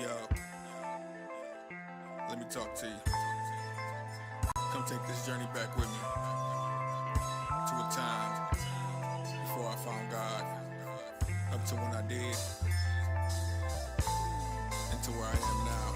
Yo, let me talk to you. Come take this journey back with me to a time before I found God, up to when I did, and to where I am now.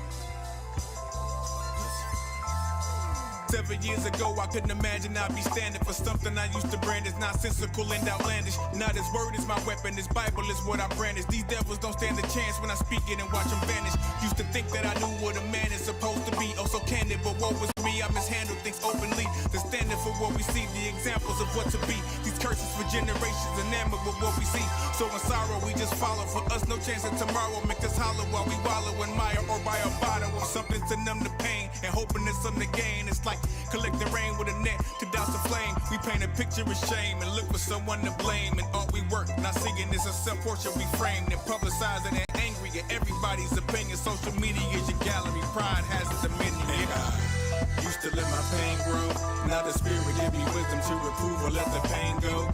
7 years ago, I couldn't imagine I'd be standing for something I used to brand as nonsensical and outlandish. Not his word is my weapon, his Bible is what I brandish. These devils don't stand a chance when I speak it and watch them vanish. Used to think that I knew what a man is supposed to be, oh so candid, but woe was me, I mishandled things openly. The standard for what we see, the examples of what to be. These curses for generations, enamored with what we see. So in sorrow, we just follow. For us, no chance of tomorrow. Make us hollow while we wallow in mire or buy a bottle of something to numb the pain and hoping it's something to gain. It's like collecting rain with a net to douse the flame. We paint a picture of shame and look for someone to blame. And all we work, not seeing is a self-portrait we framed and publicizing and angry at everybody's opinion. Social media is your gallery, pride has a dominion. And I used to let my pain grow. Now the spirit give me wisdom to reprove or let the pain go.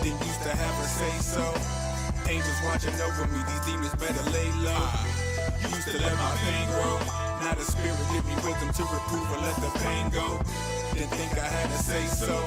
Then used to have a say so. Angels watching over me, these demons better lay low. Used to let my pain grow. Now the spirit give me wisdom to reprove or let the pain go. Didn't think I had to say so.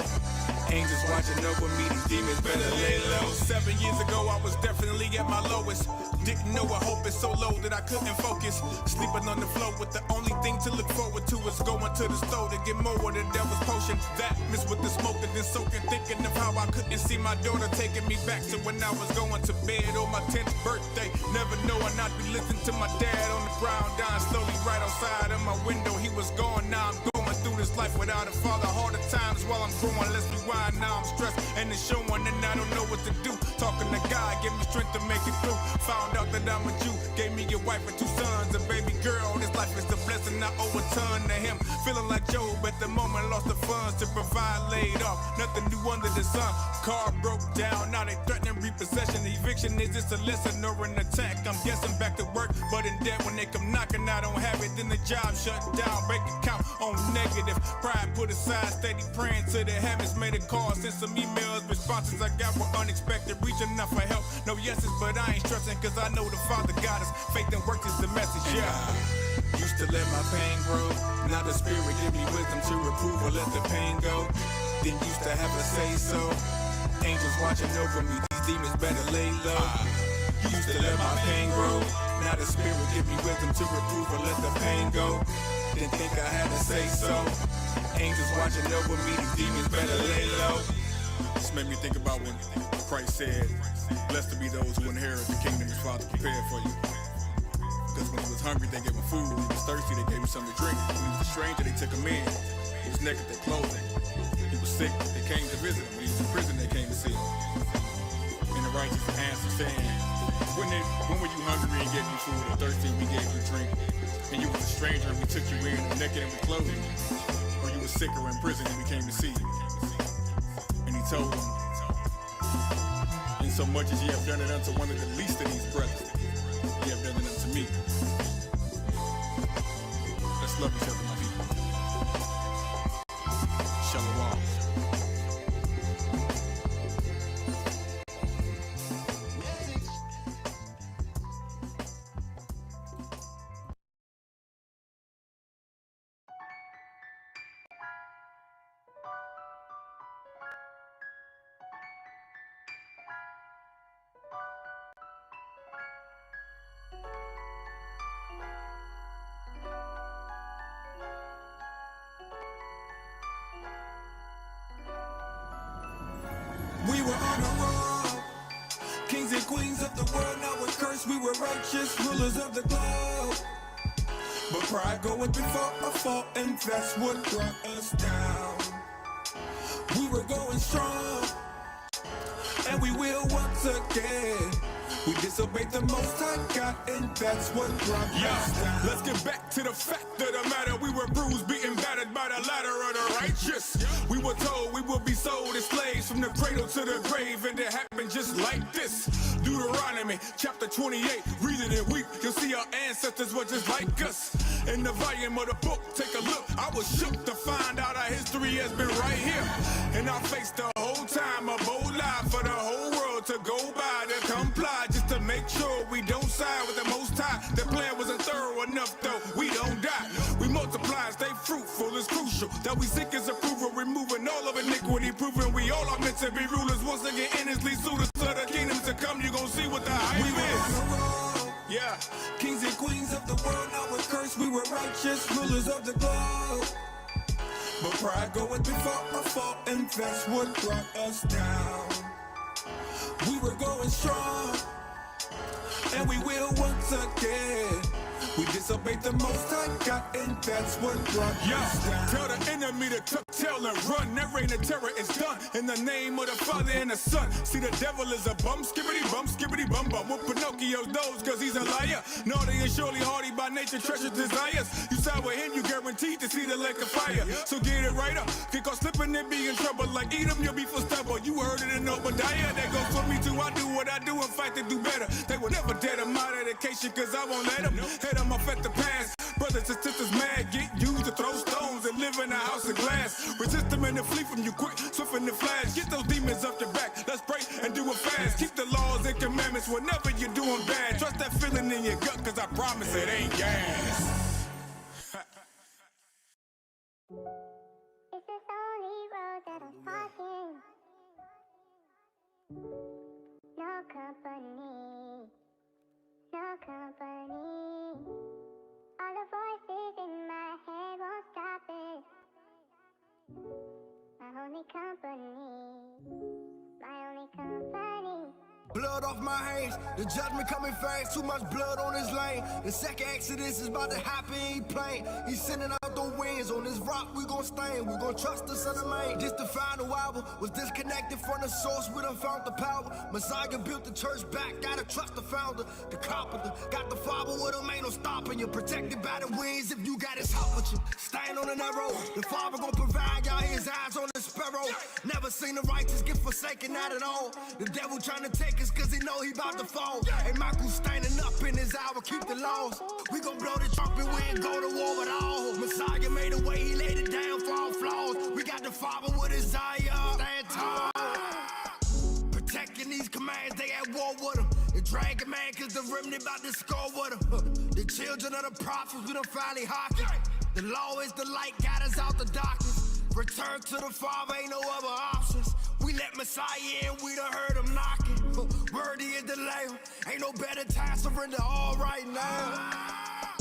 Angels watching over me, these demons better lay low. 7 years ago, I was definitely at my lowest. Didn't know I hope it's so low that I couldn't focus. Sleeping on the floor with the only thing to look forward to is going to the store to get more of the devil's potion. That mixed with the smoke and then soaking, thinking of how I couldn't see my daughter taking me back to when I was going to bed on my 10th birthday. Never knowing I'd be listening to my dad on the ground, dying slowly right outside of my window. He was gone, now I'm going through this life without a father. Harder times while I'm growing, let's rewind. Now I'm stressed and it's showing and I don't know what to do. Talking to God, give me strength to make it through. Found out that I'm a Jew, gave me a wife and 2 sons, a baby girl. This life is a blessing, I owe a ton to him. Feeling like Job at the moment, lost the funds to provide, laid off. Nothing new under the sun. Car broke down, now they threatening repossession. Eviction, is this a lesson or an attack? I'm guessing back to work, but in debt when they come knocking, I don't have it. Then the job shut down, bank account on negative. Pride put aside, steady praying to the heavens. Made a call, sent some emails, responses I got were unexpected. Reaching out for help, no yeses, but I ain't stressing, cause I know the Father got us. Faith and work is the message, yeah. I used to let my pain grow. Now the spirit give me wisdom to reprove or let the pain go. Then used to have a say so. Angels watching over me, these demons better lay low. Used to let my pain grow. Now the spirit give me wisdom to reprove or let the pain go. Didn't think I had to say so. Angels watching over me, these demons better lay low. This made me think about when Christ said, blessed to be those who inherit the kingdom his Father prepared for you. Because when he was hungry, they gave him food. When he was thirsty, they gave him something to drink. When he was a stranger, they took him in. He was naked, they clothed him. He was sick, they came to visit him. When he was in prison, they came to see him. And the righteous answer saying, when were you hungry and gave you food, or thirsty and we gave you drink? And you was a stranger and we took you in, naked and we clothed you? Or you were sick or in prison and we came to see you? And he told him, in so much as ye have done it unto one of the least of these brothers, ye have done it unto me. Let's love each other, my people. Shalom. We were on a roll, kings and queens of the world, now we're cursed. We were righteous rulers of the globe, but pride going before a fall, and that's what brought us down. We were going strong, and we will once again. We disobeyed the Most High God, and that's what brought us down. Let's get back to the fact of the matter. We were bruised, beaten, battered by the ladder of the righteous. We were told we would be sold as slaves from the cradle to the grave, and it happened just like this. Deuteronomy chapter 28, read it and weep. You'll see our ancestors were just like us. In the volume of the book, take a look. I was shook to find out our history has been right here. And I faced the whole time a bold lie for the whole world to go by, to comply, just to make sure we don't side with the Most High. The plan was a thorough God, we seek his approval, removing all of iniquity, proving we all are meant to be rulers. Once again, endlessly suitors to the kingdoms to come. You gon' see what the hype is. Yeah, Kings and queens of the world, now we're cursed. We were righteous rulers of the globe. But pride going before our fault, and that's what brought us down. We were going strong, and we will once again. We disobeyed the Most High God, and that's what brought us down. Tell the enemy to tuck tail and run. That reign of terror is done. In the name of the Father and the Son. See, the devil is a bum, skibbity bum bum. With Pinocchio's nose, cause he's a liar. Naughty and surely hardy by nature, treasures desires. You side with him, you guaranteed to see the lake of fire. So get it right up. Get caught slipping and be in trouble. Like Edom, you'll be for stubble. You heard it in Obadiah. That goes for me too. I do what I do and fight to do better. They will never dare to my dedication, cause I won't let them. Head them off at the pass. Brothers and sisters mad, get used to throw stones and live in a house of glass. Resist them and they flee from you quick, swift in the flash. Get those demons off your back, let's pray and do it fast. Keep the laws and commandments whenever you're doing bad. Trust that feeling in your gut, cause I promise it ain't gas. It's this only road that I'm walking. No company, no company. All the voices in my head won't stop it. My only company, my only company. Blood off my hands, the judgment coming fast, too much blood on his lane. The second exodus is about to happen, he playing. He's sending out the winds, on this rock we gon' stand. We gon' trust the Son of Man. Just the final album was disconnected from the source, we done found the power. Messiah built the church back, gotta trust the founder. The carpenter, got the father with him, ain't no stopping you. Protected by the winds if you got his help with you. Stand on the narrow, the father gon' provide, y'all his eyes on the sparrow. Never seen the righteous get forsaken, not at all. The devil trying to take us cause he know he about to fall. And Michael standing up in his hour, keep the laws. We gon' blow the trumpet, we ain't go to war with all. Messiah made a way, he laid it down for all flaws. We got the father with his eye, stand tall. Protecting these commands, they at war with him. The dragon man, cause the remnant about to score with him. The children of the prophets, we done finally hockey. The law is the light, got us out the darkness. Return to the Father, ain't no other options. We let Messiah in, we done heard him knocking. Worthy is the Lamb, ain't no better time, surrender all right now.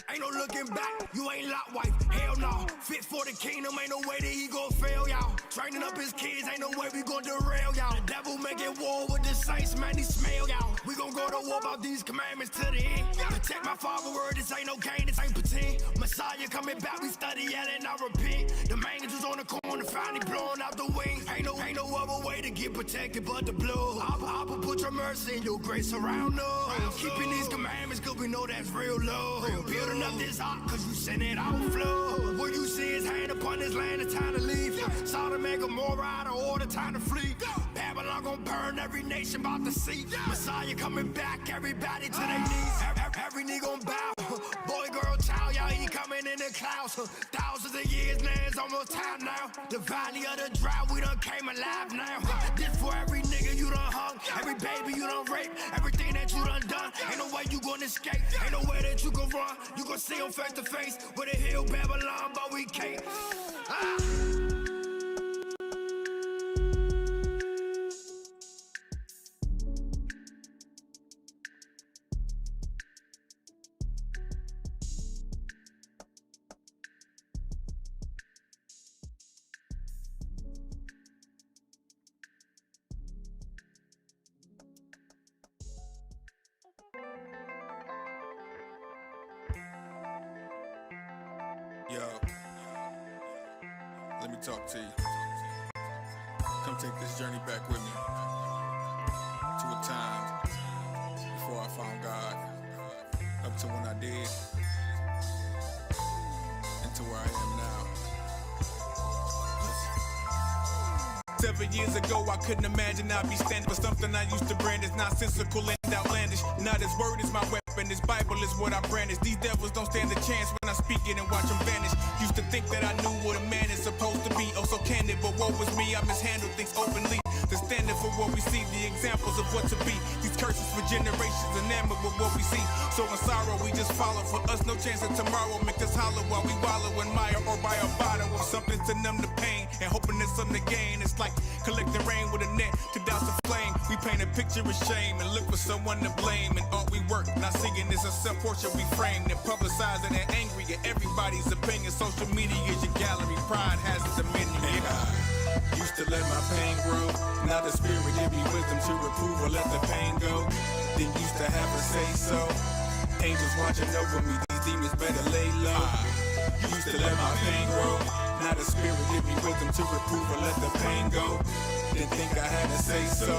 Ain't no looking back, you ain't Lot wife, hell no. Fit for the kingdom, ain't no way that he gon' fail y'all. Training up his kids, ain't no way we gon' derail y'all. The devil making war with the saints, man, he smell y'all. We gon' go to war about these commandments to the end. Protect my father word, this ain't no game, this ain't pretend. Messiah coming back, we study yelling, I repent. The angels on the corner, finally blowing out the wings. Ain't no other way to get protected but the blood. I'll put your mercy and your grace around us. Keeping these commandments, cause we know that's real love. Building up this ark, cause you send it out flood. What you see is hand upon this land, it's time to leave. Sodom and Gomorrah out of order, time to flee. Babylon gon' burn, every nation about to see. Messiah coming back, everybody to their knees. Every knee gon' bow. Boy, girl, child, y'all, he coming in the clouds. Thousands of years, now it's almost time now. The valley of the drought, we done came alive now. This for every nigga you done hung, every baby you done raped, everything that you done done. Ain't no way you gon' escape, ain't no way that you gon' run. You gon' see them face to face with a hill Babylon, but we can't. Yo, let me talk to you. Come take this journey back with me to a time before I found God, up to when I did, and to where I am now. 7 years ago, I couldn't imagine I'd be standing for something I used to brand as nonsensical and outlandish. Now this word is my weapon, this Bible is what I brandish. These devils don't stand a chance when I speak it and watch them vanish. Used to think that I knew what a man is supposed to be, oh so candid, but woe was me, I mishandled things openly. The standard for what we see, the examples of what to be. These curses for generations enamored with what we see. So in sorrow, we just follow. For us, no chance of tomorrow. Make us hollow while we wallow in mire or buy a bottle of something to numb the pain and hoping there's something to gain. It's like collecting rain with a net to douse the flame. We paint a picture of shame and look for someone to blame. And all we work, not singing is a self-portrait we frame and publicizing and angry at everybody's opinion. Social media is your gallery. Pride has its dominion. And I used to let my pain grow. Now the spirit give me wisdom to reprove or let the pain go. Then used to have a say so. Angels watching over me, these demons better lay low. Used to let my pain grow. Now the spirit give me wisdom to reprove or let the pain go. Didn't think I had to say so.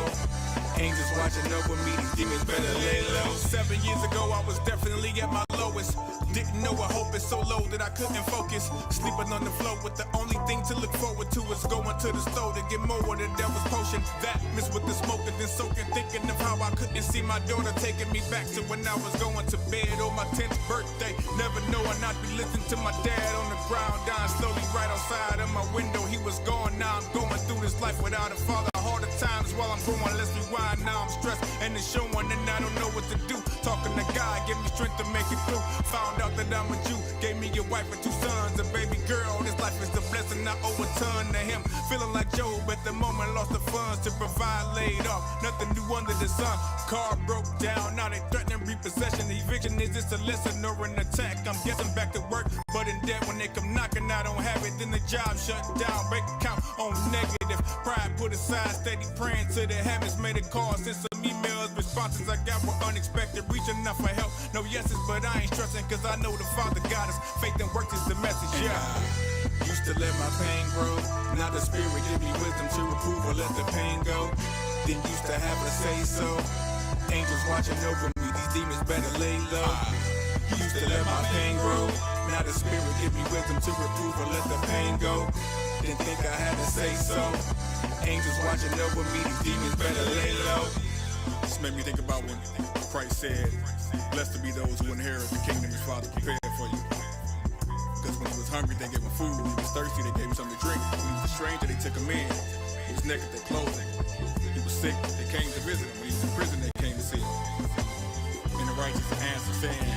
Angels watching over me, these demons better lay low. 7 years ago, I was definitely at my lowest. Didn't know I hope is so low that I couldn't focus. Sleeping on the floor with the only thing to look forward to is going to the store to get more of the devil's potion. That mixed with the smoking, then soaking, thinking of how I couldn't see my daughter taking me back to when I was going to bed on my 10th birthday. Never knowing I'd be listening to my dad on the ground, dying slowly right outside of my window. He was gone, now I'm going through this life without a father. Harder times while I'm growing, let's rewind. Now I'm stressed and it's showing and I don't know what to do. Talking to God, give me strength to make it through. Found out that I'm a Jew, gave me a wife and 2 sons, a baby girl. This life is a blessing, I owe a ton to him. Feeling like Job at the moment, lost the funds to provide, laid off. Nothing new under the sun. Car broke down, now they threatening repossession. Eviction, is this a lesson or an attack? I'm guessing back to work, but in debt when they come knocking, I don't have it. Then the job shut down, bank account on negative. Pride put aside, steady praying to the heavens. Made a call, sent some emails. Responses I got were unexpected. Reaching out for help, no yeses, but I ain't stressing, cause I know the Father got us. Faith and work is the message, And yeah. I used to let my pain grow. Now the spirit give me wisdom to reprove or let the pain go. Then used to have a say so. Angels watching over me, these demons better lay low. Used to let my pain grow. Now the spirit give me wisdom to reprove or let the pain go. Didn't think I had to say so. Angels watching over me, these demons better lay low. This made me think about when Christ said, blessed to be those who inherit the kingdom his Father prepared for you. Because when he was hungry, they gave him food. When he was thirsty, they gave him something to drink. When he was a stranger, they took him in. He was naked, they clothed him. He was sick, they came to visit him. When he was in prison, they came to see him. And the righteous answer saying,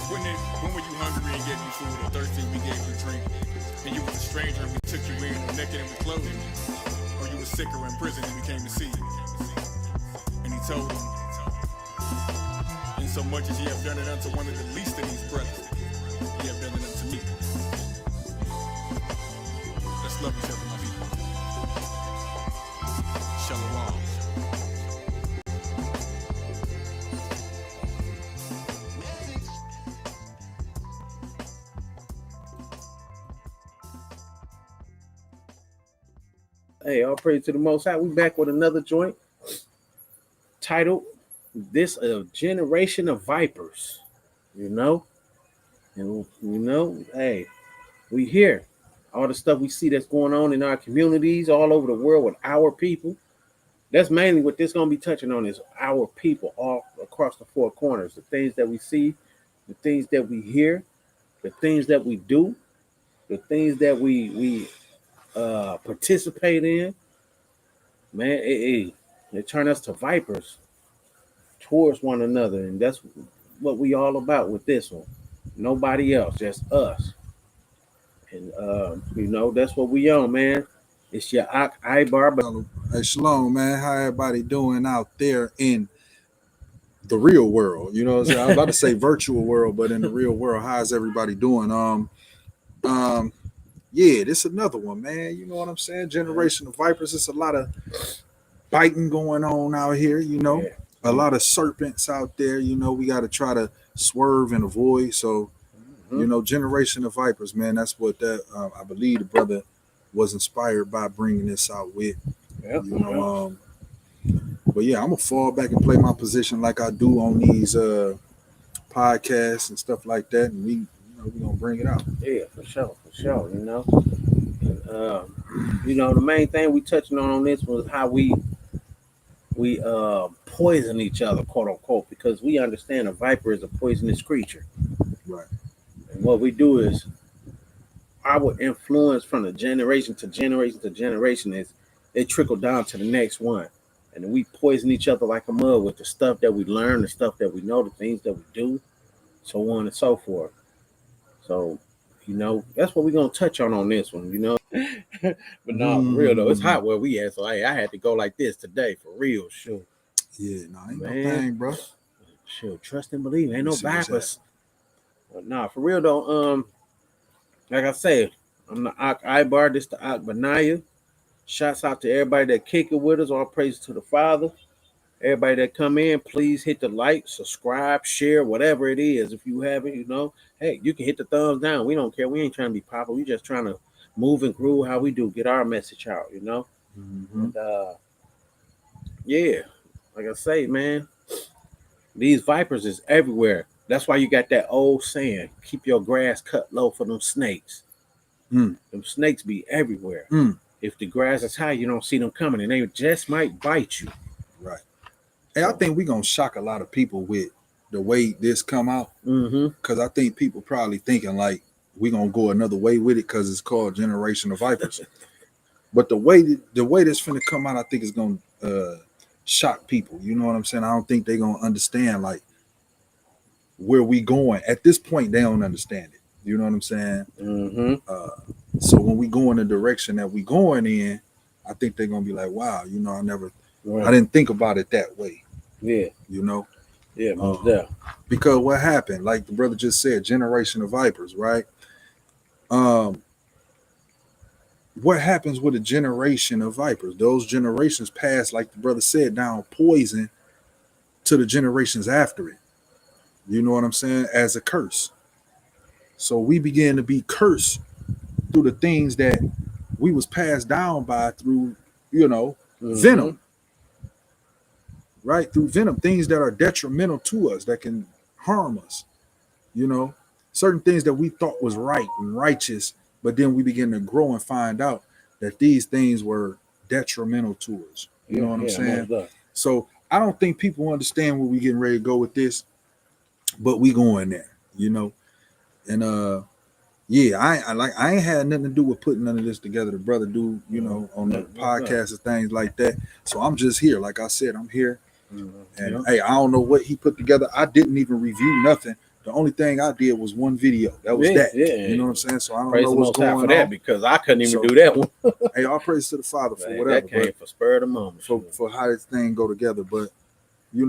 when were you hungry and gave you food, or thirsty and we gave you drink? And you was a stranger and we took you in, or naked and we clothed you? Or you were sick or in prison and we came to see you? And he told him, in so much as ye have done it unto one of the least of these brothers, ye have done it unto me. Let's love each other, my people. Shalom. Hey, all praise to the Most High. We back with another joint titled "This a Generation of Vipers." Hey, we here. All the stuff we see that's going on in our communities all over the world with our people. That's mainly what this gonna be touching on is our people all across the 4 corners. The things that we see, the things that we hear, the things that we do, the things that we participate in. Man, it turn us to vipers towards one another, and that's what we all about with this one. Nobody else, just us. And that's what we on, man. It's your Ibar. Hey, Shalom, man. How everybody doing out there in the real world? You know what I'm saying? I was about to say virtual world, but in the real world, how's everybody doing? Yeah, this is another one, man. You know what I'm saying? Generation of Vipers. It's a lot of biting going on out here, Yeah. A lot of serpents out there, we got to try to swerve and avoid. So, Generation of Vipers, man, that's what that I believe the brother was inspired by bringing this out with. Yep. But yeah, I'm gonna fall back and play my position like I do on these podcasts and stuff like that, and we're gonna bring it out. Yeah, for sure. And, the main thing we touching on this was how we poison each other, quote unquote, because we understand a viper is a poisonous creature. Right. And what we do is our influence from the generation to generation is it trickled down to the next one. and we poison each other like a mug with the stuff that we learn, the stuff that we know, the things that we do, so on and so forth. So, that's what we're gonna touch on this one. But no, for real though, it's hot where we at. So I had to go like this today for real. Sure. Yeah, no, ain't Man. no thing, bro. Sure, trust and believe. Ain't no See what's vipers. But nah, for real though. Like I said, I'm the Ak Ibar, this the Ak Benaya. Shouts out to everybody that kick it with us. All praise to the Father. Everybody that come in, please hit the like, subscribe, share, whatever it is. If you haven't, hey, you can hit the thumbs down. We don't care. We ain't trying to be popular. We just trying to move and groove how we do, get our message out, Mm-hmm. And yeah, like I say, man, these vipers is everywhere. That's why you got that old saying, keep your grass cut low for them snakes. Them snakes be everywhere. If the grass is high, you don't see them coming, and they just might bite you. Right. Hey, I think we're going to shock a lot of people with the way this come out. Because I think people probably thinking like we're going to go another way with it because it's called Generation of Vipers. But the way that's finna come out, I think is going to shock people. You know what I'm saying? I don't think they're going to understand like where we going. At this point, they don't understand it. You know what I'm saying? So when we go in the direction that we going in, I think they're going to be like, wow, I didn't think about it that way. Yeah. Yeah, most definitely. Because what happened, like the brother just said, Generation of Vipers, right? What happens with a generation of vipers? Those generations pass, like the brother said, down poison to the generations after it. You know what I'm saying? As a curse. So we began to be cursed through the things that we was passed down by through, venom. Right? Through venom, things that are detrimental to us, that can harm us. Certain things that we thought was right and righteous, but then we begin to grow and find out that these things were detrimental to us. You know what I'm saying? So I don't think people understand where we getting ready to go with this, but we going there, And yeah, I ain't had nothing to do with putting none of this together. The brother do, on the podcast and things like that. So I'm just here. Like I said, I'm here. And hey, I don't know what he put together. I didn't even review nothing. The only thing I did was one video. That was that. Yeah. You know what I'm saying? So I don't praise know the what's Most High going for on. that, because I couldn't even do that one. Hey, all praise to the Father for Man, whatever. That came for spur of the moment. For how this thing go together. But yeah,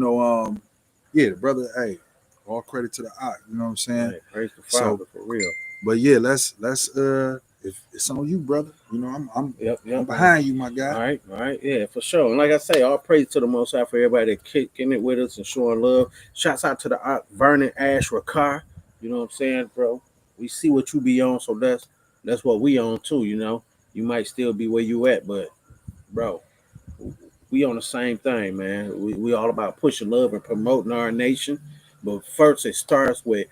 the brother, hey, all credit to the Ak, you know what I'm saying? Hey, praise the Father for real. But yeah, let's if it's on you, brother, I'm behind you, my guy. All right, yeah, for sure. And like I say, all praise to the Most High for everybody that kicking it with us and showing love. Shouts out to the Ak Vernon Ash Rakar. You know what I'm saying, bro? We see what you be on, so that's what we on too. You might still be where you at, but bro, we on the same thing, man. We all about pushing love and promoting our nation. But first, it starts with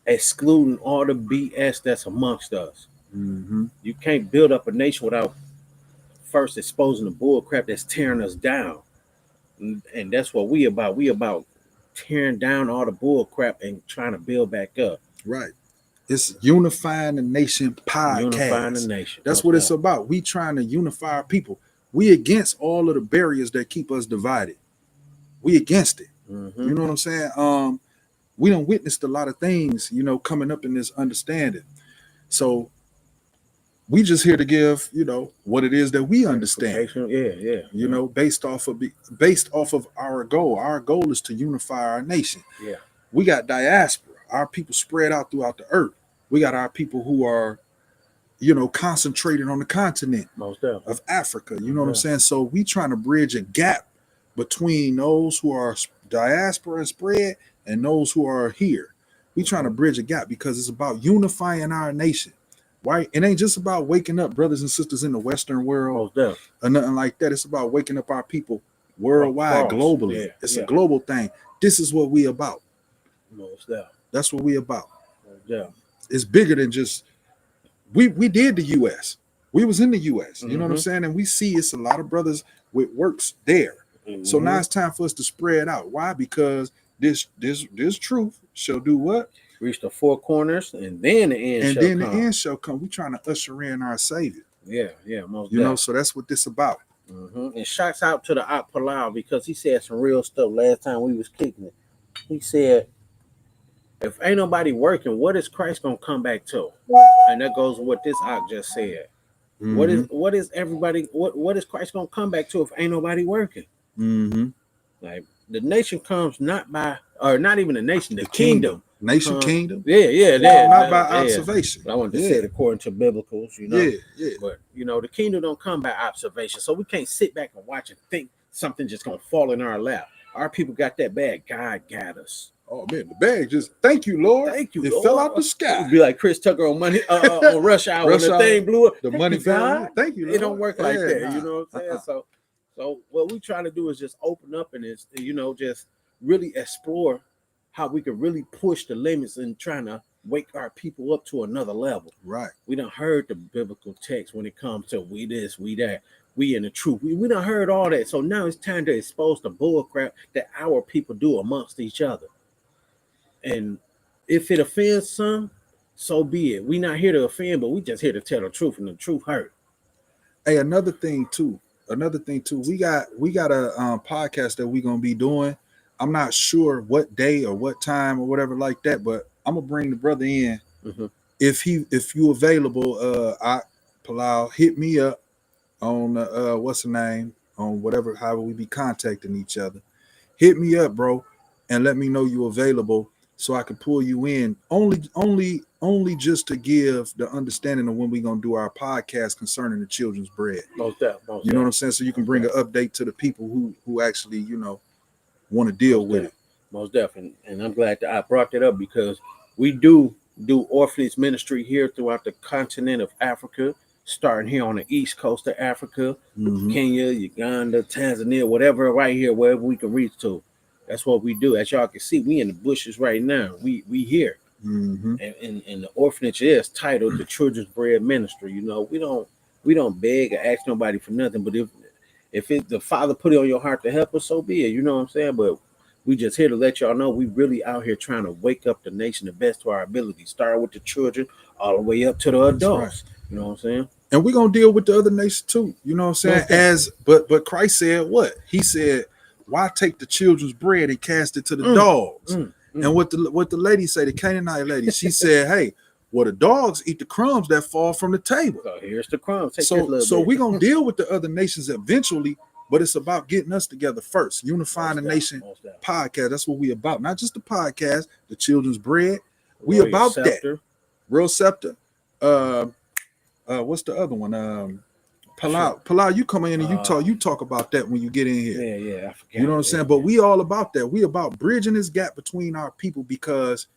excluding all the BS that's amongst us. You can't build up a nation without first exposing the bull crap that's tearing us down. And that's what we about. We about tearing down all the bull crap and trying to build back up. Right. It's Unifying the Nation podcast. Unifying the nation. That's what it's about. We trying to unify our people. We against all of the barriers that keep us divided. We against it. You know what I'm saying? We done witnessed a lot of things, coming up in this understanding. So we just here to give, what it is that we understand. Yeah. Based off of our goal. Our goal is to unify our nation. Yeah. We got diaspora. Our people spread out throughout the earth. We got our people who are, concentrated on the continent of Africa. You know what I'm saying? So we trying to bridge a gap between those who are diaspora and spread and those who are here. We trying to bridge a gap because it's about unifying our nation. Right? It ain't just about waking up brothers and sisters in the Western world or nothing like that. It's about waking up our people worldwide, globally. It's a global thing. This is what we about. That's what we about. It's bigger than just we did the U.S. We was in the U.S. You know what I'm saying? And we see it's a lot of brothers with works there. So now it's time for us to spread out. Why? Because this truth shall do what? Reach the four corners, and then the end. And then the end shall come. We trying to usher in our Savior. Yeah, most definitely. So that's what this about. And shouts out to the Op Palau because he said some real stuff last time we was kicking it. He said, if ain't nobody working, what is Christ gonna come back to? And that goes with what this Op just said. Mhm. What is everybody what is Christ gonna come back to if ain't nobody working? Mhm. Like the nation comes not by or not even the nation, the kingdom. kingdom. Nation kingdom. Yeah, Not by observation. I wanted to Yeah. say it according to biblicals, you know. Yeah. But the kingdom don't come by observation. So we can't sit back and watch and think something just gonna fall in our lap. Our people got that bad. God got us. Oh man, the bag just thank you, Lord. Thank you. It Lord. fell out the sky. It'd be like Chris Tucker on Money on Rush Hour when the thing blew up. The Thank money you, fell. God. Thank you, Lord. It don't work like that. Nah. You know what I'm saying? So what we trying to do is just open up and it's just really explore how we can really push the limits and trying to wake our people up to another level. Right. We done heard the biblical text when it comes to we this, we that, we in the truth. We done heard all that. So now it's time to expose the bull crap that our people do amongst each other. And if it offends some, so be it. We not here to offend, but we just here to tell the truth, and the truth hurt. Hey, another thing too. We got a podcast that we gonna be doing. I'm not sure what day or what time or whatever like that, but I'm gonna bring the brother in. Mhm. If you available, Palau, hit me up on what's the name on whatever however we be contacting each other. Hit me up, bro, and let me know you available so I can pull you in. Only just to give the understanding of when we gonna do our podcast concerning the children's bread. Most definitely. You know what I'm saying? So you can bring an update to the people who actually want to deal with it. Most definitely. And I'm glad that I brought that up because we do orphanage ministry here throughout the continent of Africa, starting here on the east coast of Africa, Kenya, Uganda, Tanzania, whatever, right here, wherever we can reach to. That's what we do. As y'all can see, we in the bushes right now. We here. And the orphanage is titled the Children's Bread Ministry. We don't beg or ask nobody for nothing, but if the Father put it on your heart to help us, so be it. You know what I'm saying? But we just here to let y'all know we really out here trying to wake up the nation the best to our ability. Start with the children all the way up to the adults. Right. You know what I'm saying? And we're gonna deal with the other nations too. You know what I'm saying? But Christ said what? He said, why take the children's bread and cast it to the dogs? And what the lady say, the Canaanite lady, she said, hey, well, the dogs eat the crumbs that fall from the table. So here's the crumbs. So we're gonna deal with the other nations eventually, but it's about getting us together first, unifying the nation podcast. That's what we about. Not just the podcast, the children's bread. We Royal about Scepter. that. Real Scepter. What's the other one? Palau, you come in and you talk about that when you get in here. Yeah, I forgot. You know what I'm saying? But we all about that. We about bridging this gap between our people because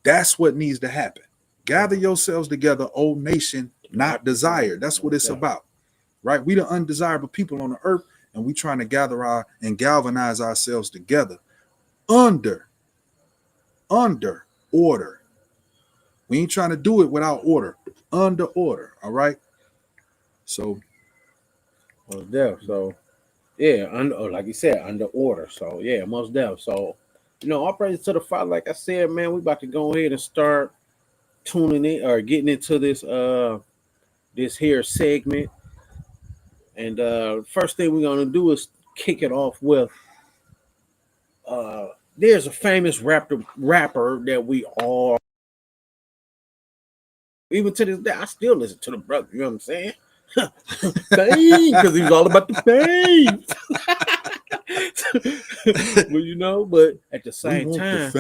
that's what needs to happen. Gather yourselves together, old nation, not desired. That's what it's about, right? We the undesirable people on the earth, and we trying to gather and galvanize ourselves together under order. We ain't trying to do it without order, under order. All right. So, So, yeah, like you said, under order. So, yeah, most definitely. So, all praise to the Father. Like I said, man, we about to go ahead and start tuning in or getting into this here segment. And first thing we're gonna do is kick it off with there's a famous rapper that we all, even to this day, I still listen to the brother. You know what I'm saying? Because he was all about the fame. But at the same time,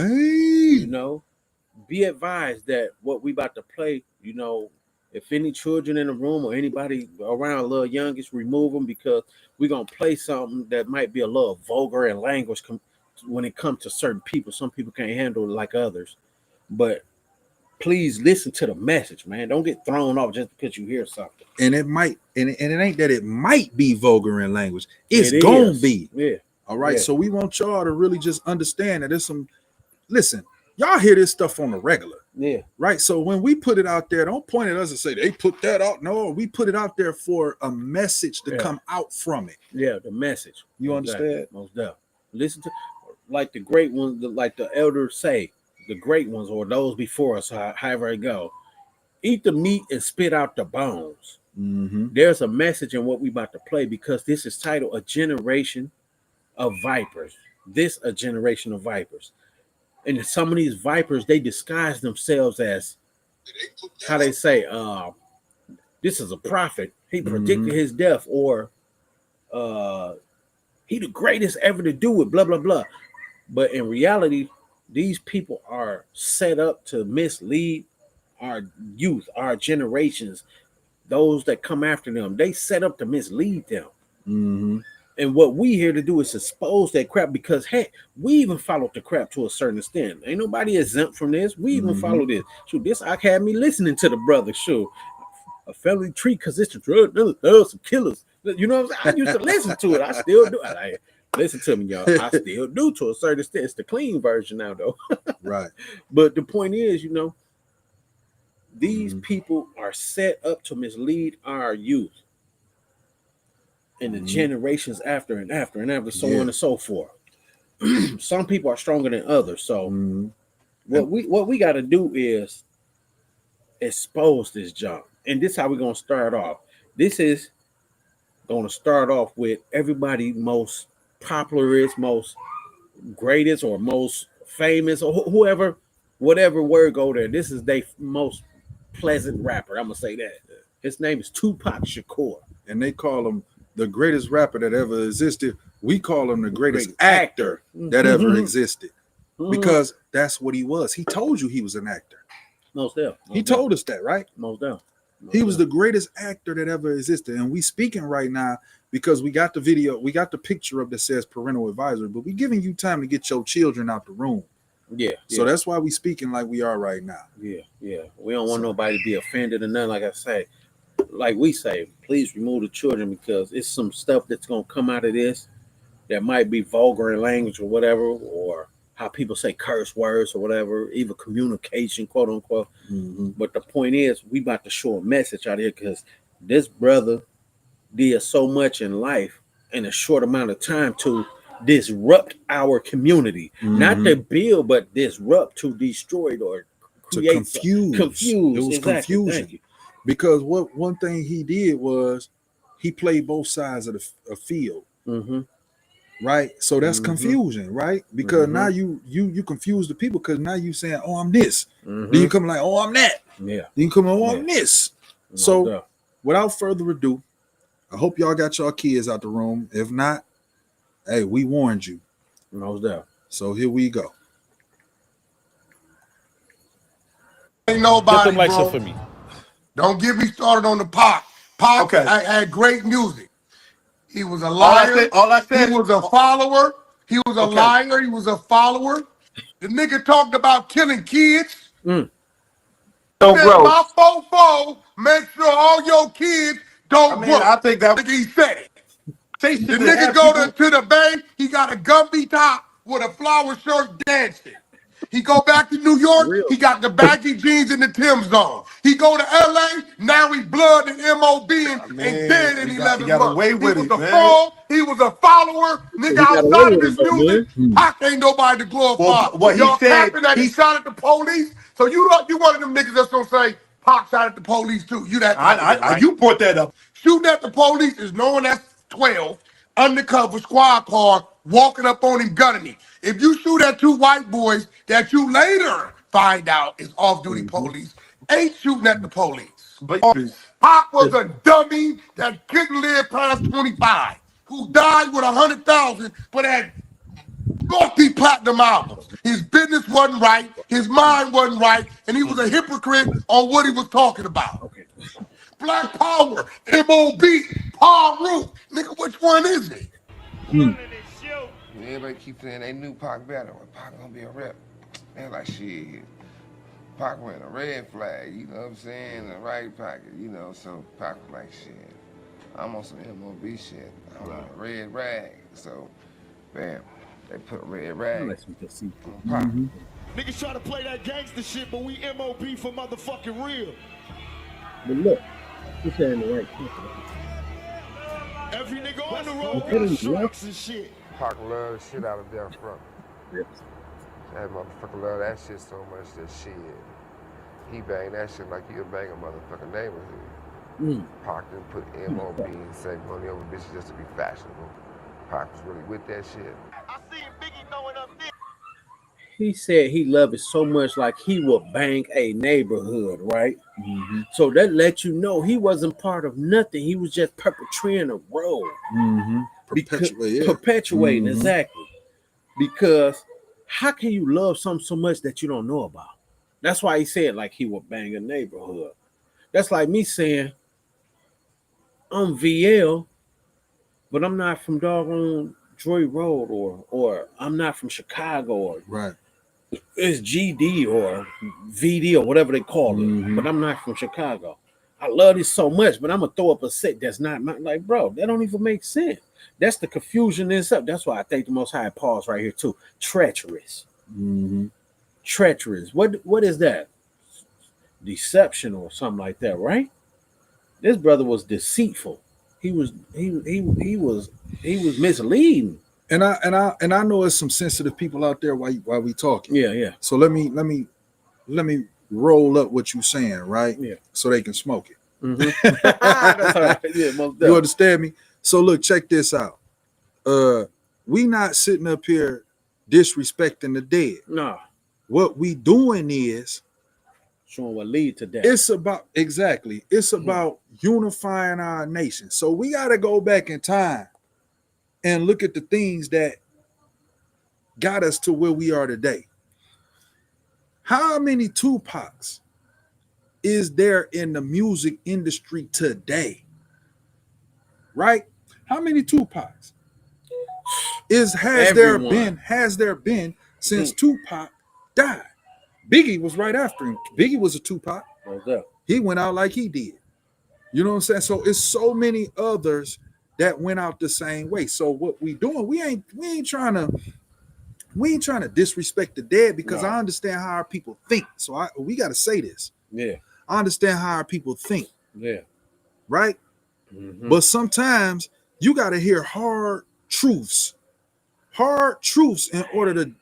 be advised that what we about to play, if any children in the room or anybody around a little youngest, remove them because we're going to play something that might be a little vulgar in language when it comes to certain people. Some people can't handle it like others. But please listen to the message, man. Don't get thrown off just because you hear something. And it might, and it ain't that it might be vulgar in language. It's gonna be. Yeah. All right. Yeah. So we want y'all to really just understand that there's some. Listen, y'all hear this stuff on the regular. Yeah. Right. So when we put it out there, don't point at us and say they put that out. No, we put it out there for a message to come out from it. Yeah, the message. You understand? Most definitely. Listen to like the great ones, like the elders say, the great ones or those before us, however it go. Eat the meat and spit out the bones. There's a message in what we about to play because this is titled "A Generation of Vipers." A generation of vipers, and some of these vipers they disguise themselves as how they say, "This is a prophet. He predicted his death," or "He the greatest ever to do it." Blah blah blah. But in reality, these people are set up to mislead our youth, our generations, those that come after them. They set up to mislead them. And what we here to do is expose that crap because, hey, we even followed the crap to a certain extent. Ain't nobody exempt from this. We even follow this. Shoot, this I had me listening to the brother. Shoot, a family tree because it's a drug dealers, some killers. You know what I'm saying? I used to listen to it. I still do. Listen to me, y'all. I still do to a certain extent. It's the clean version now, though. Right. But the point is, these people are set up to mislead our youth and the generations after and after and after, so on and so forth. Some people are stronger than others. So what we got to do is expose this junk. And this is how we're going to start off. This is going to start off with everybody most popularist, most greatest, or most famous, or whoever, whatever word go there. This is their most pleasant rapper. I'm going to say that. His name is Tupac Shakur. And they call him the greatest rapper that ever existed. We call him the greatest actor that ever existed. Because that's what he was. He told you he was an actor. Most definitely. He told us that, right? Most definitely. He was the greatest actor that ever existed. And we speaking right now because we got the video, we got the picture up that says parental advisory, but we giving you time to get your children out the room. Yeah. So that's why we speaking like we are right now. Yeah. We don't want nobody to be offended or nothing. Like I say, like we say, please remove the children because it's some stuff that's going to come out of this that might be vulgar in language or whatever, or how people say curse words or whatever, even communication, quote unquote. But the point is, we about to show a message out here because this brother did so much in life in a short amount of time to disrupt our community, not to build, but disrupt, to destroy it or create, to confuse. It was confusion. Because one thing he did was he played both sides of the field. Right, so that's confusion, right? Because now you confuse the people because now you saying, "Oh, I'm this." Then you come like, "Oh, I'm that." Yeah. Then you come, "Oh, I'm this." So, without further ado, I hope y'all got y'all kids out the room. If not, hey, we warned you. So here we go. Ain't nobody, Get them lights bro. up for me. Don't get me started on the Pac. Pac had great music. He was a liar. All I said. He was a follower. He was a liar. He was a follower. The nigga talked about killing kids. Don't grow. My fofo, make sure all your kids don't grow. I think that Nigga, he said it. The nigga go to the bank. He got a Gumby top with a flower shirt dancing. He go back to New York. He got the baggy jeans in the Tim's on. He go to LA. Now he blood and MOB and dead in 11 months. Away with he was it, a man. fraud. He was a follower. Nigga, outside of his music, Pac ain't nobody to glorify. What he Y'all said, capping that he shot at the police. So you one of them niggas that's gonna say Pac shot at the police too. You that you brought that up. Shooting at the police is knowing that's 12 undercover squad car walking up on him gunning him. If you shoot at two white boys that you later find out is off-duty police, ain't shooting at the police. But Pac was a dummy that couldn't live past 25, who died with 100,000, but had multi-platinum albums. His business wasn't right, his mind wasn't right, and he was a hypocrite on what he was talking about. Black Power, M.O.B., Paul Root. Nigga, which one is it? Everybody keep saying they knew Pac better. When Pac gonna be a rep, they're like, shit. Pac wearing a red flag, you know what I'm saying? The right pocket, you know. So Pac was like, shit, I'm on some MOB shit. I'm on a red rag. So, bam, they put a red rag on Pac. niggas try to play that gangster shit, but we MOB for motherfucking real. But look, he's saying the right people. Every nigga on the road got strikes and shit. Pac love the shit out of Death Row. That motherfucker love that shit so much that shit. He bang that shit like he'll bang a motherfucking neighborhood. Pac didn't put MOB and say money over bitches just to be fashionable. Pac was really with that shit. I seen Biggie throwing up this. He said he loved it so much, like he would bang a neighborhood, right? Mm-hmm. So that let you know he wasn't part of nothing. He was just perpetrating a role. Mm-hmm. Perpetuating, Mhm. exactly. Because how can you love something so much that you don't know about? That's why he said like he would bang a neighborhood. That's like me saying I'm VL, but I'm not from doggone Joy Road, or I'm not from Chicago, or Right. it's GD or VD or whatever they call it, Mhm. but I'm not from Chicago. I love this so much, but I'm gonna throw up a set that's not my, like, bro, that don't even make sense. That's the confusion in itself. That's why I think the Most High pause right here too. Treacherous. Mm-hmm. Treacherous. What is that? Deception or something like that, right? This brother was deceitful. He was misleading. And I know there's some sensitive people out there while we talking. Yeah. So let me roll up what you saying, right? Yeah. So they can smoke it. Mhm. That's all right. Yeah, most You definitely. understand me? So look, check this out. We not sitting up here disrespecting the dead. No, What we doing is showing what lead to that. it's about unifying our nation. So we got to go back in time and look at the things that got us to where we are today. How many Tupacs is there in the music industry today? Right? How many Tupacs has there been since Tupac died? Biggie was right after him. Biggie was a Tupac. Most definitely. He went out like he did. You know what I'm saying? So it's so many others that went out the same way. So what we doing? We ain't trying to disrespect the dead, because No. I understand how our people think. So we got to say this. Yeah. I understand how our people think, Yeah. right? Mhm. But sometimes you got to hear hard truths in order to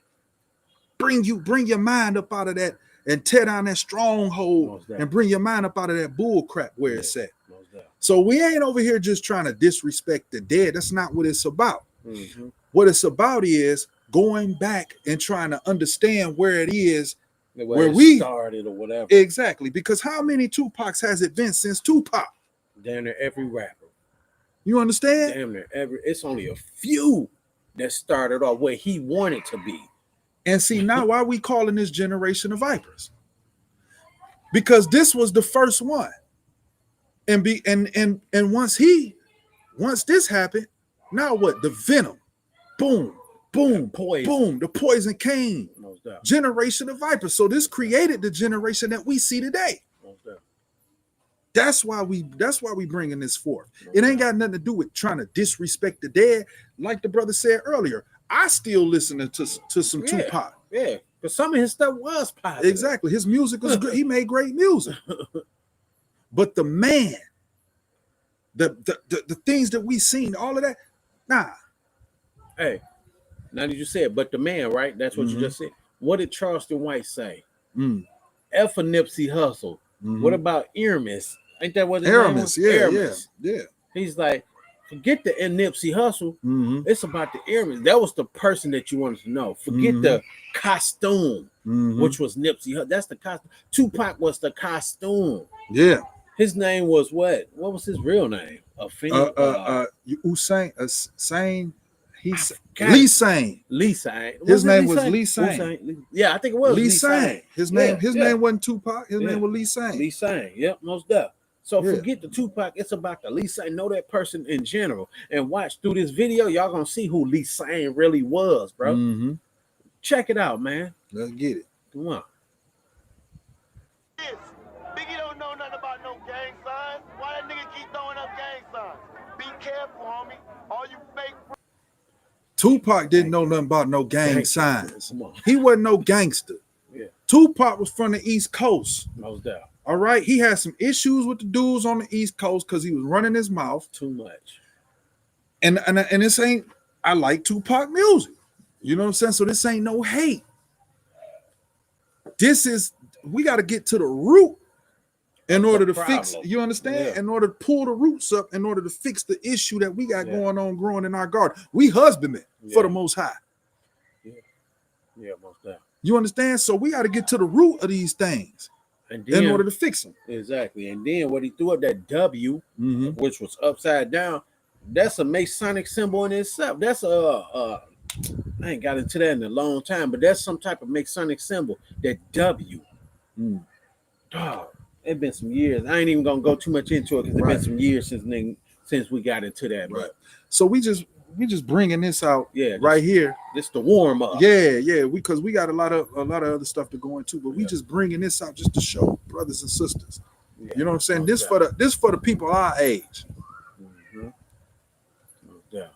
bring your mind up out of that and tear down that stronghold Most definitely. and bring your mind up out of that bull crap where it's at. Most definitely. So we ain't over here just trying to disrespect the dead. That's not what it's about. Mhm. What it's about is going back and trying to understand where it is. Where it we started or whatever. Exactly. Because how many Tupacs has it been since Tupac? Damn near every rapper. You understand? Damn near every. It's only a few that started off where he wanted to be. And see, now why we calling this generation of vipers? Because this was the first one. And once this happened, now what? The venom. Boom, boom, Poison. boom. The poison came. Most definitely. Generation of vipers. So this created the generation that we see today. Most definitely. That's why we bringing this forth. It ain't got nothing to do with trying to disrespect the dead. Like the brother said earlier, I still listening to some Yeah. Tupac. Yeah. Because some of his stuff was positive. Exactly. His music was good. He made great music. But the man, the things that we seen, all of that, nah. Hey, now that you said, but the man, right? That's what you just said. What did Charleston White say? Mm. F a Nipsey Hussle. Mhm. What about Aramis? Ain't that what his name Aramis, was? yeah, Aramis. yeah. He's like, forget the Nipsey Hussle. Mm-hmm. It's about the Aramis. That was the person that you wanted to know. Forget the costume, which was Nipsey Hussle. That's the costume. Tupac was the costume. Yeah. His name was what? What was his real name? Usain, Sain. He's God. Lee Sain. Lee Sain. His name was Lee Sain. Sain? Yeah, I think it was Lee Sain. His name wasn't Tupac. His Yeah. name was Lee Sain. Lee Sain. Yep, most definitely. So Yeah. forget the Tupac. It's about the Lee Sain. Know that person in general, and watch through this video. Y'all gonna see who Lee Sain really was, bro. Mm-hmm. Check it out, man. Let's get it. Come on. This. Biggie don't know nothing about no gang signs. Why that nigga keep throwing up gang signs? Be careful, homie. All you fake. Tupac didn't know nothing about no gang Gangster. signs. Come on. He wasn't no gangster. Yeah. Tupac was from the East Coast. Most definitely. All right. He had some issues with the dudes on the East Coast because he was running his mouth. Too much. And this ain't, I like Tupac music. You know what I'm saying? So this ain't no hate. We got to get to the root in That's order the to fix, problem. you understand? Yeah. In order to pull the roots up, in order to fix the issue that we got Yeah. going on growing in our garden. We husbandmen for Yeah. the Most High. Yeah, most definitely. You understand? So we got to get to the root of these things And then, in order to fix them. exactly. And then when he threw up that W, Mhm. which was upside down, that's a Masonic symbol in itself. That's I ain't got into that in a long time, but that's some type of Masonic symbol. That W. Mm. Dog, it's been some years. I ain't even gonna go too much into it because it's Right. been some years since we got into that. Right. But So we just bringing this out yeah, right here. this the warm up. Yeah, because we got a lot of other stuff to go into, but we Yeah. just bringing this out just to show brothers and sisters. Yeah. You know what I'm saying? Most This for the people our age. Mhm. Yeah.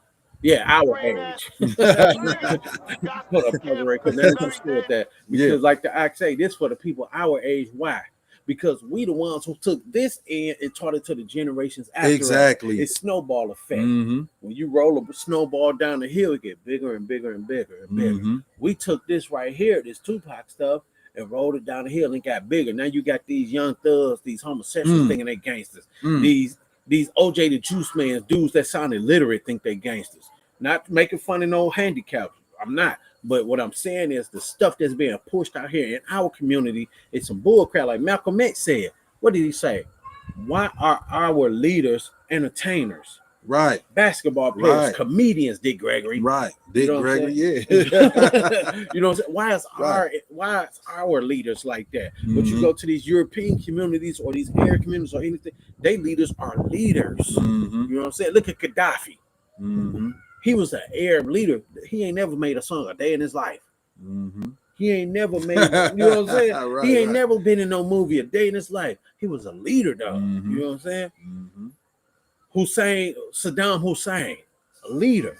Yeah, our Bring age. that. Hold up, Brother Ray, 'cause let me start with that. Because, Yeah. like the act say, this for the people our age. Why? Because we the ones who took this in and taught it to the generations after us. Exactly. It's snowball effect. Mhm. When you roll a snowball down the hill, it get bigger and bigger and bigger and bigger. Mhm. We took this right here, this Tupac stuff, and rolled it down the hill and got bigger. Now you got these young thugs, these homosexuals thinking they gangsters. Mm. These OJ the Juice Man dudes that sounded literate think they gangsters. Not making fun of no handicaps. I'm not. But what I'm saying is the stuff that's being pushed out here in our community is some bullcrap. Like Malcolm X said, what did he say? Why are our leaders entertainers, Right. basketball players, Right. comedians, Dick Gregory? Right. Dick know what I'm Gregory, saying? yeah. You know what I'm saying? Why is Right. our leaders like that? But you Mhm. go to these European communities or these Arab communities or anything, they leaders are leaders. Mhm. You know what I'm saying? Look at Gaddafi. Mhm. He was an Arab leader. He ain't never made a song a day in his life. Mhm. He ain't never made, you know what I'm saying? Right, He ain't right. never been in no movie a day in his life. He was a leader, though. Mhm. You know what I'm saying? Mhm. Saddam Hussein, a leader.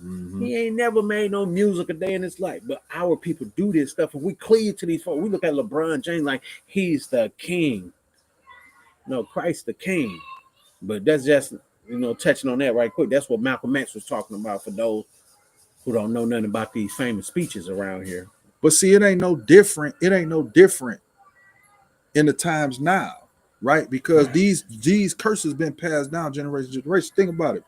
Mhm. He ain't never made no music a day in his life. But our people do this stuff, and we cleave to these folks. We look at LeBron James like he's the king. No, Christ the king. But that's just, touching on that right quick. That's what Malcolm X was talking about for those who don't know nothing about these famous speeches around here. But see, it ain't no different. It ain't no different in the times now, right? Because these curses been passed down generation to generation. Think about it.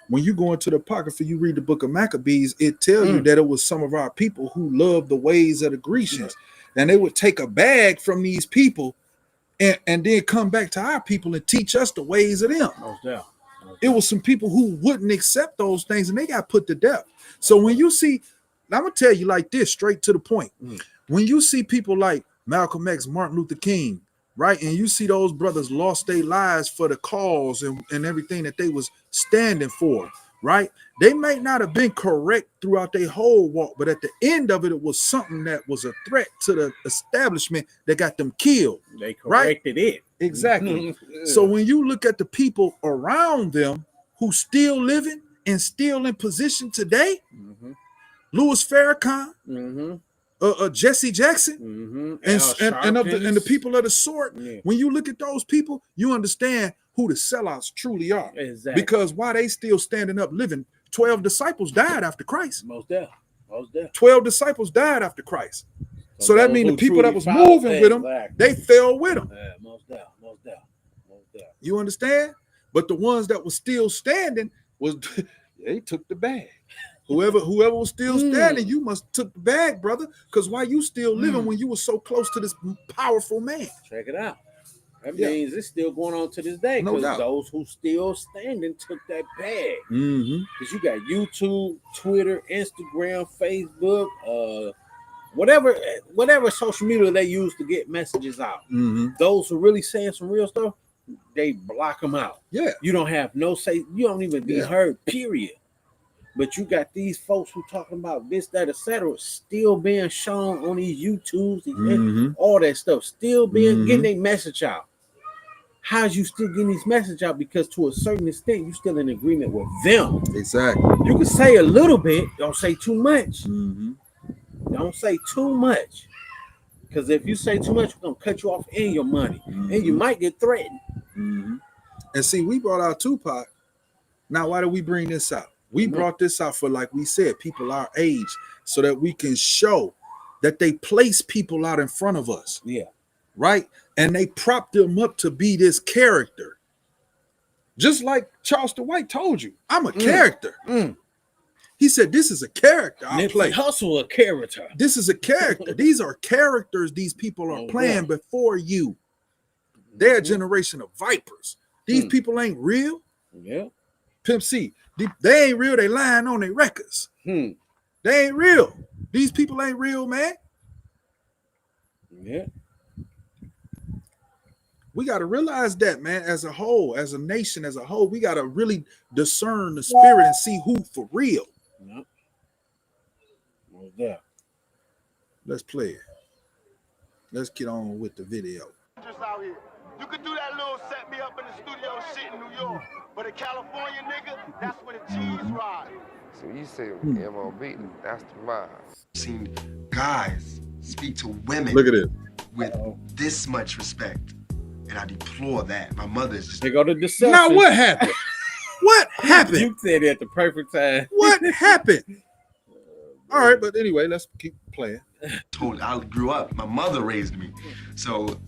When you go into the Apocrypha, you read the book of Maccabees, it tells you that it was some of our people who loved the ways of the Grecians. And they would take a bag from these people and then come back to our people and teach us the ways of them. Most definitely. It was some people who wouldn't accept those things and they got put to death. So when you see, I'm gonna tell you like this, straight to the point. When you see people like Malcolm X, Martin Luther King, right, and you see those brothers lost their lives for the cause and everything that they was standing for, right? They may not have been correct throughout their whole walk, but at the end of it, it was something that was a threat to the establishment that got them killed. They corrected it. Exactly. So when you look at the people around them who still living and still in position today, Louis Farrakhan, Jesse Jackson, and the people of the sort, when you look at those people, you understand who the sellouts truly are. Exactly. Because while they still standing up living, 12 disciples died after Christ. Most definitely. 12 disciples died after Christ. So that those means the who people truly that was followed, moving with him, exactly. they fell with him. Yeah, most definitely. You understand? But the ones that were still standing was they took the bag. Whoever was still standing, you must took the bag, brother. Because why you still living when you were so close to this powerful man? Check it out. That means it's still going on to this day. No Because doubt. those who still standing took that bag. Mm-hmm. Because you got YouTube, Twitter, Instagram, Facebook, whatever social media they use to get messages out. Mm-hmm. Those who really saying some real stuff, they block them out. Yeah. You don't have no say. You don't even be heard, period. But you got these folks who talking about this, that, etc., still being shown on these YouTubes, all that stuff, still being getting their message out. How's you still getting this message out? Because to a certain extent, you still in agreement with them. Exactly. You can say a little bit, don't say too much. Mm-hmm. Don't say too much. Because if you say too much, we're gonna cut you off in your money, and you might get threatened. Mm-hmm. And see, we brought out Tupac. Now, why did we bring this out? We brought this out for, like we said, people our age, so that we can show that they place people out in front of us. Yeah. right? And they propped him up to be this character. Just like Charleston White told you, I'm a character. He said, this is a character I play. Hustle a character. This is a character. These are characters these people are playing before you. They're a generation of vipers. These people ain't real. Yeah. Pimp C, they ain't real. They lying on their records. They ain't real. These people ain't real, man. Yeah. We got to realize that, man, as a whole, as a nation, as a whole, we got to really discern the spirit and see who for real. Yep. What's that? Let's play it. Let's get on with the video. Just out here. You could do that little set me up in the studio shit in New York, but a California nigga, that's where the cheese ride. So you say MLB, that's the vibe. Seen guys speak to women Look at it. with this much respect, and I deplore that. My mother is just. They go to deception. Now what happened? What happened? You said it at the perfect time. What happened? All right, but anyway, let's keep playing. Told I grew up. My mother raised me, so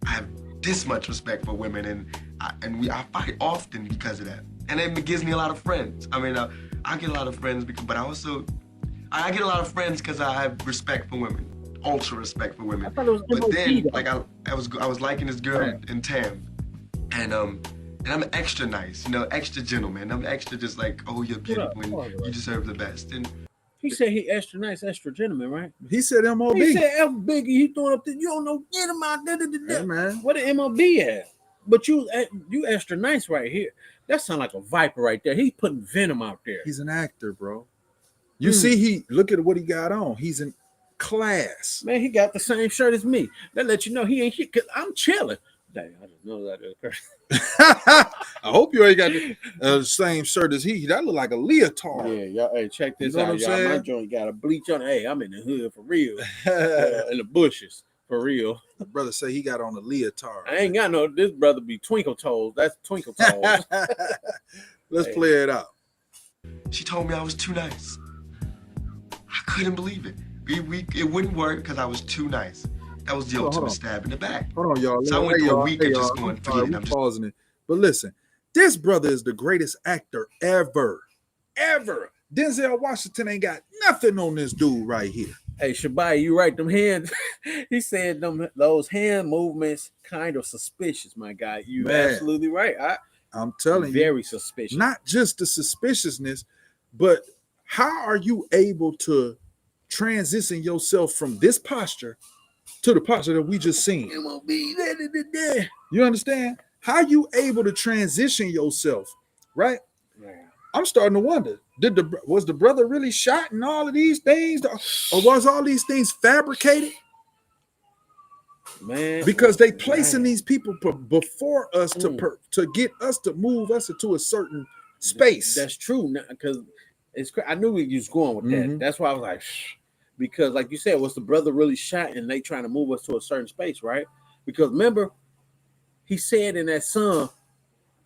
I have this much respect for women, and I fight often because of that. And it gives me a lot of friends. I mean, I get a lot of friends because, but I get a lot of friends because I have respect for women, ultra respect for women. I thought it was But MOP, then, though. like I was liking this girl in Tam, and I'm extra nice, you know, extra gentleman. I'm extra just like, oh, you're beautiful and you deserve the best. And He said he extra nice, extra gentleman, right? He said MOB. He said F Biggie. He throwing up. You don't know. Get him out. Hey, man. What the MOB at? But you extra nice right here. That sound like a viper right there. He's putting venom out there. He's an actor, bro. You see, look at what he got on. He's in class. Man, he got the same shirt as me. That let you know he ain't shit. Cause I'm chilling. Dang, I just know that. I hope you ain't got the same shirt as he. That look like a leotard. Yeah, y'all. Hey, check this You know out, what y'all. I'm saying? My joint got a bleach on it. Hey, I'm in the hood for real. In the bushes for real. Brother say he got on a leotard. I ain't got no. This brother be twinkle toes. That's twinkle toes. Let's play it out. she told me I was too nice. I couldn't believe it. It wouldn't work because I was too nice. That was the ultimate stab in the back. Hold on, y'all. So I went through a week of Hey, just y'all. going, I'm forget it. sorry, I'm we just pausing it. But listen, this brother is the greatest actor ever. Ever. Denzel Washington ain't got nothing on this dude right here. Hey, Shabai, you right. Them hands. He said those hand movements kind of suspicious, my guy. You Man. absolutely right. I'm telling you. Very suspicious. Not just the suspiciousness, but how are you able to transition yourself from this posture to the posture that we just seen? You understand? How you able to transition yourself, right? I'm starting to wonder, was the brother really shot in all of these things, or was all these things fabricated? Man, Because they placing these people before us to get us to move us into a certain space. That's true. Because I knew you was going with that. Mhm. That's why I was like, shh. Because like you said, was the brother really shot and they trying to move us to a certain space, right? Because remember, he said in that song,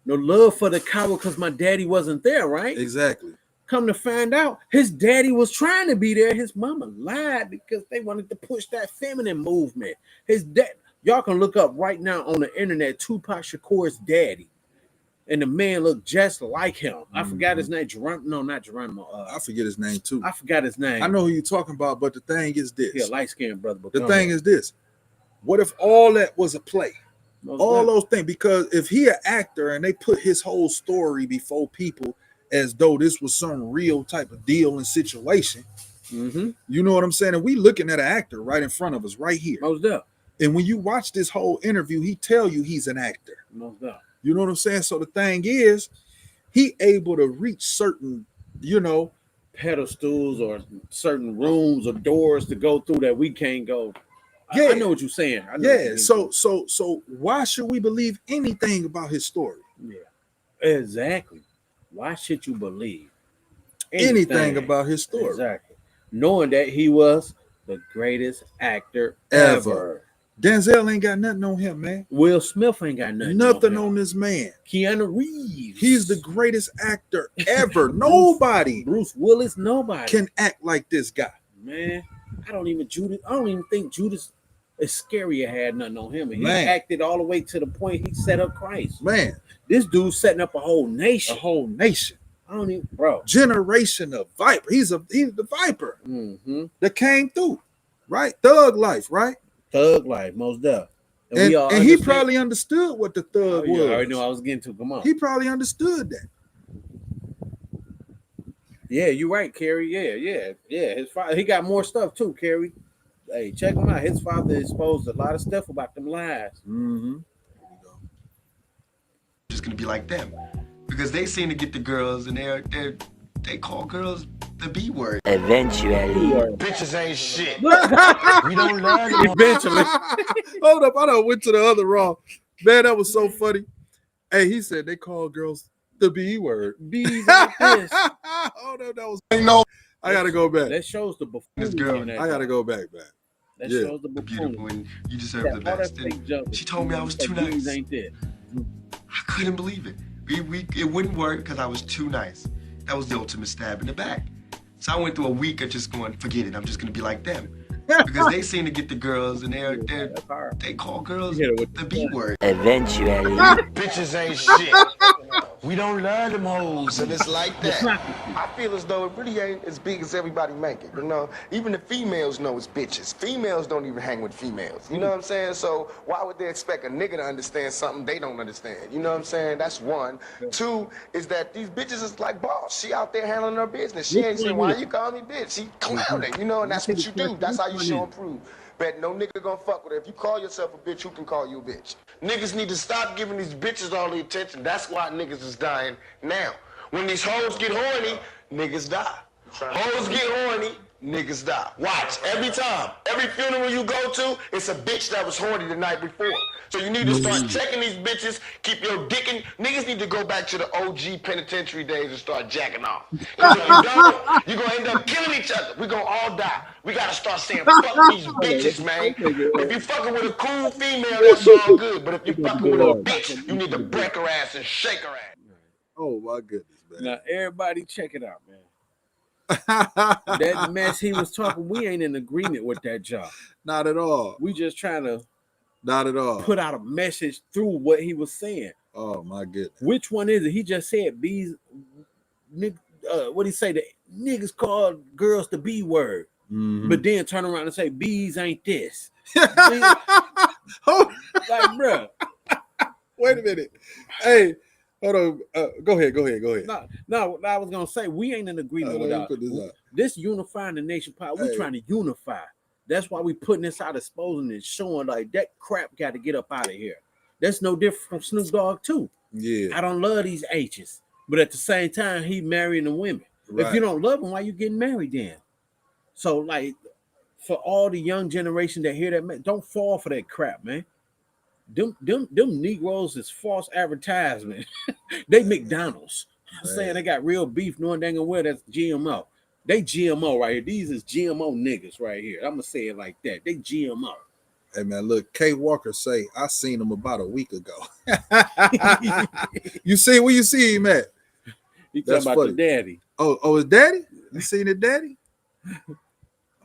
no love for the coward because my daddy wasn't there, right? Exactly. Come to find out, his daddy was trying to be there. His mama lied because they wanted to push that feminine movement. His dad, y'all can look up right now on the internet, Tupac Shakur's daddy. And the man looked just like him. I forgot his name. Not Geronimo. I forget his name too. I forgot his name. I know who you're talking about, but the thing is this. Yeah, light-skinned brother. But The thing is this. What if all that was a play? All those things, because if he an actor and they put his whole story before people as though this was some real type of deal and situation, you know what I'm saying? And we looking at an actor right in front of us, right here. Most up. And when you watch this whole interview, he tell you he's an actor. Most up. You know what I'm saying? So the thing is, he able to reach certain, pedestals or certain rooms or doors to go through that we can't go. Yeah. I know what you're saying. I know what you mean. So why should we believe anything about his story? Yeah, exactly. Why should you believe Anything about his story? Exactly. Knowing that he was the greatest actor ever. Denzel ain't got nothing on him, man. Will Smith ain't got nothing on this man. Keanu Reeves. He's the greatest actor ever. Nobody. Bruce Willis, nobody can act like this guy. Man, I don't even think Judas It's scary it had nothing on him. And he Man. acted all the way to the point he set up Christ. Man, This dude setting up a whole a nation. whole nation. I don't even, bro. Generation of Viper. He's the Viper Mm-hmm. that came through, right? Thug life, right? Thug life, most deaf. And, we all and he understand- probably understood what the thug Oh, was. yeah, I already know I was getting to. Come on. He probably understood that. Yeah, you're right, Kerry. Yeah. His father, he got more stuff too, Kerry. Hey, check him out. His father exposed a lot of stuff about them lies. Mm-hmm. Just gonna be like them, because they seem to get the girls, and they call girls the B word. Eventually. Bitches ain't shit. We don't learn them. Eventually. Hold up, I done went to the other wrong. Man, that was so funny. Hey, he said they call girls the B word. Bees like this. Hold up, that was. Ain't no I gotta go back. That shows the This buffoonery girl, in that. I gotta go back. That yeah. shows the beautiful, buffoonery. and you deserve That the all that best. fake And junk. she told me I was too Like, bees nice. ain't this. I couldn't believe it. It wouldn't work because I was too nice. That was the ultimate stab in the back. So I went through a week of just going, forget it. I'm just gonna be like them, because they seem to get the girls, and they call girls the B word. Eventually. Bitches ain't shit. We don't learn them hoes, and it's like that. I feel as though it really ain't as big as everybody make it. You know, even the females know it's bitches. Females don't even hang with females. You know what I'm saying? So why would they expect a nigga to understand something they don't understand? You know what I'm saying? That's one. Two is that these bitches is like boss. She out there handling her business. She ain't saying, why you call me bitch? She clowning, you know, and that's what you do. That's how you show and prove. Bet no nigga gonna fuck with her. If you call yourself a bitch, who can call you a bitch? Niggas need to stop giving these bitches all the attention. That's why niggas is dying now. When these hoes get horny, niggas die. Hoes get horny, niggas die. Watch, every time. Every funeral you go to, it's a bitch that was horny the night before. So you need to start checking these bitches, keep your dick in. Niggas need to go back to the OG penitentiary days and start jacking off. Because if you don't, you're going to end up killing each other. We're going to all die. We got to start saying, fuck these bitches, man. If you fucking with a cool female, that's all good. But if you fucking with a bitch, you need to break her ass and shake her ass. Oh my goodness, man. Now everybody check it out, man. That mess he was talking, we ain't in agreement with that job. Not at all. We just trying to Not at all. put out a message through what he was saying. Oh my goodness. Which one is it? He just said bees. What he say? The niggas call girls the B word, Mhm. but then turn around and say bees ain't this. Oh, Like, bro, wait a minute. Hey, hold on. Go ahead. no. I was gonna say we ain't in agreement with Let me that. put this out. This unifying the nation part. We Hey. trying to unify. That's why we putting this out, exposing it, showing like that crap got to get up out of here. That's no different from Snoop Dogg too. Yeah. I don't love these H's, but at the same time, he marrying the women. If Right. you don't love them, why you getting married then? So like, for all the young generation that hear that, man, don't fall for that crap, man. Them Negroes is false advertisement. They McDonald's. I'm saying they got real beef, knowing they gonna wear that's GMO. They GMO right here. These is GMO niggas right here. I'm gonna say it like that. They GMO. Hey man, look, Kay Walker say I seen him about a week ago. You see where you see him at? He That's talking about funny. the daddy. Oh, his daddy? You seen it, daddy?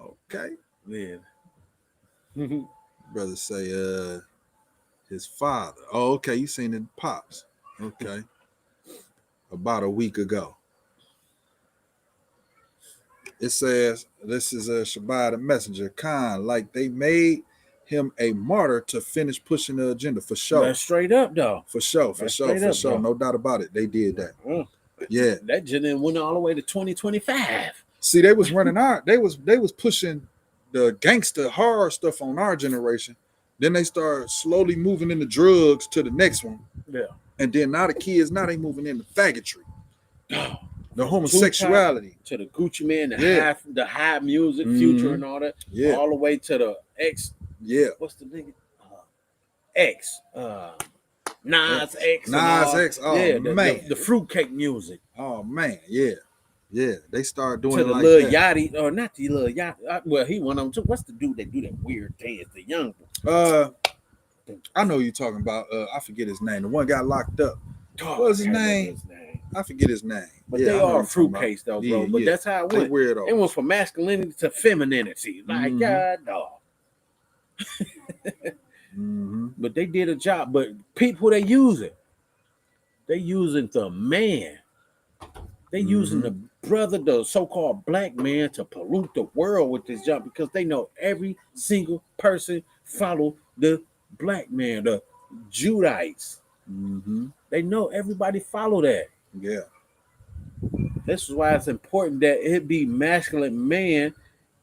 Okay. Yeah. Brother say his father. Oh, okay. You seen it, pops. Okay. About a week ago. It says, this is a Shabbat the messenger, Khan, like they made him a martyr to finish pushing the agenda for sure. That's straight up though. For sure. That's straight up, bro. No doubt about it. They did that. Mm. Yeah. That just went all the way to 2025. See, they was running they was pushing the gangster hard stuff on our generation. Then they start slowly moving into drugs to the next one. Yeah. And then now the kids, now they moving into faggotry. The homosexuality. To the Gucci Man, Yeah. the high music, Mhm. Future and all that. Yeah. All the way to the X. Yeah. What's the nigga? X. Nas X. and Nas all. X. Oh, yeah, man. The fruitcake music. Oh man, yeah. Yeah. They start doing To it the like Lil that. Yachty, or not the Lil Yachty. Well, he went on to what's the dude that do that weird dance? The young I know you're talking about. I forget his name. The one got locked up. Oh, What was his I can't remember name? his name. I forget his name. But Yeah, they I know what are you're talking about. fruitcakes though, bro. Yeah, But yeah. that's how it They went. weirdo. It went from masculinity to femininity. Like, Mhm. God, dog. But they did a job. But people they using the man. They using the brother, the so-called black man, to pollute the world with this jump because they know every single person follow the black man, the Judites. They know everybody follow that. Yeah. This is why it's important that it be masculine man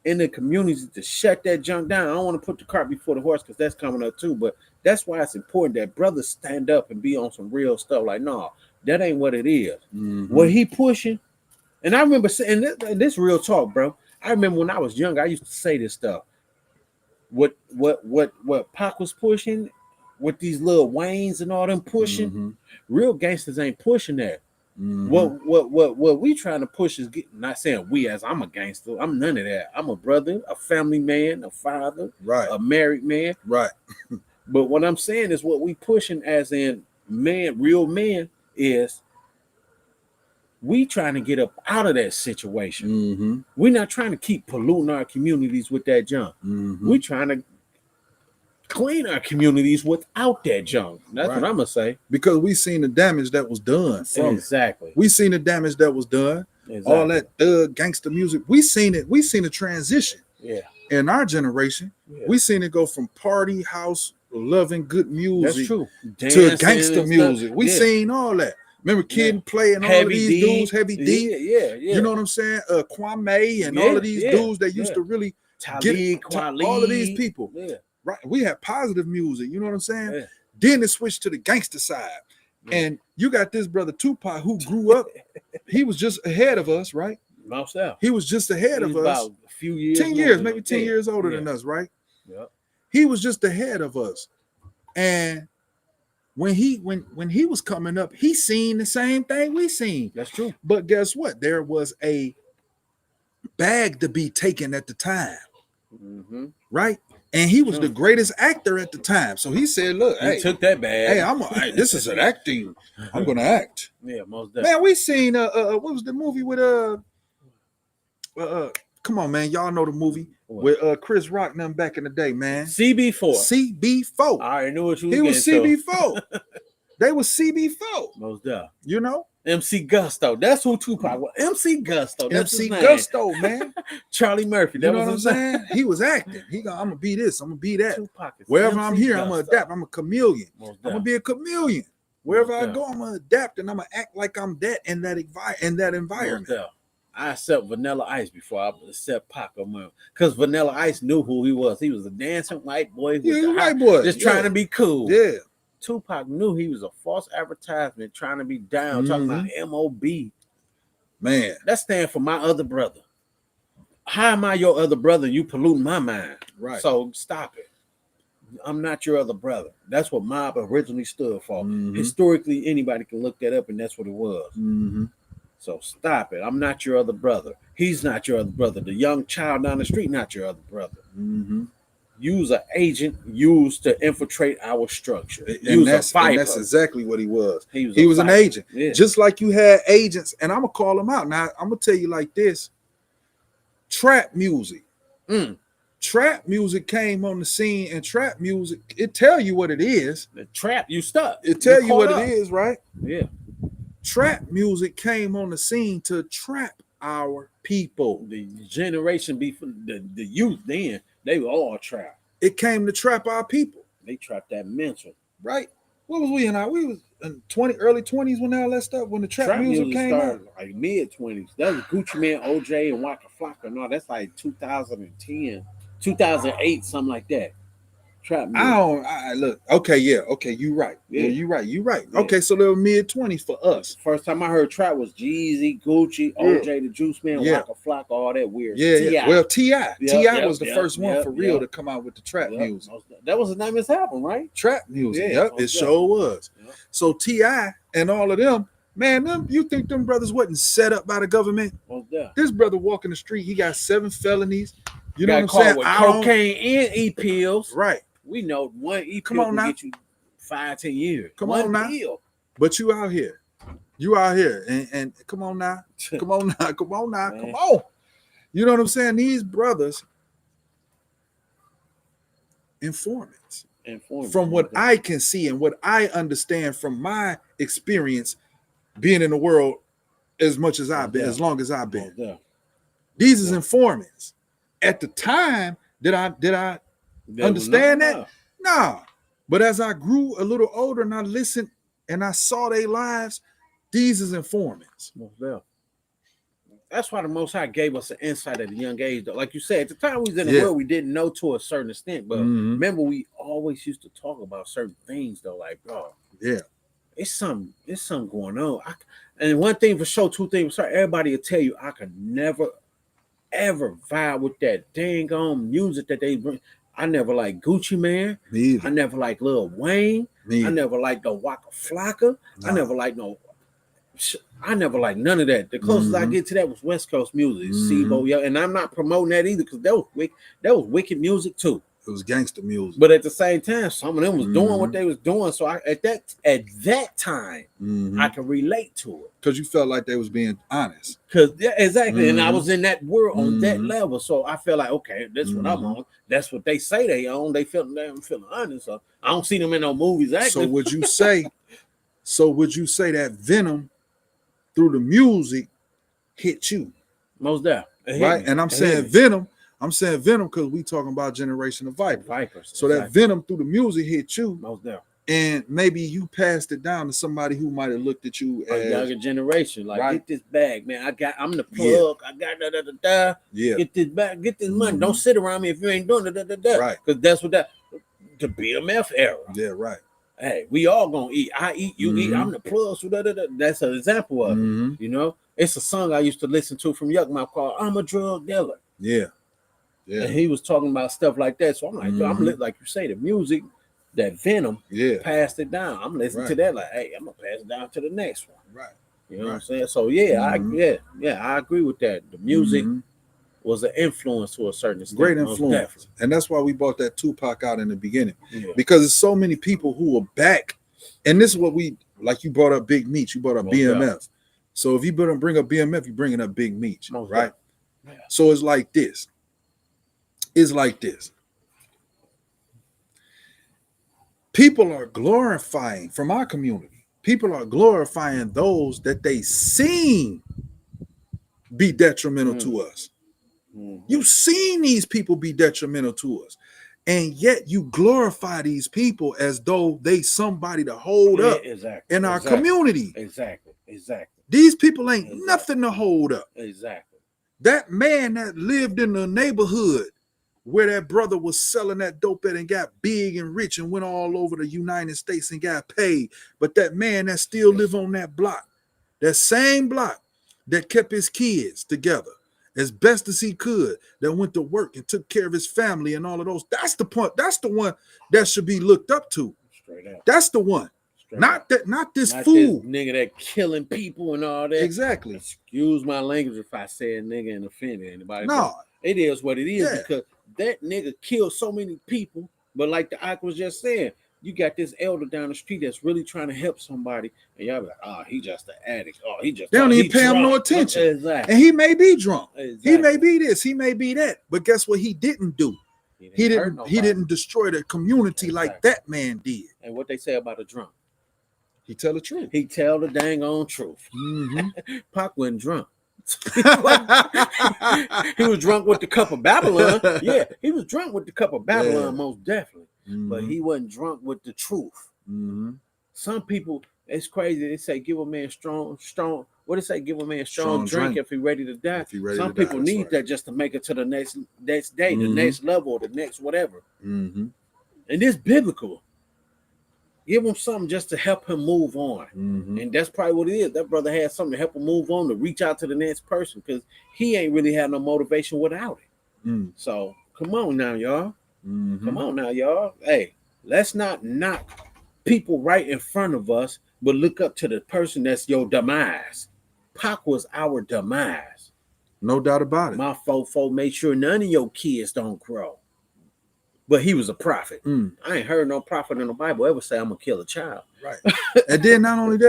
in the community to shut that junk down. I don't want to put the cart before the horse because that's coming up too, but that's why it's important that brothers stand up and be on some real stuff. Like, no, that ain't what it is. What he pushing, and I remember saying this real talk, bro. I remember when I was young, I used to say this stuff. What Pac was pushing, with these little Waynes and all them pushing, real gangsters ain't pushing that. What we trying to push is not saying we as I'm a gangster. I'm none of that. I'm a brother, a family man, a father, a married man. But what I'm saying is what we pushing as in man, real man, is we trying to get up out of that situation. We're not trying to keep polluting our communities with that junk. We trying to clean our communities without that junk. That's what I'm gonna say. Because we seen the damage that was done from exactly. We seen the damage that was done. All that gangster music. We seen it. We seen the transition. Yeah. In our generation, we seen it go from party house loving good music. That's true. To gangster music. We seen all that. Remember Kid Play and all of these dudes, Heavy D. Yeah. You know what I'm saying? Kwame and all of these dudes that used to really Talib, all of these people. Right. We had positive music. You know what I'm saying? Then it switched to the gangster side. And you got this brother Tupac who grew up. He was just ahead of us, right? He was just ahead of us. About a few years. 10 years, maybe 10 years older than us, right? He was just ahead of us. And when he was coming up, he seen the same thing we seen. That's true. But guess what? There was a bag to be taken at the time. Right? And he was the greatest actor at the time. So he said, look, he took that bag. Hey, this is an acting. I'm gonna act. Yeah, most definitely. Man, we seen what was the movie with come on, man. Y'all know the movie with Chris Rock and them back in the day, man. CB4. CB4. I already knew what you was He was CB4. They was CB4. Most definitely. You know? MC Gusto. That's who Tupac was. MC Gusto. That's MC Gusto, man. Charlie Murphy. That You know was what I'm saying? He was acting. I'm gonna be this. I'm gonna be that. Tupac is Wherever MC I'm here, I'm Gusto. gonna adapt. I'm a chameleon. Most I'm gonna be a chameleon. Wherever I go, I'm gonna adapt and I'm gonna act like I'm that in that environment. I accept Vanilla Ice before I accept Pac. Because Vanilla Ice knew who he was. He was a dancing white boy. Just trying to be cool. Yeah. Tupac knew he was a false advertisement trying to be down, talking about MOB. Man. That stands for my other brother. How am I your other brother? You polluting my mind. Right. So stop it. I'm not your other brother. That's what mob originally stood for. Historically, anybody can look that up, and that's what it was. So stop it. I'm not your other brother. He's not your other brother. The young child down the street, not your other brother. Use an agent used to infiltrate our structure. And that's exactly what he was. He was an agent. Yeah. Just like you had agents, and I'm gonna call them out. Now I'm gonna tell you like this: trap music. Trap music came on the scene, and trap music, it tell you what it is. The trap, you stuck. It tell you what it is, right? Yeah. Trap music came on the scene to trap our people. The generation before the youth then, they were all trapped. It came to trap our people. They trapped that mental. Right. What was we in? We was in early 20s when all that stuff, when the trap music came out. Like mid-20s. That was Gucci Man, OJ, and Waka Flocka. No, that's like 2010, 2008, something like that. Trap music. Look. Okay, yeah. Okay, you right. Yeah, you right. Yeah. Okay, so they were mid-20s for us. First time I heard trap was Jeezy, Gucci, OJ, the Juice Man, Waka Flocka, all that weird. Yeah. Well, T.I. T.I. was the first one for real to come out with the trap music. That was the name of his album, right? Trap music. It sure was. So T.I. and all of them, man, you think them brothers wasn't set up by the government? This brother walking the street, he got 7 felonies. You know what I'm saying? With cocaine and E-pills. Right. We know one E-pill can get you 5-10 years. Come on now. But you out here. And come on now. Come on. You know what I'm saying? These brothers informants. Informants. From what I can see and what I understand from my experience being in the world as much as I've been, as long as I've been. These is informants. At the time, did I understand that? Nah. But as I grew a little older and I listened and I saw their lives, these is informants. That's why the Most High gave us an insight at a young age, though. Like you said, at the time we was in the world, we didn't know to a certain extent. But remember, we always used to talk about certain things, though. Like, bro, it's something going on. And one thing for sure, two things for sure, everybody will tell you I could never, ever vibe with that dang on music that they bring. I never liked Gucci Man. I never liked Lil Wayne. I never liked no Waka Flocka. I never liked none of that. The closest I get to that was West Coast music, Sibo, and I'm not promoting that either because that was wicked music too. It was gangster music, but at the same time, some of them was doing what they was doing. So at that time, I can relate to it because you felt like they was being honest. Because exactly, and I was in that world on that level, so I feel like okay, that's what I'm on. That's what they say they own. They feeling honest. So I don't see them in no movies acting. So would you say? That Venom through the music hit you? Most definitely, right? And I'm saying Venom because we talking about Generation of Vipers. So that Venom through the music hit you. Most definitely. And maybe you passed it down to somebody who might have looked at you as a younger generation. Like, get this bag, man. I'm the plug. I got da. Yeah. Get this bag, get this money. Don't sit around me if you ain't doing da. Right. Because that's what the BMF era. Yeah, right. Hey, we all gonna eat. I eat, you eat. I'm the plug. So that's an example of it. You know, it's a song I used to listen to from Yuck Mouth called "I'm a Drug Dealer." Yeah. And he was talking about stuff like that. So I'm like, I'm like you say, the music, that Venom, passed it down. I'm listening to that. Like, hey, I'm gonna pass it down to the next one. Right. You know what I'm saying? So I agree with that. The music was an influence to a certain extent. Great influence. And that's why we brought that Tupac out in the beginning. Because there's so many people who are back. And this is what like you brought up Big Meech, you brought up BMF. So if you bring up BMF, you're bringing up Big Meech, right? Yeah. So it's like this. People are glorifying, from our community, people are glorifying those that they seen be detrimental to us. You've seen these people be detrimental to us, and yet you glorify these people as though they somebody to hold up in our community. Exactly. These people ain't nothing to hold up. Exactly. That man that lived in the neighborhood where that brother was selling that dope at and got big and rich and went all over the United States and got paid, but that man that still live on that block, that same block that kept his kids together as best as he could, that went to work and took care of his family and all of those. That's the point. That's the one that should be looked up to. Straight up. That's the one. Not this Not fool. This nigga that killing people and all that. Exactly. Excuse my language if I said nigga and offended anybody. No. It is what it is because that nigga killed so many people. But like the Ike was just saying, you got this elder down the street that's really trying to help somebody, and y'all be like, oh, he just an addict. Oh, he just. They don't even pay him no attention. Exactly. And he may be drunk. Exactly. He may be this. He may be that. But guess what? He didn't do. He didn't destroy the community like that man did. And what they say about a drunk? He tell the truth. He tell the dang on truth. Pac wasn't drunk. He was drunk with the cup of Babylon. Yeah, he was drunk with the cup of Babylon, most definitely. But he wasn't drunk with the truth. Some people, it's crazy. They say give a man strong. What do they say? Give a man strong drink if he's ready to die. Some people need that just to make it to the next day, the next level, or the next whatever. And it's biblical. Give him something just to help him move on. And that's probably what it is. That brother had something to help him move on, to reach out to the next person, because he ain't really had no motivation without it. So come on now, y'all. Come on now, y'all. Hey, let's not knock people right in front of us, but look up to the person that's your demise. Pac was our demise. No doubt about it. My fofo made sure none of your kids don't grow. But he was a prophet. I ain't heard no prophet in the Bible ever say, I'm going to kill a child. Right. And then not only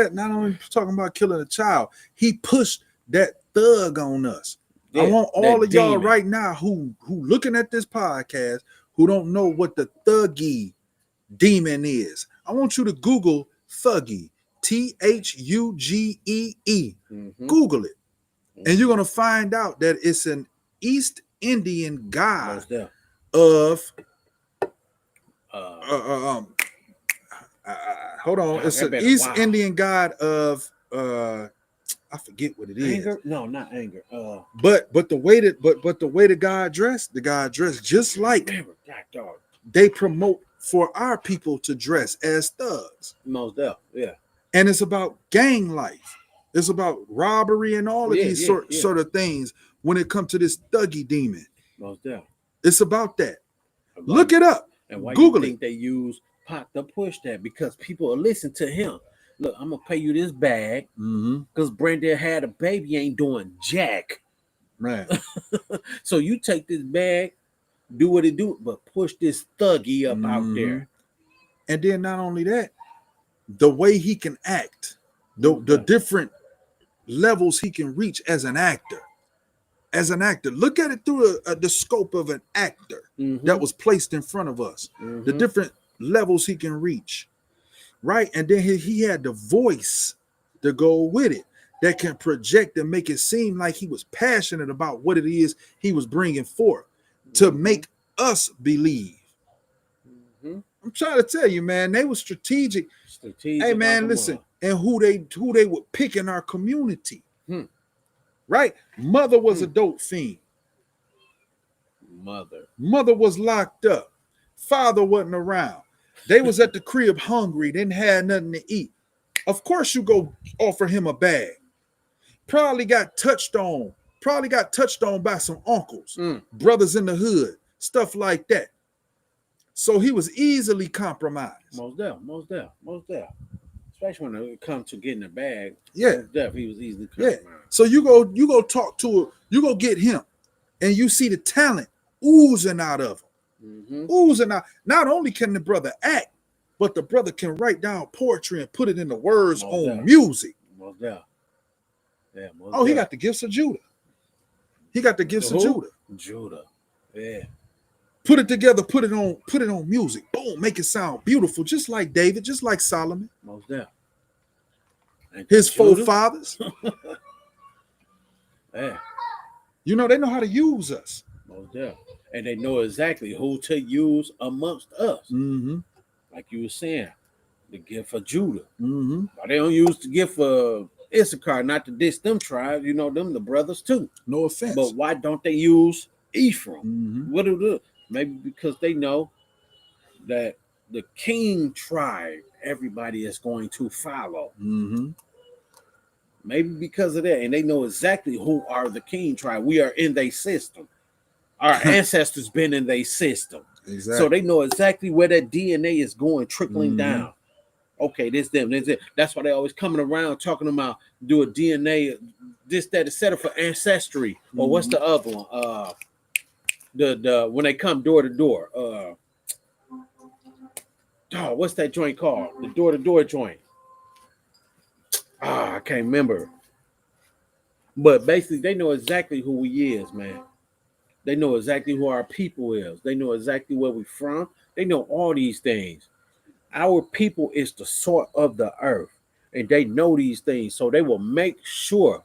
talking about killing a child, he pushed that thug on us. I want all of y'all right now who looking at this podcast, who don't know what the Thuggee demon is, I want you to Google Thuggee, Thugee. Google it, and you're gonna find out that it's an East Indian god of hold on, it's an East Indian god of I forget what it is. Anger? No, not anger. But the way the God dressed, just like they promote for our people to dress as thugs. Most definitely, yeah. And it's about gang life. It's about robbery and all of these sort of things when it comes to this Thuggee demon. Most definitely. It's about that. Look it up. And why Google you think it. they use Pac to push that? Because people will listen to him. Look, I'm gonna pay you this bag because Brenda had a baby, ain't doing jack. Right. So you take this bag, do what it do, but push this Thuggee up out there. And then not only that, the way he can act, the different levels he can reach as an actor. Look at it through the scope of an actor that was placed in front of us. The different levels he can reach. Right, and then he had the voice to go with it that can project and make it seem like he was passionate about what it is he was bringing forth to make us believe. I'm trying to tell you, man, they were strategic. Hey, man, listen, and who they would pick in our community. Right, mother was a dope fiend. Mother was locked up. Father wasn't around. They was at the crib hungry, didn't have nothing to eat. Of course, you go offer him a bag. Probably got touched on by some uncles, brothers in the hood, stuff like that. So he was easily compromised. Most definitely. Especially when it comes to getting a bag. Yeah, he was easily compromised. Yeah. So you go talk to her, you go get him, and you see the talent oozing out of him. Oozing out. Not only can the brother act, but the brother can write down poetry and put it into words on music. He got the gifts of Judah. Judah. Yeah. Put it together, put it on music. Boom, make it sound beautiful, just like David, just like Solomon. Most definitely. His forefathers. Yeah. You know, they know how to use us. Most definitely. And they know exactly who to use amongst us. Like you were saying, the gift of Judah. But they don't use the gift of Issachar, not to diss them tribes. You know, them the brothers too. No offense. But why don't they use Ephraim? What do they? Maybe because they know that the king tribe, everybody is going to follow. Maybe because of that. And they know exactly who are the king tribe. We are in their system. Our ancestors been in their system. Exactly. So they know exactly where that DNA is going, trickling down. Okay, this them. That's why they always coming around talking about do a DNA, this, that, etc. for ancestry. Or what's the other one? The when they come door to door. What's that joint called? The door to door joint. I can't remember. But basically, they know exactly who we is, man. They know exactly who our people is. They know exactly where we from. They know all these things. Our people is the salt of the earth, and they know these things. So they will make sure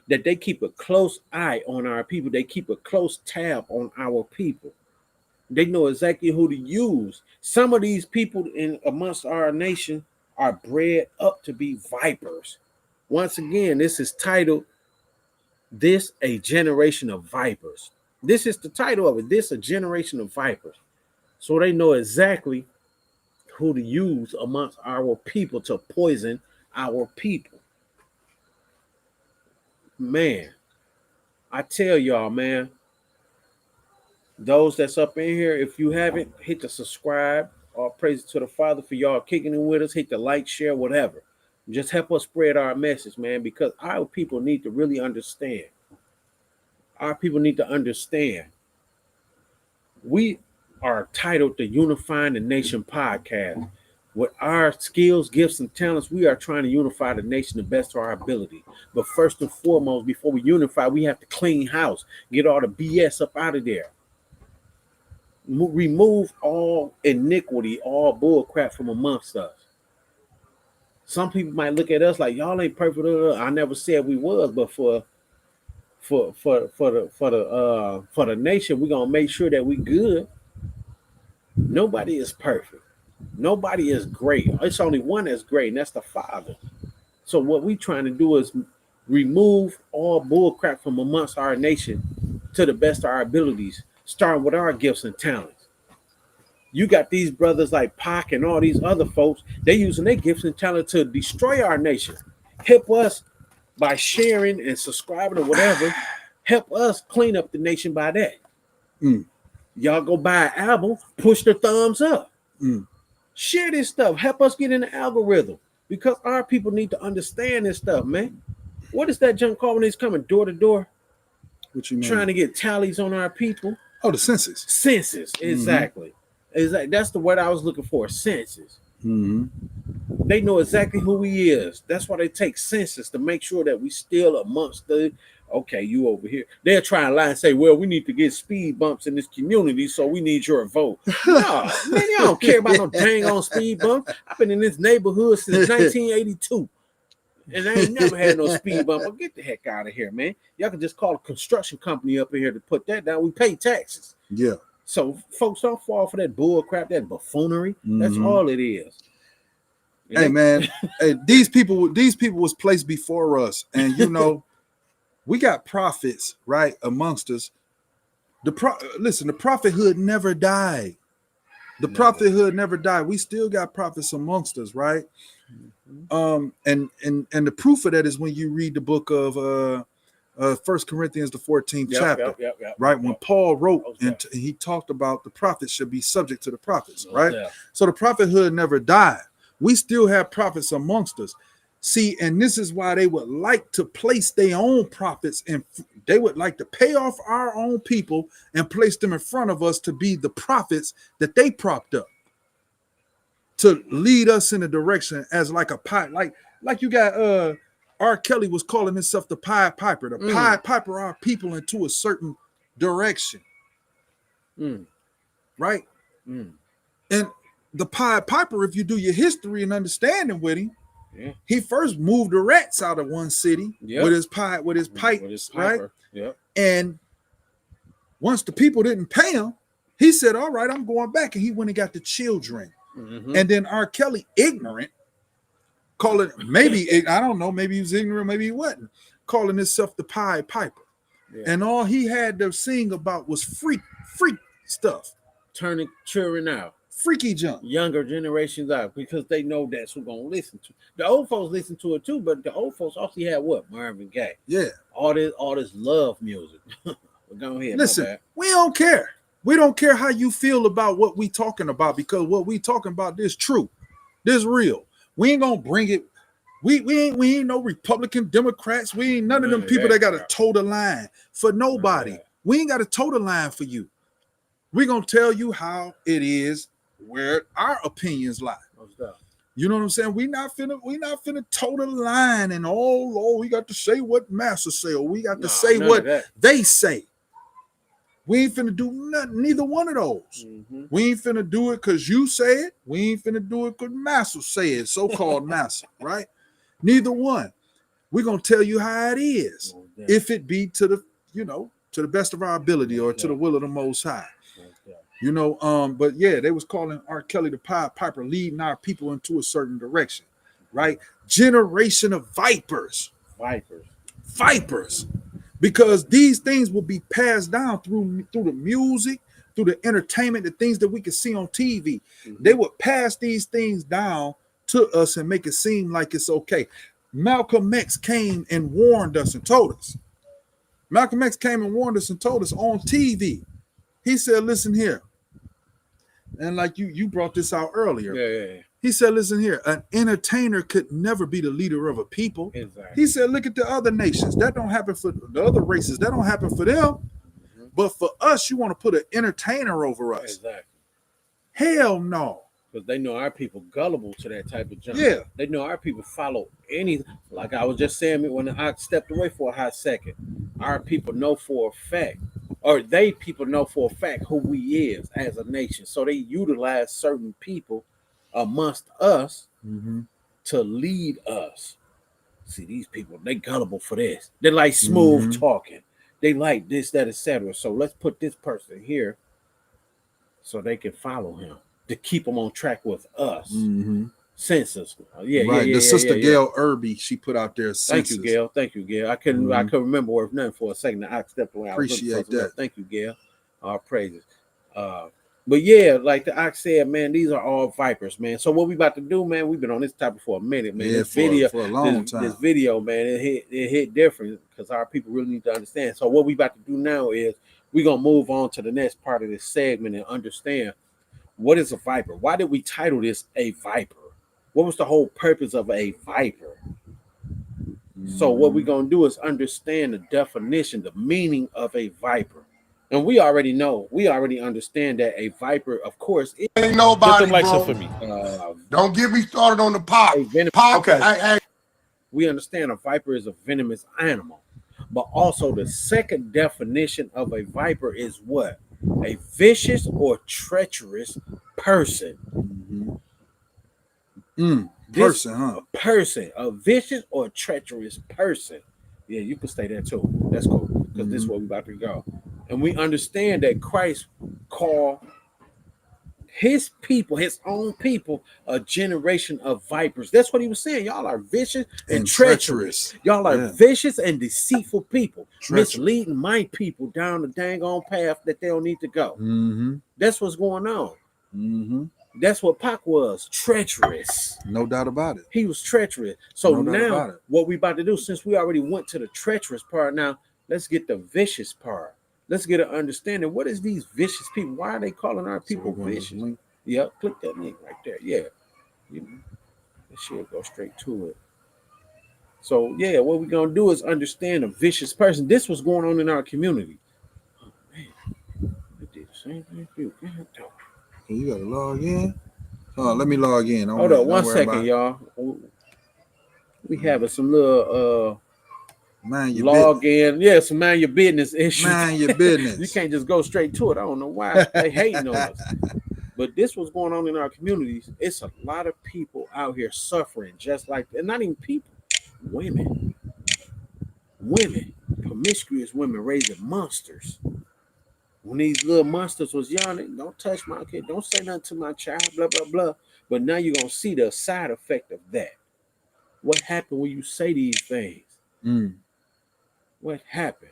that they keep a close eye on our people. They keep a close tab on our people. They know exactly who to use. Some of these people in amongst our nation are bred up to be vipers. Once again, this is titled, "This a Generation of Vipers." This is the title of it. This a generation of vipers. So they know exactly who to use amongst our people to poison our people. Man, I tell y'all, man, those that's up in here, if you haven't, hit the subscribe. All praise to the Father for y'all kicking in with us. Hit the like, share, whatever. Just help us spread our message, man, because our people need to really understand. Our people need to understand. We are titled the Unifying the Nation podcast. With our skills, gifts, and talents, we are trying to unify the nation the best of our ability. But first and foremost, before we unify, we have to clean house, get all the BS up out of there. remove all iniquity, all bull crap from amongst us. Some people might look at us like y'all ain't perfect. I never said we was, but for the nation, we're gonna make sure that we good. Nobody is perfect. Nobody is great. It's only one that's great, and that's the Father. So what we trying to do is remove all bull crap from amongst our nation to the best of our abilities, starting with our gifts and talents. You got these brothers like Pac and all these other folks, they using their gifts and talent to destroy our nation. Help us by sharing and subscribing or whatever. Help us clean up the nation by that. Y'all go buy an album, push the thumbs up. Share this stuff. Help us get in the algorithm, because our people need to understand this stuff, man. What is that junk called when it's coming door to door? What you mean? Trying to get tallies on our people. Oh, the census. Census, exactly. Exactly. That's the word I was looking for. Census. They know exactly who he is. That's why they take census, to make sure that we still amongst the. Okay, you over here. They're trying to lie and say, well, we need to get speed bumps in this community, so we need your vote. No, man, y'all don't care about no dang on speed bump. I've been in this neighborhood since 1982, and I ain't never had no speed bump. Well, get the heck out of here, man. Y'all can just call a construction company up in here to put that down. We pay taxes. Yeah. So folks, don't fall for that bull crap, that buffoonery. That's all it is. Hey, man. Hey, these people was placed before us, and you know. We got prophets, right, amongst us. Listen, the prophethood never died. The prophethood never died. We still got prophets amongst us, right? And the proof of that is when you read the book of 1 Corinthians, the 14th chapter, right? When Paul wrote and he talked about the prophets should be subject to the prophets, right? So the prophethood never died. We still have prophets amongst us. See, and this is why they would like to place their own prophets, and they would like to pay off our own people and place them in front of us to be the prophets that they propped up to lead us in a direction as like a pie, like you got R. Kelly was calling himself the Pied Piper. The Pied Piper are people into a certain direction, right? And the Pied Piper, if you do your history and understanding with him. He first moved the rats out of one city with his pipe, right? And once the people didn't pay him, he said, "All right, I'm going back." And he went and got the children. And then R. Kelly, ignorant, calling I don't know, maybe he was ignorant, maybe he wasn't, calling himself the Pied Piper. And all he had to sing about was freak stuff, turning children out. Freaky junk. Younger generations out, because they know that's who's gonna listen to. The old folks listen to it too, but the old folks also had what? Marvin Gaye. Yeah. All this love music. Go ahead. Listen, we don't care. We don't care how you feel about what we talking about, because what we talking about is true. This real. We ain't gonna bring it. We ain't no Republican, Democrats. We ain't none of them people that got to toe the line for nobody. We ain't got to toe the line for you. We're gonna tell you how it is, where our opinions lie. You know what I'm saying? We not finna toe the line and we got to say what Master say, or we got to say what they say. We ain't finna do nothing, neither one of those. We ain't finna do it because you say it. We ain't finna do it because Master say it, so-called Master, right? Neither one. We're gonna tell you how it is, if it be to the best of our ability or to the will of the Most High. You know, but yeah, they was calling R. Kelly the Pied Piper, leading our people into a certain direction, right? Generation of vipers. Because these things will be passed down through the music, through the entertainment, the things that we can see on TV. They would pass these things down to us and make it seem like it's okay. Malcolm X came and warned us and told us. Malcolm X came and warned us and told us on TV. He said, listen here. And like you brought this out earlier. He said, listen here, an entertainer could never be the leader of a people. He said, look at the other nations. That don't happen for the other races. That don't happen for them. But for us, you want to put an entertainer over us. Hell no. Because they know our people gullible to that type of junk. Yeah. They know our people follow anything. Like I was just saying when I stepped away for a hot second, our people know for a fact or they people know for a fact who we is as a nation. So they utilize certain people amongst us to lead us. See, these people, they gullible for this. They like smooth talking. They like this, that, etc. So let's put this person here so they can follow him to keep them on track with us. Census. The sister Gail Irby, she put out there census. Thank you, Gail. I couldn't remember worth nothing for a second. I stepped away. Appreciate that. Thank you, Gail. All praises. But yeah, like the Ox said, man, these are all vipers, man. So what we about to do, man, we've been on this topic for a minute, man. Yeah, this video for a long time. This video, man, it hit different because our people really need to understand. So what we about to do now is we're gonna move on to the next part of this segment and understand what is a viper. Why did we title this a viper? What was the whole purpose of a viper? So what we're gonna do is understand the definition, the meaning of a viper. And we already know, we already understand that a viper, of course, ain't nobody, bro. for me. Don't get me started on the pot. Okay. We understand a viper is a venomous animal, but also the second definition of a viper is what? A vicious or treacherous person. A vicious or treacherous person. Yeah, you can stay there too. That's cool because this is where we about to go. And we understand that Christ called his people, his own people, a generation of vipers. That's what he was saying. Y'all are vicious and treacherous. Y'all are vicious and deceitful people, misleading my people down the dang on path that they don't need to go. That's what's going on. That's what Pac was, treacherous. No doubt about it. He was treacherous. So now what we about to do, since we already went to the treacherous part, now let's get the vicious part. Let's get an understanding. What is these vicious people? Why are they calling our people vicious? Yep, click that link right there. Yeah. It should go straight to it. So, yeah, what we're going to do is understand a vicious person. This was going on in our community. Oh, man. They did the same thing for you. You got to log in? Oh, let me log in. Hold on 1 second, y'all. We having some little... log in. Yeah, so mind your business issues. Mind your business. You can't just go straight to it. I don't know why they hating on us. But this was going on in our communities. It's a lot of people out here suffering just like that. And not even people, women. Promiscuous women raising monsters. When these little monsters was young, they, don't touch my kid, don't say nothing to my child, blah, blah, blah. But now you're going to see the side effect of that. What happened when you say these things? What happened?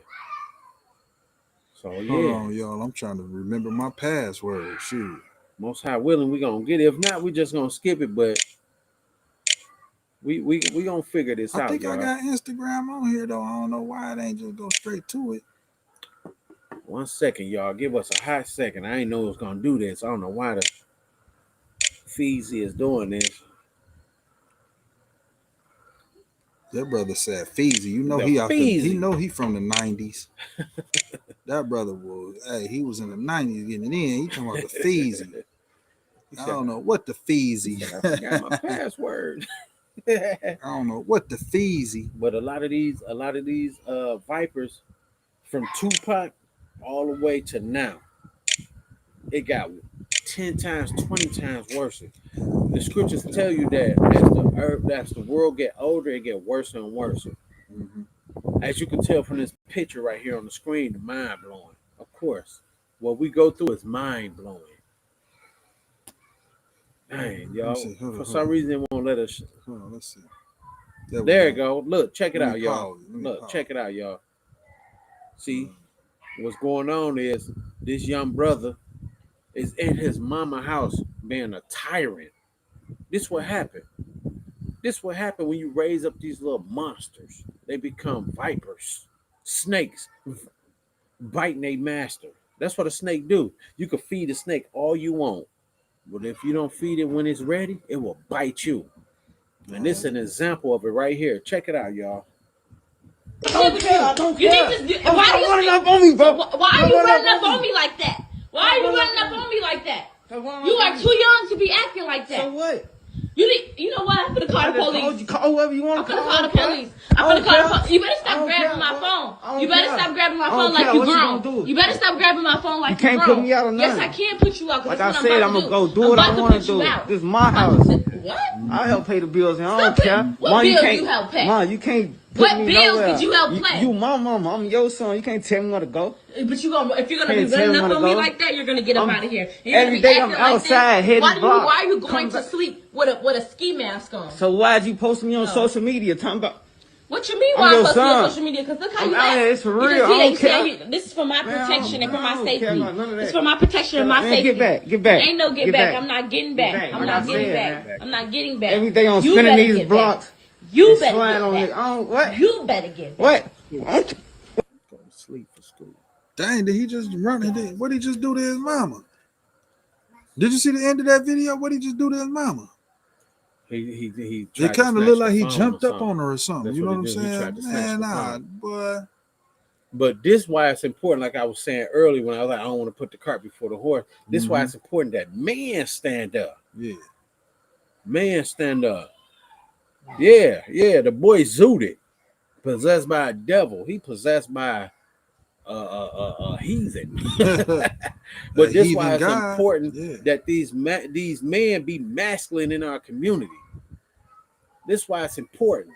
So yeah. Hold on, y'all. I'm trying to remember my password. Shoot. Most high willing, we gonna get it. If not, we just gonna skip it. But we gonna figure this out. I think y'all. I got Instagram on here though. I don't know why it ain't just go straight to it. 1 second, y'all. Give us a hot second. I ain't know it was gonna do this. I don't know why the Feezy is doing this. That brother said Feezy. You know he know he from the 90s. That brother was, he was in the 90s getting it in. He talking about the Feezy. I don't know what the Feezy. I forgot my password. I don't know what the Feezy. But a lot of these vipers from Tupac all the way to now, it got 10 times, 20 times worse. The scriptures tell you that as the world get older, it get worse and worse. As you can tell from this picture right here on the screen, the mind blowing. Of course, what we go through is mind blowing. Dang, y'all. For some reason, it won't let us. Hold on, let's see. There you go. Look, check it out, y'all. Look, check it out, y'all. See, what's going on is this young brother is in his mama house being a tyrant. This what happened. This what happened when you raise up these little monsters. They become vipers, snakes, biting a master. That's what a snake do. You can feed a snake all you want, but if you don't feed it when it's ready, it will bite you. And this is an example of it right here. Check it out, y'all. I don't care. Why are you running up on me, bro? Why are you running up on me like that? Why are you running up on me like that? You are too young to be acting like that. So what? You know what? I'm gonna call the police. Call whoever you want I'm to gonna call. call the police. I'm gonna call the police. You better stop grabbing my phone. You better stop grabbing my phone like you grown. You better stop grabbing my phone like you grown. You can't put me out of nothing. Yes, I can put you out. Like I said, I'm gonna go do what I want to do. This is my house. What? I help pay the bills and I don't care. What bills you help pay? Mom, you can't put What me bills nowhere. did you help pay? You my mama. I'm your son. You can't tell me where to go. But if you're gonna be running up on me like that, you're gonna get up out of here. Every day I'm outside hitting blocks. Why are you going to sleep with a ski mask on? So why'd you post me on social media talking about? What you mean why I'm posting on social media? Because look how you act. It's for real. I don't care. This is for my protection and for my safety. This is for my protection and my safety. Get back. Ain't no get back. I'm not getting back. I'm not getting back. I'm not getting back. Every day I'm spinning these blocks. You better get back. What? You better get back. What? Go to sleep for school. Dang, did he just run? What did he just do to his mama? Did you see the end of that video? What did he just do to his mama? He it kind of looked like he jumped up on her or something. That's you know what I'm saying? Man, nah, boy. But this is why it's important, like I was saying earlier when I was like, I don't want to put the cart before the horse. This is why it's important that men stand up. Yeah. Man stand up. Yeah, the boy zooted, possessed by a devil. He possessed by a heathen. But this is why it's important that these men be masculine in our community. This is why it's important.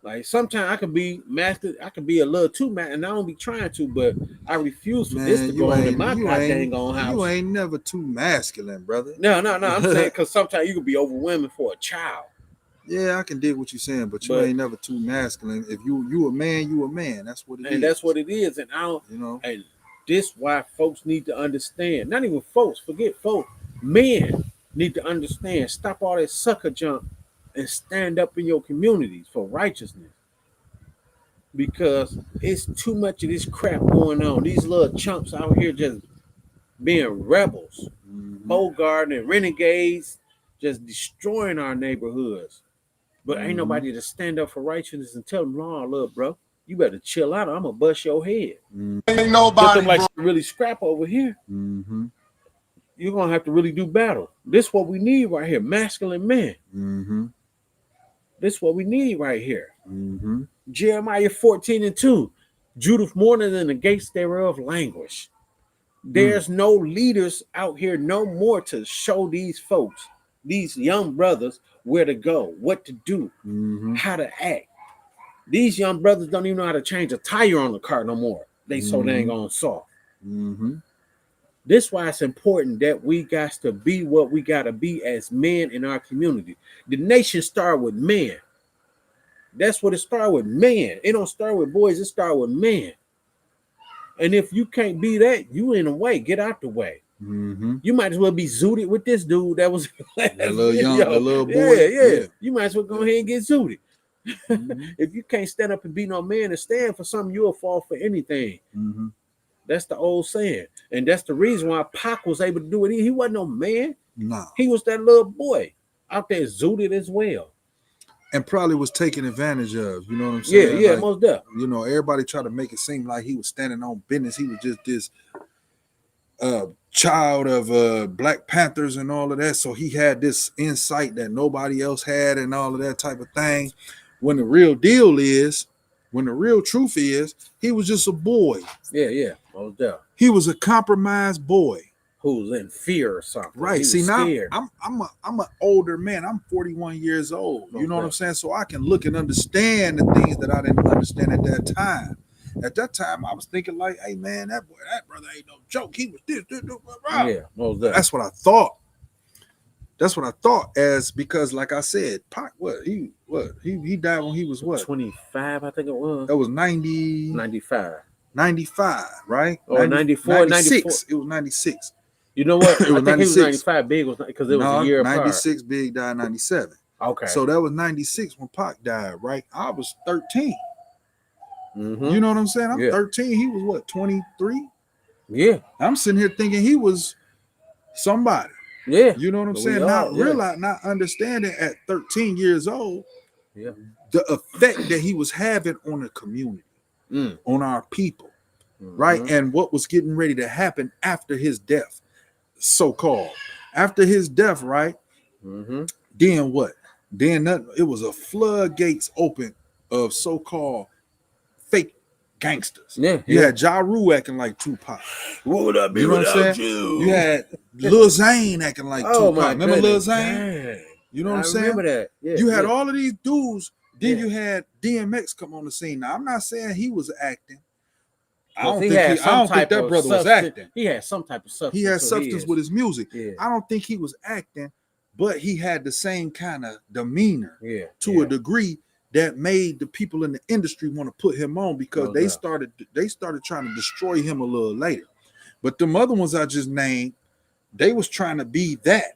Like sometimes I can be masculine, I can be a little too masculine, and I don't be trying to, but I refuse for this to go on in my goddamn own house. You ain't never too masculine, brother. No. I'm saying because sometimes you can be overwhelming for a child. Yeah, I can dig what you're saying, but you ain't never too masculine. If you a man, you a man. That's what it is. And that's what it is. And I don't, and this why folks need to understand. Not even folks, forget folks. Men need to understand. Stop all that sucker junk and stand up in your communities for righteousness. Because it's too much of this crap going on. These little chumps out here just being rebels, bogarting and renegades, just destroying our neighborhoods. But ain't nobody to stand up for righteousness and tell them, no, look, bro, you better chill out or I'm gonna bust your head. Ain't nobody like really scrap over here. You're gonna have to really do battle. This is what we need right here, masculine men. This is what we need right here. Jeremiah 14:2. Judith mourneth and the gates thereof languish. There's no leaders out here no more to show these folks, these young brothers, where to go, what to do, how to act. These young brothers don't even know how to change a tire on the car no more. They so dang on soft. This is why it's important that we got to be what we got to be as men in our community. The nation start with men. That's what it started with, men. It don't start with boys, it started with men. And if you can't be that, you in the way. Get out the way. You might as well be zooted with this dude that was that little boy. Yeah. You might as well go ahead and get zooted. If you can't stand up and be no man and stand for something, you'll fall for anything. That's the old saying. And that's the reason why Pac was able to do it. He wasn't no man. No. He was that little boy out there zooted as well. And probably was taken advantage of, you know what I'm saying? Yeah, like, most definitely. You know, everybody tried to make it seem like he was standing on business. He was just this child of Black Panthers and all of that. So he had this insight that nobody else had and all of that type of thing. When the real deal is, when the real truth is, he was just a boy. Yeah, most definitely. He was a compromised boy. Who's in fear or something. Right. See, now I'm an older man. I'm 41 years old. You know what I'm saying? So I can look and understand the things that I didn't understand at that time. At that time, I was thinking like, hey man, that brother ain't no joke. He was this. Yeah, most definitely. That's what I thought. That's what I thought, as because like I said, Pac, he died when he was what? 25, I think it was. That was 95, right? Or 94, 96. It was 96. You know what? It was 96. He was 95. Big was because it was a year apart. 96. Big died 97. Okay. So that was 96 when Pac died, right? I was 13. You know what I'm saying? I'm 13. He was what, 23? Yeah. I'm sitting here thinking he was somebody. Yeah. You know what I'm saying? Not understanding at 13 years old the effect that he was having on the community, on our people, right? And what was getting ready to happen after his death. So-called after his death, right? Then what? Then nothing. It was a floodgates open of so-called fake gangsters. Yeah, You had Ja Rule acting like Tupac. What would I be You know what I'm without saying? you? You had Lil Zane acting like Oh my Tupac. Remember Lil goodness. Zane? Dang. You know what I I'm saying? remember that. Yeah, You had yeah. all of these dudes. Then Yeah. you had DMX come on the scene. Now I'm not saying he was acting. I Well, don't he think had I some don't think type that of brother was substance. acting. He had some type of substance. He had so substance is. with his music. Yeah. I don't think he was acting, but he had the same kind of demeanor Yeah. to a degree that made the people in the industry want to put him on because No they doubt. started trying to destroy him a little later. But the other ones I just named, they was trying to be that.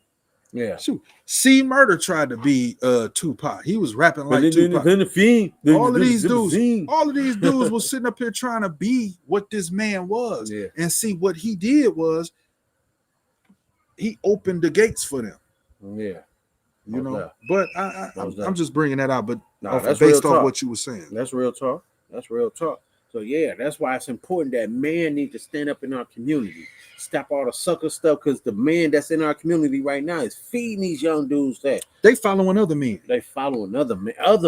Yeah. Shoot, C Murder tried to be Tupac. He was rapping like Tupac. All of these dudes was sitting up here trying to be what this man was. Yeah. And see what he did was he opened the gates for them. Yeah. You No know, doubt. but No doubt. I'm just bringing that out, but Nah, that's based real off talk. what you were saying. That's real talk. That's real talk. So yeah, that's why it's important that men need to stand up in our community, stop all the sucker stuff, because the man that's in our community right now is feeding these young dudes that They following other men. they follow other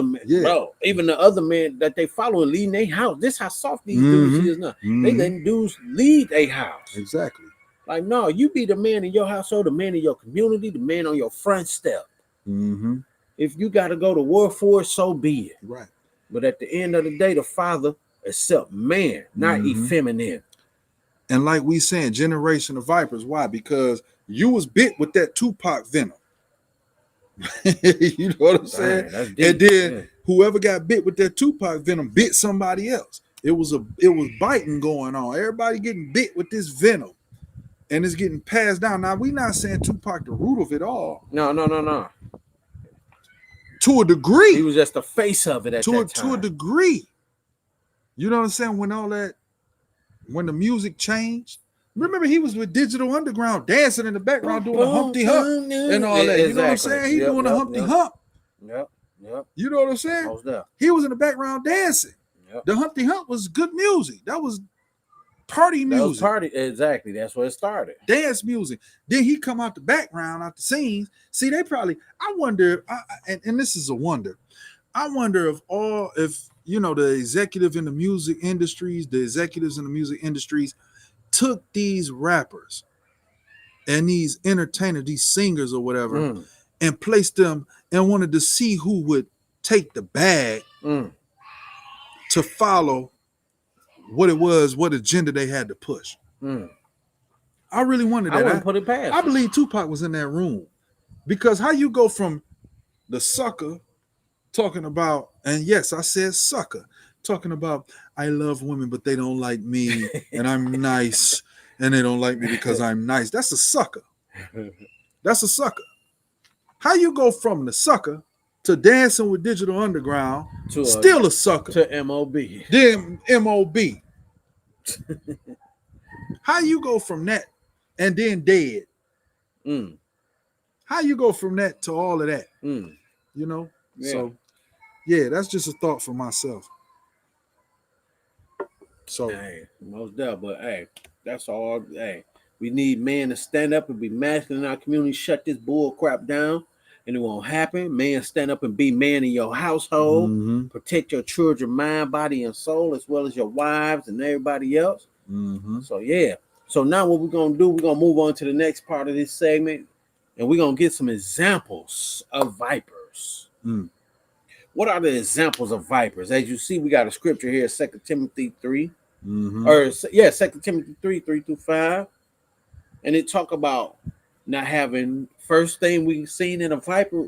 men, Yeah. bro. Even the other men that they follow and leading their house. This how soft these dudes is now. They Mhm. letting dudes lead their house. Exactly. Like, no, you be the man in your household, the man in your community, the man on your front step. Mm-hmm. If you got to go to war for it, so be it. Right. But at the end of the day, the father accept man, not Mhm. effeminate. And like we saying, generation of vipers. Why? Because you was bit with that Tupac venom. You know what I'm saying? Dang, that's deep. And then Yeah. whoever got bit with that Tupac venom bit somebody else. It was biting going on. Everybody getting bit with this venom, and it's getting passed down. Now we not saying Tupac the root of it all. No. To a degree. He was just the face of it at that time. To a degree. You know what I'm saying? When the music changed. Remember, he was with Digital Underground dancing in the background doing the Humpty Hump and all that. You know what I'm saying? He doing the Humpty Hump. Yep. You know what I'm saying? Most definitely. He was in the background dancing. Yep. The Humpty Hump was good music. That was party That was music. party. Exactly. That's where it started. Dance music. Then he come out the background, out the scenes. See, they probably, I wonder, and this is a wonder. I wonder if the executive in the music industries, the executives in the music industries took these rappers and these entertainers, these singers or whatever, and placed them and wanted to see who would take the bag to follow what it was, what agenda they had to push. I really wondered that. I wouldn't put it past. I believe Tupac was in that room, because how you go from the sucker talking about, and yes, I said sucker, talking about I love women, but they don't like me, and I'm nice, and they don't like me because I'm nice. That's a sucker. That's a sucker. How you go from the sucker to dancing with Digital Underground, To still a sucker, to MOB. then MOB. How you go from that and then dead? How you go from that to all of that? You know? Yeah. So yeah, that's just a thought for myself. So Hey, most definitely. But hey, that's all. Hey, we need men to stand up and be masculine in our community, shut this bull crap down, and it won't happen. Man, stand up and be man in your household, protect your children, mind, body, and soul, as well as your wives and everybody else. So yeah. So now what we're gonna do, we're gonna move on to the next part of this segment, and we're gonna get some examples of vipers. What are the examples of vipers? As you see, we got a scripture here, 2 Timothy 3. Or 2 Timothy 3:3-5. And it talk about not having, first thing we've seen in a viper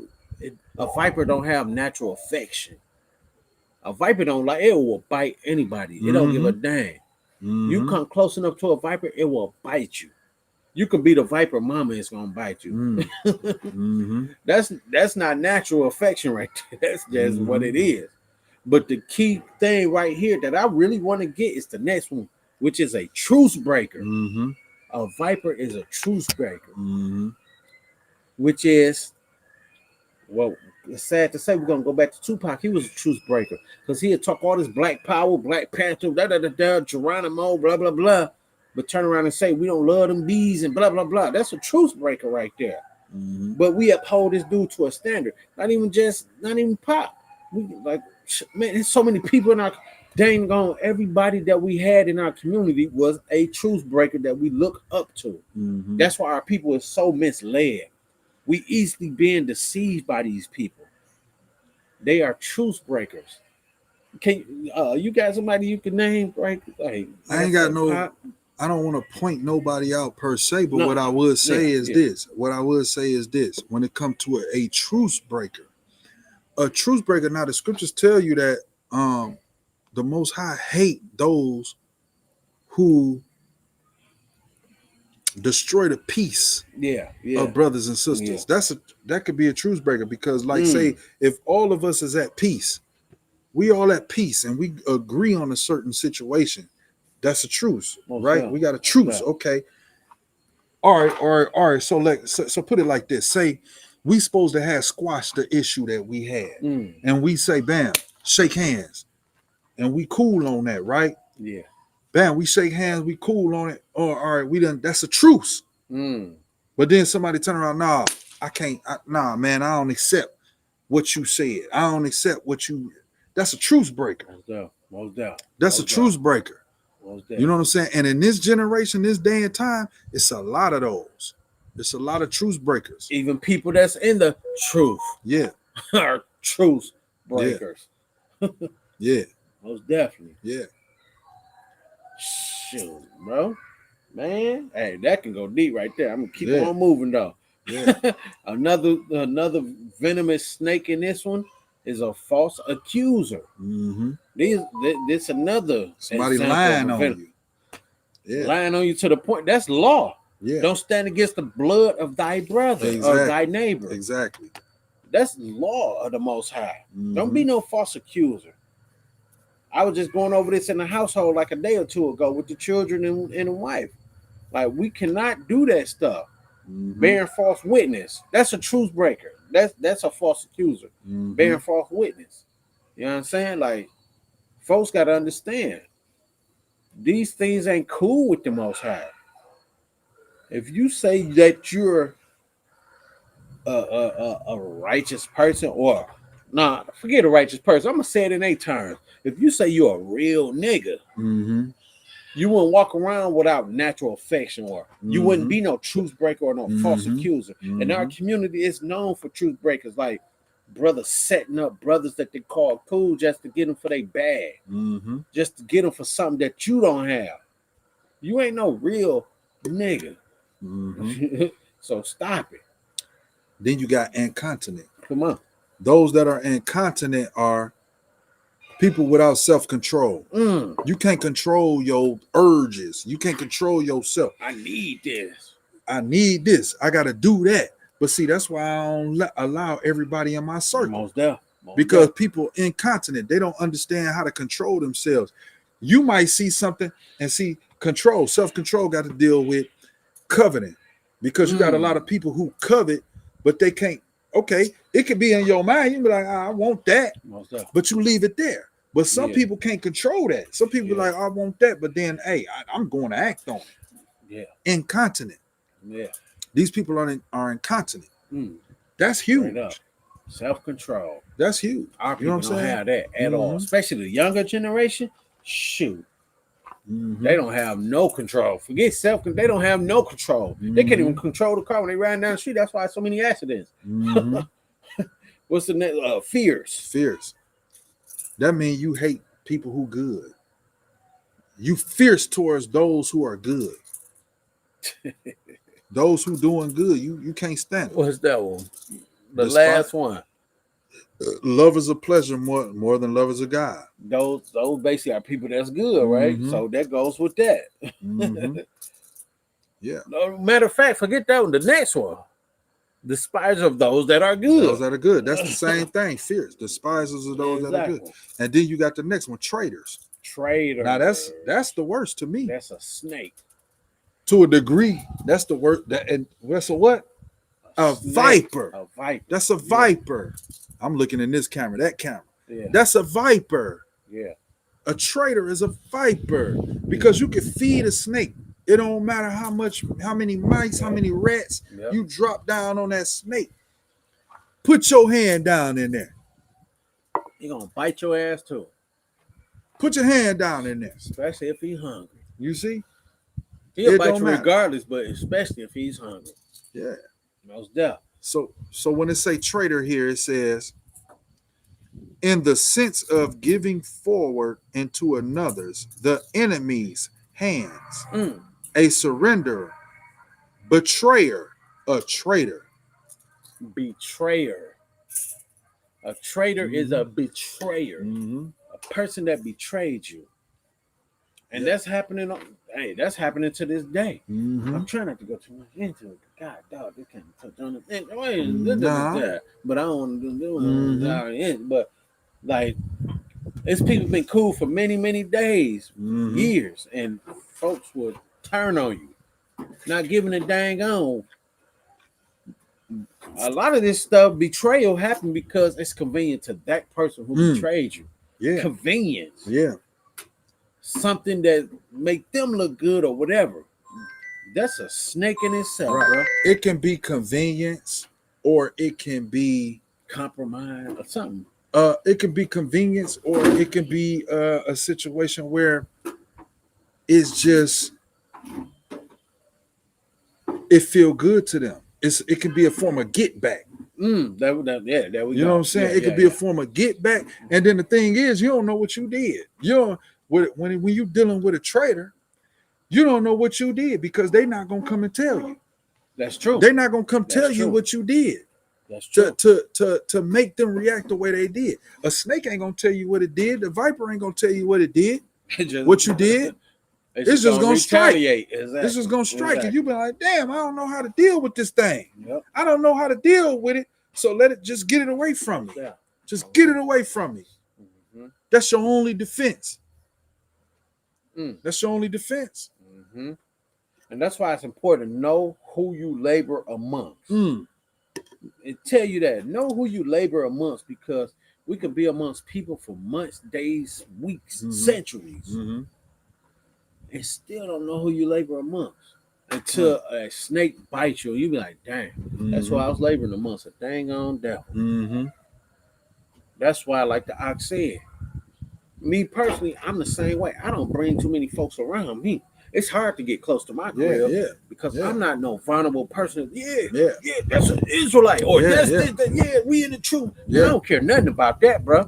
don't have natural affection. A viper don't like, it will bite anybody. It don't give a damn. You come close enough to a viper, it will bite you. You can be the viper mama, it's gonna bite you. That's not natural affection right there. That's just what it is. But the key thing right here that I really want to get is the next one, which is a truce breaker. A viper is a truce breaker, which is, well, it's sad to say we're gonna go back to Tupac. He was a truce breaker because he had talk all this Black Power, Black Panther, Geronimo, blah blah blah, but turn around and say we don't love them bees and blah blah blah. That's a truce breaker right there. But we uphold this dude to a standard. Not even Pop. We like, man, there's so many people in our dang on. Everybody that we had in our community was a truth breaker that we look up to. That's why our people is so misled. We easily being deceived by these people. They are truth breakers. Can you got somebody you can name? Right? Like, I ain't got no. Pop? I don't want to point nobody out per se, but what I would say is this. What I would say is this. When it comes to a truth breaker, now the scriptures tell you that the Most High hate those who destroy the peace of brothers and sisters. That could be a truth breaker because, like, say, if all of us is at peace, we all at peace and we agree on a certain situation. That's a truce, right? We got a truce. Okay. All right. So put it like this. Say we supposed to have squashed the issue that we had. And we say, bam, shake hands. And we cool on that, right? Yeah. Bam, we shake hands, we cool on it. Oh, all right, we done, that's a truce. But then somebody turn around, nah, I can't, man, I don't accept what you said. I don't accept what you, that's a truce breaker. Most doubt. That's a truce breaker. You know what I'm saying? And in this generation, this day and time, it's a lot of those. It's a lot of truce breakers. Even people that's in the truth. Yeah. Are truce breakers. Yeah. Most definitely. Yeah. Shoot, bro. Man, hey, that can go deep right there. I'm gonna keep on moving though. Yeah. another venomous snake in this one is a false accuser. This another somebody lying on you. Yeah, lying on you to the point that's law. Yeah, don't stand against the blood of thy brother or thy neighbor. Exactly. That's law of the Most High. Don't be no false accuser. I was just going over this in the household like a day or two ago with the children and a wife. Like, we cannot do that stuff. Bearing false witness. That's a truth breaker. That's a false accuser. Bearing false witness. You know what I'm saying? Like, folks got to understand. These things ain't cool with the Most High. If you say that you're a righteous person, or forget a righteous person. I'm gonna say it in 8 terms. If you say you're a real nigga, you wouldn't walk around without natural affection, or you wouldn't be no truth breaker or no false accuser. And our community is known for truth breakers, like brothers setting up brothers that they call cool just to get them for their bag, just to get them for something that you don't have. You ain't no real nigga. So stop it. Then you got incontinent. Come on. Those that are incontinent are people without self-control. You can't control your urges. You can't control yourself. I need this. I got to do that. But see, that's why I don't allow everybody in my circle. Because people incontinent, they don't understand how to control themselves. You might see something and see control. Self-control got to deal with coveting, because you got a lot of people who covet, but they can't. Okay, it could be in your mind. You be like, I want that, but you leave it there. But some people can't control that. Some people be like, I want that, but then, hey, I'm going to act on it. Yeah, incontinent. Yeah, these people are incontinent. That's huge. Self-control. That's huge. Our people don't have that at all, especially the younger generation. Shoot. They don't have no control. Forget self. They don't have no control. They can't even control the car when they ride down the street. That's why so many accidents. What's the next? Fears. That means you hate people who good. You fierce towards those who are good. Those who doing good, you can't stand it. What's that one? The last one. Love is a pleasure more than love is a God. Those basically are people that's good, right? So that goes with that. Yeah. Matter of fact, forget that one. The next one. Despisers of those that are good. Those that are good. That's the same thing. Fierce. Despisers of those that are good. And then you got the next one, traitors. Traitors. Now that's the worst to me. That's a snake. To a degree, that's the worst. And that's a what? A viper. A viper. That's a viper. I'm looking in this camera, that camera. Yeah. That's a viper. Yeah. A traitor is a viper, because you can feed a snake It don't matter how many mice, how many rats Yep. you drop down on that snake. Put your hand down in there. He gonna bite your ass too, Put your hand down in there. especially if he's hungry. You see? He'll It bite don't you matter. regardless, but especially if he's hungry. Yeah. Most definitely. So when it say traitor here, it says in the sense of giving forward into another's, the enemy's hands, a surrenderer, betrayer, a traitor. Betrayer. A traitor is a betrayer, a person that betrayed you, and that's happening. That's happening to this day. I'm trying not to go too much into it. God, dog, this can't touch on it. But I don't want to do it. But like, it's people been cool for many, many days, years, and folks would turn on you, not giving a dang on. A lot of this stuff, betrayal, happened because it's convenient to that person who betrayed you. Yeah. Convenience. Yeah. Something that make them look good or whatever. That's a snake in itself, bro. It can be convenience, or it can be compromise or something. It can be convenience, or it can be a situation where it's just it feel good to them. It can be a form of get back. There we You know go. what I'm saying? It could be a form of get back. And then the thing is, you don't know what you did. You don't when you're dealing with a traitor, you don't know what you did because they're not gonna come and tell you. That's true. They're not gonna come tell you what you did. That's true. To make them react the way they did. A snake ain't gonna tell you what it did. The viper ain't gonna tell you what it did. What you did. It's just gonna strike. Exactly. This is gonna strike, and you be like, "Damn, I don't know how to deal with this thing. Yep. I don't know how to deal with it. So let it just get it away from me. Yeah. Just get it away from me. That's your only defense. That's your only defense. And that's why it's important to know who you labor amongst. It tell you that. Know who you labor amongst, because we can be amongst people for months, days, weeks, centuries, and still don't know who you labor amongst until a snake bites you. You be like, dang, that's why I was laboring amongst a dang on devil. That's why, like the ox said, me personally, I'm the same way. I don't bring too many folks around me. It's hard to get close to my crib because I'm not no vulnerable person. Yeah, that's an Israelite, or that's we in the truth. I don't care nothing about that, bro.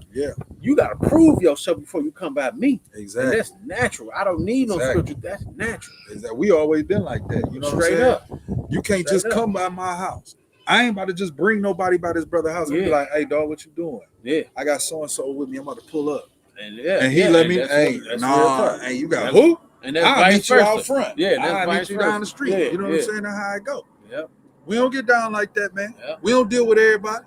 You gotta prove yourself before you come by me. Exactly. And that's natural. I don't need no scripture. That's natural. Exactly. We always been like that. You know, Straight what I'm up. saying? You can't just come by my house. I ain't about to just bring nobody by this brother's house and be like, "Hey, dog, what you doing? Yeah, I got so and so with me. I'm about to pull up." And he let me. Hey, hey, you got who? And that's I'll meet you versa. out front. Yeah, that's I'll vice meet you versa. down the street. Yeah, you know what I'm saying? That's how I go. Yep. We don't get down like that, man. Yep. We don't deal with everybody.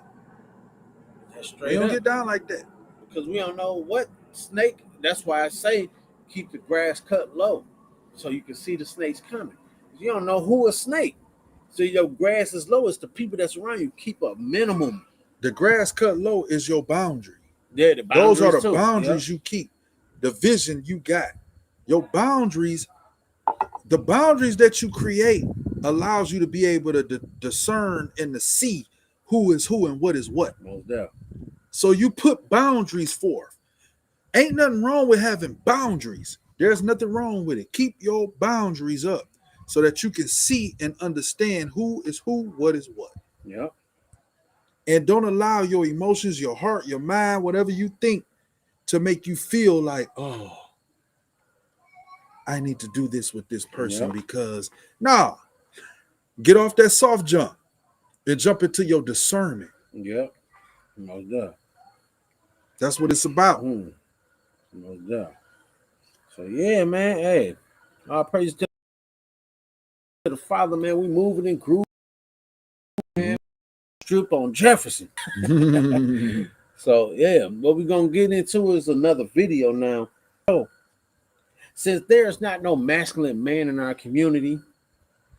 That's straight We don't up. get down like that. Because we don't know what snake. That's why I say keep the grass cut low so you can see the snakes coming. You don't know who a snake. So your grass is low. It's the people that's around you. Keep a minimum. The grass cut low is your boundary. Yeah, the boundaries Those are the too. boundaries you keep. The vision you got. Your boundaries, the boundaries that you create allows you to be able to discern and to see who is who and what is what. Most definitely. So you put boundaries forth. Ain't nothing wrong with having boundaries. There's nothing wrong with it. Keep your boundaries up so that you can see and understand who is who, what is what. Yep. And don't allow your emotions, your heart, your mind, whatever you think, to make you feel like, oh, I need to do this with this person because get off that soft jump and jump into your discernment. Yep. Most definitely. That's what it's about. Most definitely. So yeah, man. Hey, all praise to the Father, man. We moving and grooving, man. Strip on Jefferson. So yeah, what we're gonna get into is another video now. So, since there's not no masculine man in our community,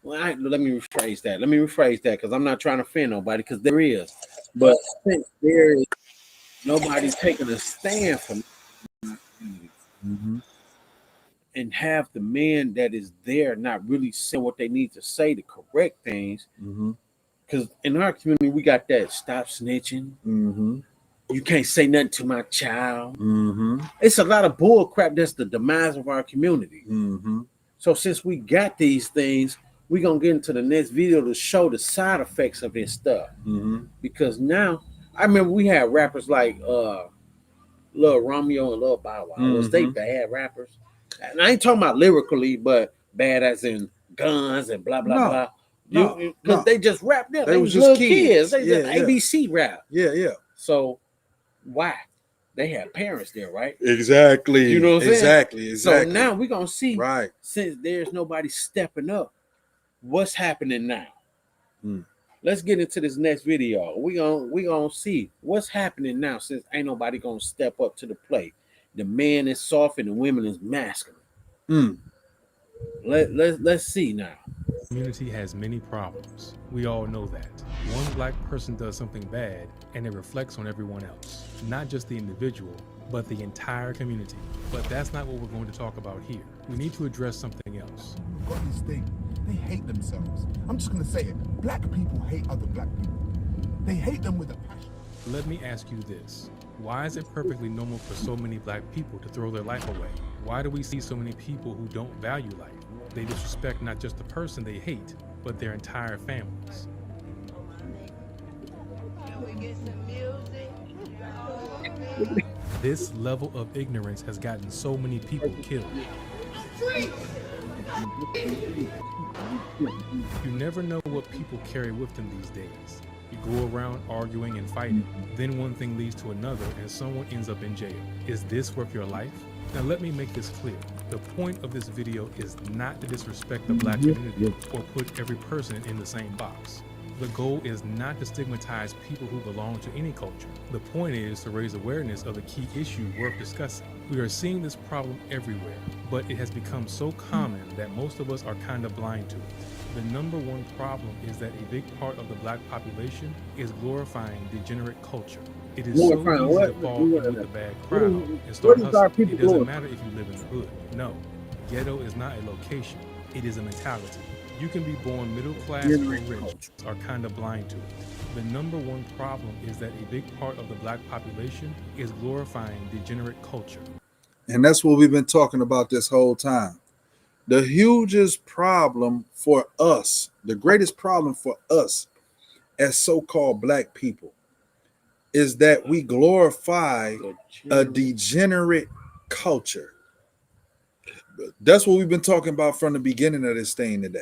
well, let me rephrase that. Because I'm not trying to offend nobody, because there is. But since there is nobody taking a stand for me, and have the men that is there not really saying what they need to say to correct things. Because in our community, we got that stop snitching. You can't say nothing to my child. It's a lot of bull crap. That's the demise of our community. So since we got these things, we're going to get into the next video to show the side effects of this stuff. Because now, I remember we had rappers like Lil Romeo and Lil Bow Wow. Was they bad rappers? And I ain't talking about lyrically, but bad as in guns and blah, blah, blah. Because they just rap them. They was just little kids. They just ABC rap. So why? They had parents there, right? Exactly. You know what I'm saying? Exactly. So now we're going to see, since there's nobody stepping up, what's happening now? Let's get into this next video. We gonna see what's happening now since ain't nobody gonna step up to the plate. The man is soft and the women is masculine. Let's see now. Community has many problems. We all know that. One black person does something bad and it reflects on everyone else. Not just the individual, but the entire community. But that's not what we're going to talk about here. We need to address something else. Got this thing. They hate themselves. I'm just gonna say it. Black people hate other black people. They hate them with a passion. Let me ask you this. Why is it perfectly normal for so many black people to throw their life away? Why do we see so many people who don't value life? They disrespect not just the person they hate, but their entire families. This level of ignorance has gotten so many people killed. You never know what people carry with them these days. You go around arguing and fighting, then one thing leads to another and someone ends up in jail. Is this worth your life? Now let me make this clear. The point of this video is not to disrespect the black community or put every person in the same box. The goal is not to stigmatize people who belong to any culture. The point is to raise awareness of the key issue worth discussing. We are seeing this problem everywhere, but it has become so common that most of us are kind of blind to it. The number one problem is that a big part of the black population is glorifying degenerate culture. It is so easy to fall in with the bad crowd and start hustling. It doesn't matter if you live in the hood. No, ghetto is not a location. It is a mentality. You can be born middle class or rich, are kind of blind to it. The number one problem is that a big part of the black population is glorifying degenerate culture. And that's what we've been talking about this whole time. The hugest problem for us, the greatest problem for us as so-called black people is that we glorify a degenerate culture. That's what we've been talking about from the beginning of this thing today.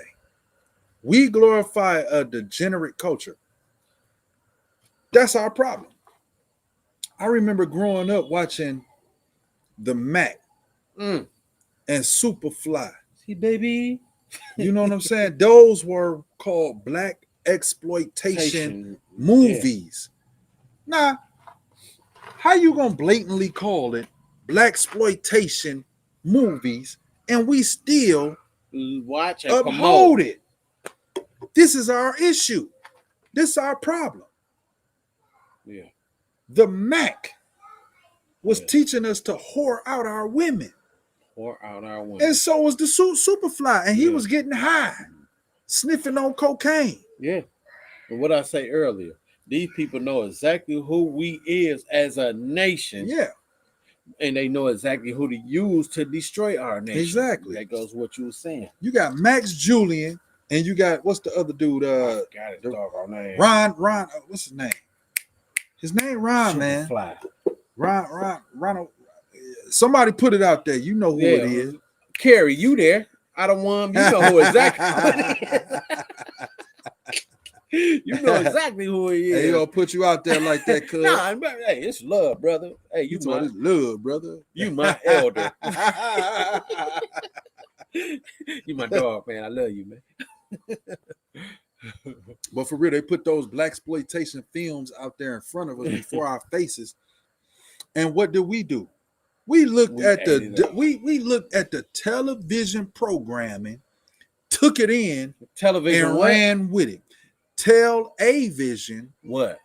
We glorify a degenerate culture. That's our problem. I remember growing up watching the Mac and Superfly. See, baby. You know what I'm saying? Those were called black exploitation movies. Now, how you gonna blatantly call it black exploitation movies and we still watch and uphold it? This is our issue. This is our problem. Yeah. The Mac was teaching us to whore out our women. Whore out our women. And so was the Superfly. And he was getting high, sniffing on cocaine. Yeah. And what I say earlier, these people know exactly who we is as a nation. Yeah. And they know exactly who to use to destroy our nation. Exactly. That goes what you were saying. You got Max Julian, and you got, what's the other dude? Got his doggone name. Ron, what's his name? His name Ron, man. Fly. Ron. Somebody put it out there. You know who it is. Carrie, you there? I don't want. You know who exactly who it is. You know exactly who he is. Hey, he gonna put you out there like that, cuz. Nah, hey, it's love, brother. Hey, you my love, brother. You my elder. You my dog, man. I love you, man. But for real, they put those black exploitation films out there in front of us before our faces. And what did we do? We looked at the television programming, took it in, television and what? ran with it. Television what?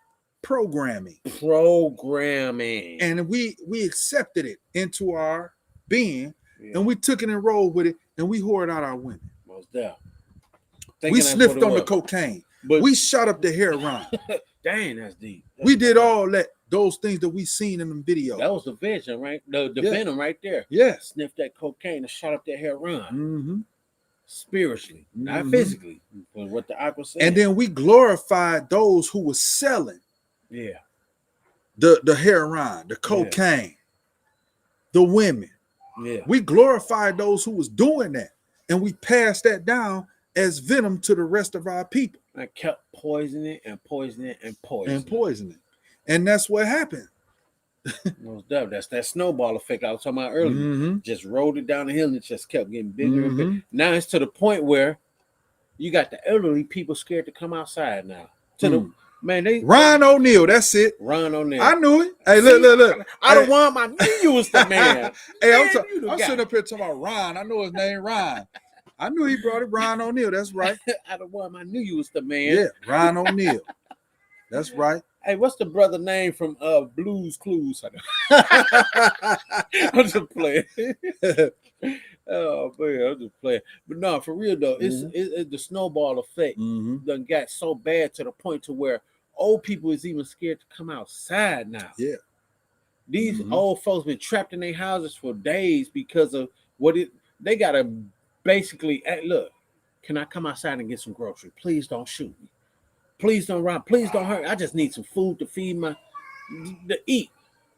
Programming. And we accepted it into our being and we took it and rolled with it, and we whored out our women. Most definitely. We sniffed on the cocaine. But we shot up the heroin. Dang, that's deep. We did all that, those things that we seen in them videos. That was the vision, right? The venom right there. Yes. Sniffed that cocaine and shot up that heroin. Mm-hmm. Spiritually, not physically. Was what the aqua said. And then we glorified those who were selling the heroin, the cocaine, the women. Yeah. We glorified those who was doing that. And we passed that down as venom to the rest of our people. I kept poisoning and poisoning and poisoning. And poisoning. And that's what happened. That's that snowball effect I was talking about earlier. Mm-hmm. Just rolled it down the hill and it just kept getting bigger and bigger. Now it's to the point where you got the elderly people scared to come outside now. To the man, they Ron O'Neal, that's it. Ron O'Neal. I knew it. Hey, look. I don't want my knew you was the man. Hey, Man, I'm sitting up here talking about Ron. I know his name, Ron. I knew he brought it, Ron O'Neal. That's right. I don't want I knew you was the man. Yeah, Ron O'Neal. That's right. Hey, what's the brother name from Blues Clues? I'm just playing. Oh man, I'm just playing. But no, for real though, it's the snowball effect done got so bad to the point to where old people is even scared to come outside now. Yeah. These old folks been trapped in their houses for days because of they gotta basically look, can I come outside and get some groceries? Please don't shoot me. Please don't rob. Please don't hurt. I just need some food to feed to eat.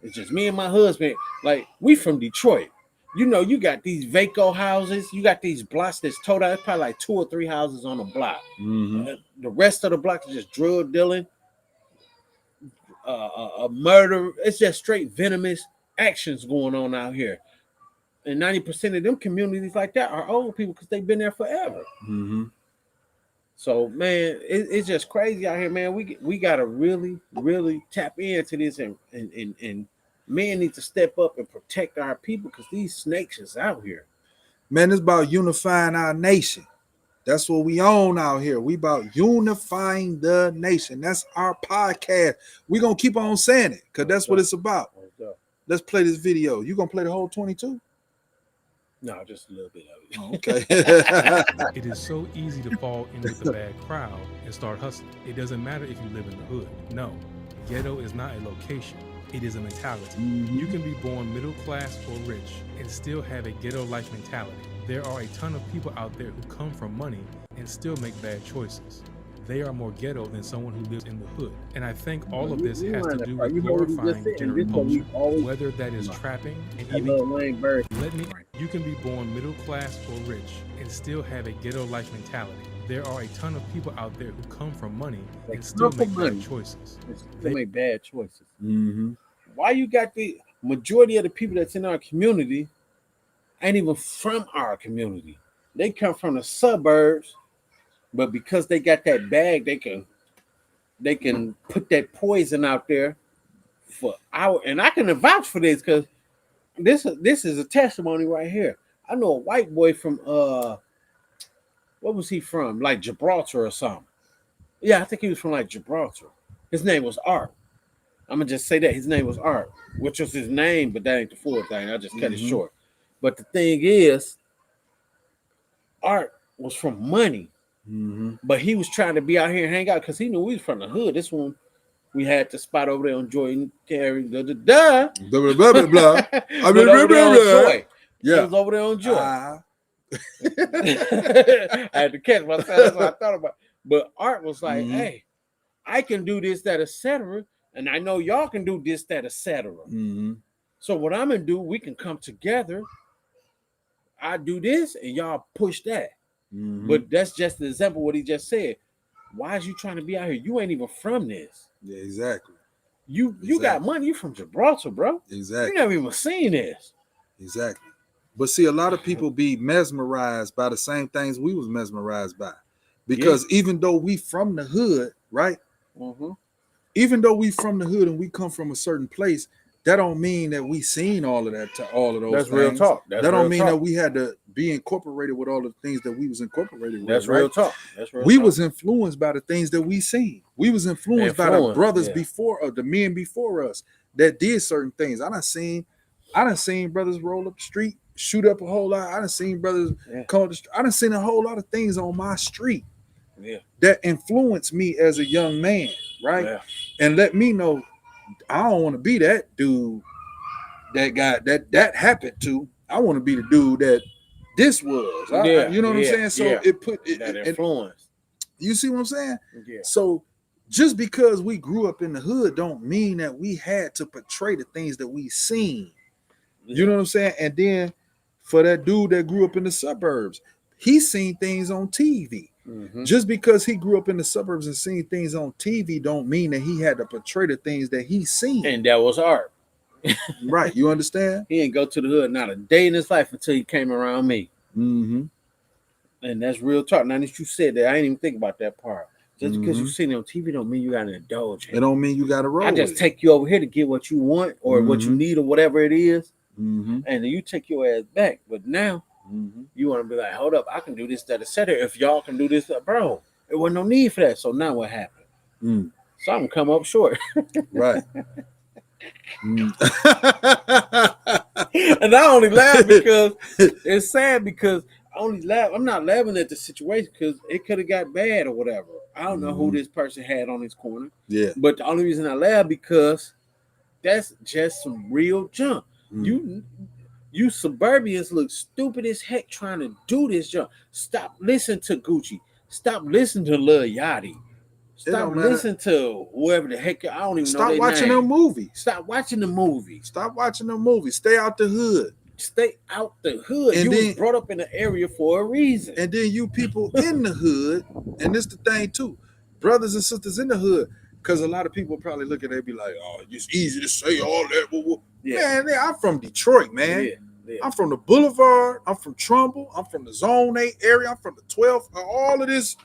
It's just me and my husband. Like, we from Detroit. You know, you got these Vaco houses. You got these blocks that's told out. It's probably like 2 or 3 houses on a block. The rest of the block is just drug dealing, a murder. It's just straight venomous actions going on out here. And 90% of them communities like that are old people because they've been there forever. So, man, it's just crazy out here, man. We got to really, really tap into this and men need to step up and protect our people because these snakes is out here. Man, it's about unifying our nation. That's what we own out here. We about unifying the nation. That's our podcast. We're going to keep on saying it because that's what it's about. Let's play this video. You going to play the whole 22? No, just a little bit of it. Oh, okay. It is so easy to fall in with the bad crowd and start hustling. It doesn't matter if you live in the hood. No, ghetto is not a location. It is a mentality. You can be born middle class or rich and still have a ghetto life mentality. There are a ton of people out there who come from money and still make bad choices. They are more ghetto than someone who lives in the hood. And I think all of this has to do with glorifying degenerate culture, whether that is trapping and even you can be born middle class or rich and still have a ghetto life mentality. There are a ton of people out there who come from money and still make bad choices. They make bad choices. Why you got the majority of the people that's in our community ain't even from our community? They come from the suburbs. But because they got that bag, they can put that poison out there for our. And I can vouch for this because this is a testimony right here. I know a white boy from what was he from? Like Gibraltar or something. Yeah, I think he was from like Gibraltar. His name was Art. I'm gonna just say that his name was Art, which was his name, but that ain't the full thing. I just cut it short. But the thing is, Art was from money. But he was trying to be out here and hang out because he knew we was from the hood. This one, we had the spot over there on Jordan Terry. Blah blah blah blah blah blah. Joy. Yeah, he was over there on Joy. I had to catch myself. That's what I thought about. But Art was like, "Hey, I can do this, that, etc. And I know y'all can do this, that, etc. So what I'm gonna do, we can come together. I do this, and y'all push that." But that's just the example of what he just said. Why is you trying to be out here? You ain't even from this. Yeah, exactly. You got money. You from Gibraltar, bro. Exactly. You never even seen this. Exactly. But see, a lot of people be mesmerized by the same things we was mesmerized by. Because even though we from the hood, right? Even though we from the hood and we come from a certain place, that don't mean that we seen all of that, all of those That's things. real talk. That don't mean that we had to be incorporated with all the things that we was incorporated with. That's real talk. That's real we talk. was influenced by the things that we seen. We was influenced by the brothers before, the men before us that did certain things. I done seen brothers roll up the street shoot up a whole lot. I done seen brothers come. I done seen a whole lot of things on my street that influenced me as a young man, right? Yeah. And let me know I don't want to be that dude that got that happened to. I want to be the dude that this was. You know what I'm saying? So it put that influence. You see what I'm saying? Yeah. So just because we grew up in the hood don't mean that we had to portray the things that we seen. You know what I'm saying? And then for that dude that grew up in the suburbs, he seen things on TV. Just because he grew up in the suburbs and seen things on TV don't mean that he had to portray the things that he seen. And that was art. Right. You understand? He didn't go to the hood not a day in his life until he came around me. And that's real talk. Now that you said that, I didn't even think about that part. Just because you seen it on TV don't mean you got to indulge. It don't mean you got to roll. I just take you over here to get what you want or what you need or whatever it is. And then you take your ass back. But now you want to be like, hold up, I can do this, that, etc. If y'all can do this, bro, there wasn't no need for that. So now what happened? Something come up short. Right. And I only laugh because it's sad because I only laugh. I'm not laughing at the situation because it could have got bad or whatever. I don't know who this person had on his corner. Yeah. But the only reason I laugh because that's just some real junk. You suburbians look stupid as heck trying to do this junk. Stop listening to Gucci. Stop listening to Lil Yachty. Stop listening to whoever the heck. I don't even know. Stop watching them movies. Stop watching the movies. Stop watching them movies. Stay out the hood. Stay out the hood. And you was brought up in the area for a reason. And then you people in the hood, and this the thing too, brothers and sisters in the hood, because a lot of people probably look at it and be like, oh, it's easy to say all that. Man, I'm from Detroit, man. I'm from the Boulevard. I'm from Trumbull. I'm from the Zone 8 area. I'm from the 12th. All of this.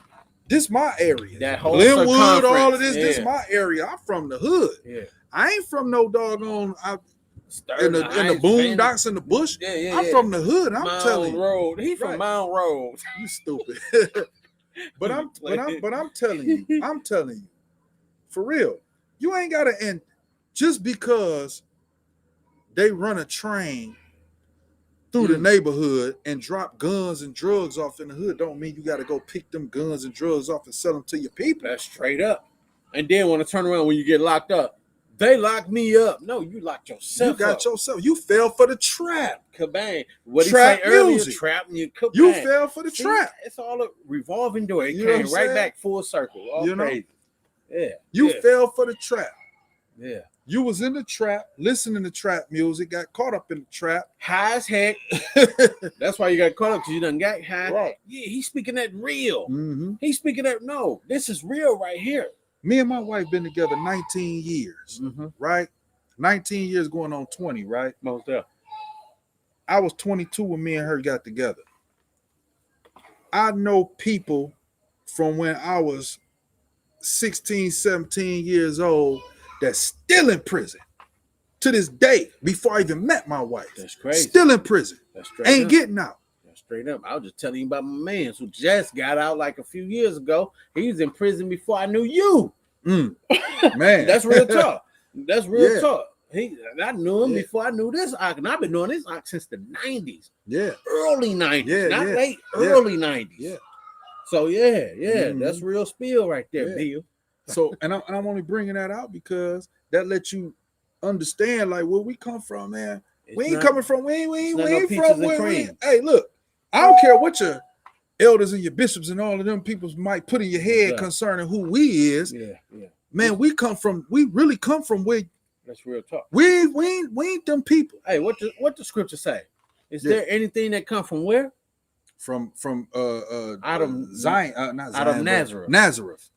This my area. That whole Glenwood, all of this. This my area. I'm from the hood. Yeah. I ain't from no doggone out in the boondocks in the bush. I'm from the hood. I'm telling you. Road. He from Mount Road. You stupid. but I'm telling you, for real. You ain't gotta end just because they run a train through the neighborhood and drop guns and drugs off in the hood don't mean you got to go pick them guns and drugs off and sell them to your people. That's straight up. And then want to turn around when you get locked up. They locked me up. No, you locked yourself. You got yourself. You fell for the trap. Kabang. What trap he say earlier? music. Trap and you kabang. You fell for the trap. It's all a revolving door. It You know came what I'm right saying? back full circle. All You know? crazy. Yeah. You fell for the trap. Yeah. You was in the trap, listening to trap music, got caught up in the trap. High as heck. That's why you got caught up, because you done got high. Right. Yeah, he's speaking that real. He's speaking that, no, this is real right here. Me and my wife been together 19 years, right? 19 years going on 20, right? Most definitely. I was 22 when me and her got together. I know people from when I was 16, 17 years old that's still in prison to this day before I even met my wife. That's crazy. Still in prison. That's straight Ain't up. getting out. That's straight up. I was just telling you about my man who just got out like a few years ago. He was in prison before I knew you. Man. That's real talk. That's real Yeah. talk. I knew him before I knew this arc, and I've been doing this arc since the 90s. Yeah. Early 90s. Yeah, Not yeah. late, Yeah. early 90s. Yeah. So that's real spill right there, Yeah. Bill. So, and I'm only bringing that out because that lets you understand like where we come from, man. We ain't coming from. We ain't from where we. Hey, look, I don't care what your elders and your bishops and all of them people might put in your head concerning who we is. Yeah. Man, we really come from where. That's real talk. We ain't them people. Hey, what the scripture say? Is there anything that come from where? From out of Zion, not Zion, out of Nazareth. Nazareth.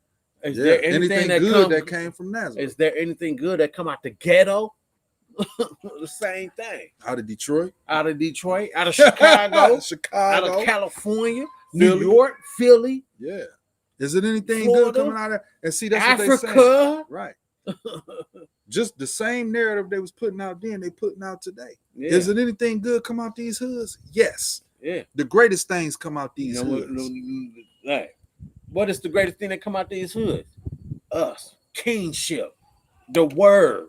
Is there anything that good that came from Nazareth? Is there anything good that come out the ghetto? The same thing. Out of Detroit, out of Chicago, out of California, New York, Philly. Yeah. Is it anything Florida, good coming out of? And see, that's Africa, what they saying. Right. Just the same narrative they was putting out then, they putting out today. Yeah. Is it anything good come out these hoods? Yes. Yeah. The greatest things come out these hoods. What is the greatest thing that come out these hoods? Us. Kingship. The word.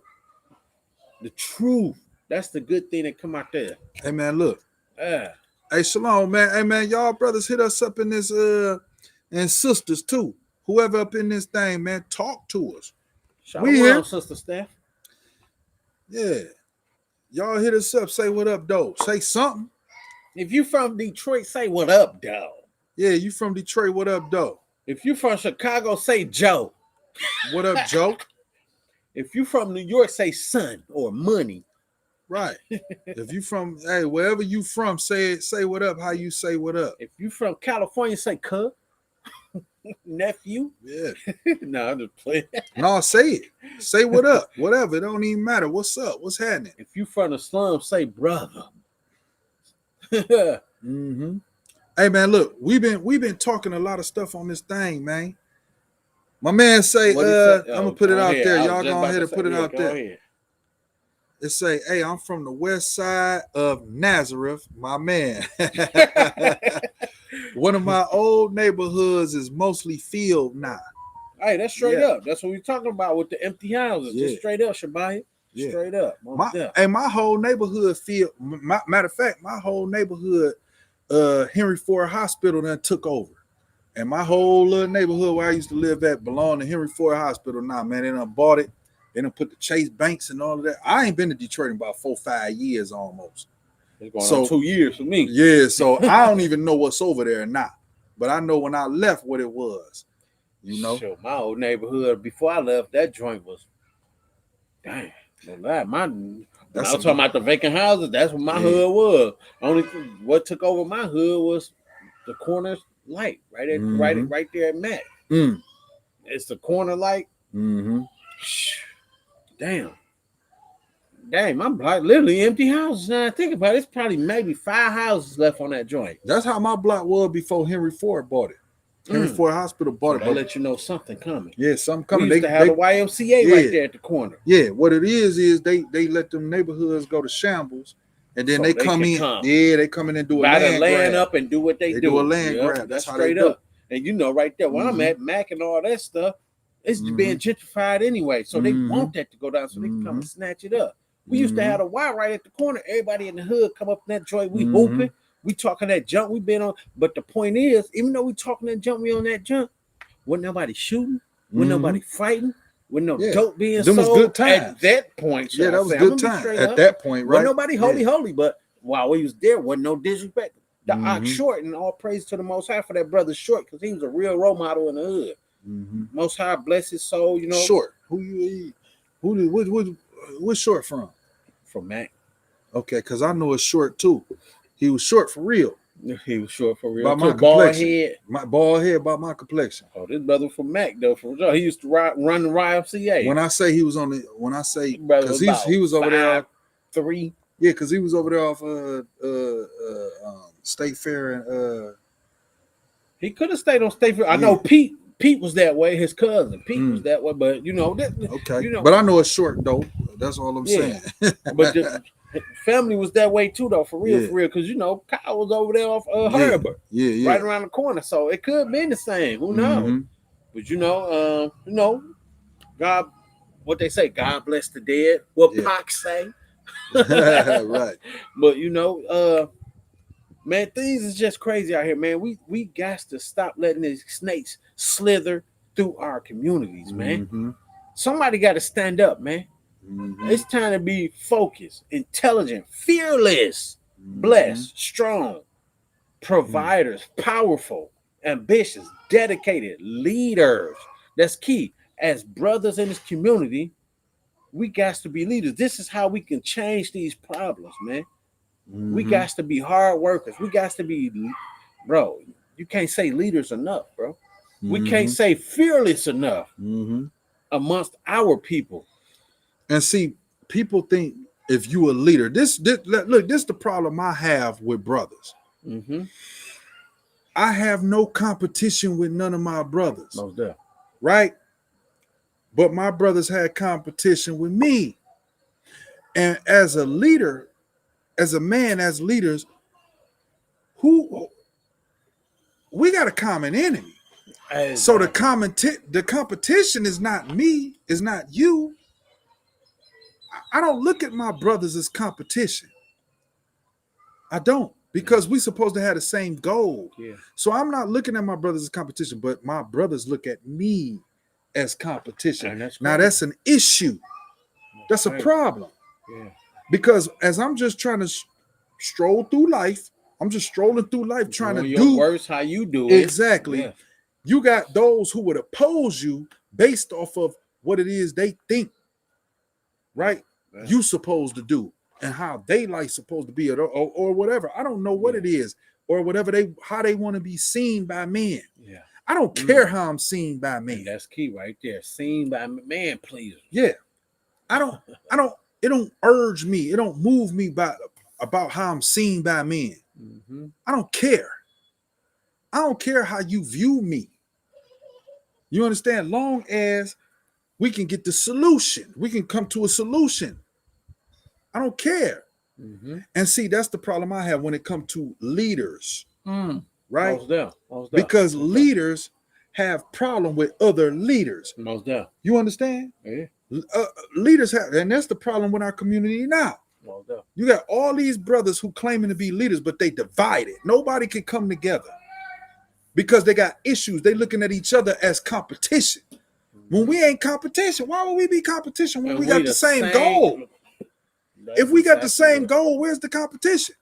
The truth. That's the good thing that come out there. Hey man, look. Hey, Shalom, man. Hey, man, y'all brothers hit us up in this, and sisters too. Whoever up in this thing, man, talk to us. We here, Sister Steph. Yeah. Y'all hit us up. Say what up, though. Say something. If you from Detroit, say what up, though. Yeah, you from Detroit, what up, though? If you from Chicago, say Joe. What up, Joe? If you from New York, say son or money. Right. If you from, hey, wherever you from, say what up, how you say what up. If you from California, say cuz. Nephew. Yeah. No, I'm just playing. No, say it. Say what up. Whatever. It don't even matter. What's up? What's happening? If you from the slum, say brother. Mm-hmm. Hey man, look, we've been talking a lot of stuff on this thing, man. My man say, I'm gonna put it out there. Y'all go ahead and put it out there. Ahead. It say, hey, I'm from the west side of Nazareth, my man. One of my old neighborhoods is mostly field now. Hey, that's straight up. That's what we're talking about with the empty houses. Yeah. Just straight up, Shabaya. Yeah. Straight up. My whole neighborhood field. Matter of fact, my whole neighborhood, Henry Ford Hospital then took over. And my whole little neighborhood where I used to live at belonged to Henry Ford Hospital now, man. They done bought it. They done put the Chase Banks and all of that. I ain't been to Detroit in about 4-5 years almost. It's going on 2 years for me. Yeah, so I don't even know what's over there now. But I know when I left what it was. You know? Sure, my old neighborhood, before I left, that joint was, dang. I was talking about the vacant houses. That's what my hood was. Only thing, what took over my hood was the corner light right at right there at Mac. It's the corner light. Damn, my block literally empty houses. Now I think about it, it's probably maybe 5 houses left on that joint. That's how my block was before Henry Ford bought it. Henry Ford Hospital bought it. They let you know something coming. Yeah, something coming. We used to have the YMCA right there at the corner. Yeah, what it is they let them neighborhoods go to shambles, and then they come in. Yeah, they come in and do a land grab. Up and do what they do. Do a land grab. That's how straight they do. up. And you know, right there, where I'm at, Mac and all that stuff, it's being gentrified anyway. So they want that to go down so they can come and snatch it up. We used to have a Y right at the corner. Everybody in the hood come up in that joint. We hooping. We talking that jump we been on. But the point is, even though we talking that jump, we on that jump, wasn't nobody shooting, wasn't nobody fighting, wasn't no dope being sold. Was good times. At that point. Yeah, that was good time. At that point, right? Wasn't nobody holy, but while we was there, wasn't no disrespect. The Ox Short, and all praise to the Most High for that brother Short, because he was a real role model in the hood. Most High bless his soul, you know. Short. What's Short from? From Mac. Okay, because I know it's Short too. He was short for real. He was short for real. By my complexion. My bald head by my complexion. Oh, this brother from Mac though, for real. He used to run the YMCA. When I say he was on the, because he was over there. 3. Yeah, because he was over there off State Fair and he could have stayed on State Fair. I know Pete was that way. His cousin Pete was that way, but you know that. Okay, you know, but I know it's Short though. That's all I'm saying. But the family was that way too, though, for real, because you know Kyle was over there off Herbert, right around the corner, so it could have been the same. Who knows? But you know, God, what they say, God bless the dead. What Pac say, right? But you know, man, things is just crazy out here, man. We got to stop letting these snakes slither through our communities, man. Somebody got to stand up, man. It's time to be focused, intelligent, fearless, blessed, strong, providers, powerful, ambitious, dedicated leaders. That's key. As brothers in this community, we got to be leaders. This is how we can change these problems, man. We got to be hard workers. We got to be, bro, you can't say leaders enough, bro. We can't say fearless enough amongst our people. And see, people think if you a leader, this the problem I have with brothers. I have no competition with none of my brothers, right? But my brothers had competition with me. And as a leader, as a man, as leaders, we got a common enemy. So the competition is not me, is not you. I don't look at my brothers as competition. I don't. because we supposed to have the same goal. Yeah. So I'm not looking at my brothers as competition, but my brothers look at me as competition. And that's now great. that's an issue. That's a Right. problem. Yeah. Because as I'm just trying to stroll through life, I'm just strolling through life trying Doing to your do worst how you do it. exactly. Yeah. You got those who would oppose you based off of what it is they think, right? Yeah. You supposed to do and how they like supposed to be or whatever. I don't know what it is or whatever how they want to be seen by men. Yeah. I don't care how I'm seen by men. And that's key right there. Seen by man, please. Yeah. I don't it don't urge me, it don't move me about how I'm seen by men. Mm-hmm. I don't care. I don't care how you view me. You understand? Long as we can get the solution, we can come to a solution. I don't care. Mm-hmm. And see, that's the problem I have when it comes to leaders, right? Most definitely. Because leaders have problem with other leaders. Most definitely. You understand? Yeah. Leaders have, and that's the problem with our community now. Most definitely. You got all these brothers who claiming to be leaders, but they divided. Nobody can come together because they got issues. They looking at each other as competition. When we ain't competition, why would we be competition when And we got the same goal? If we got the same goal, where's the competition?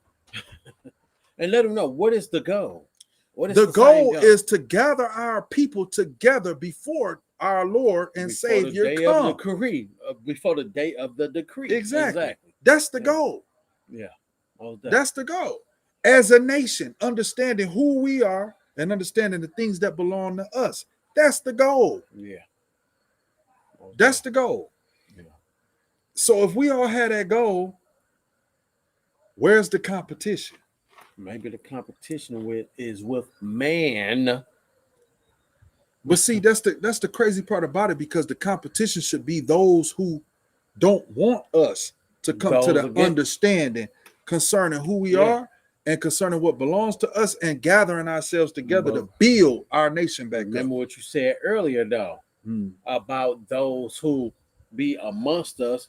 And let them know, what is the goal? What is The goal same is to gather our people together before our Lord and before Savior the day come. of the decree, before the day of the decree. Exactly. That's the goal. Yeah. Most definitely. That's the goal. As a nation, understanding who we are and understanding the things that belong to us. That's the goal. Yeah. That's the goal. Yeah. So if we all had that goal, where's the competition? Maybe the competition is with man. But see, that's the crazy part about it, because the competition should be those who don't want us to come to Those the again. understanding concerning who we are and concerning what belongs to us and gathering ourselves together to build our nation back Remember up. what you said earlier, though, about those who be amongst us,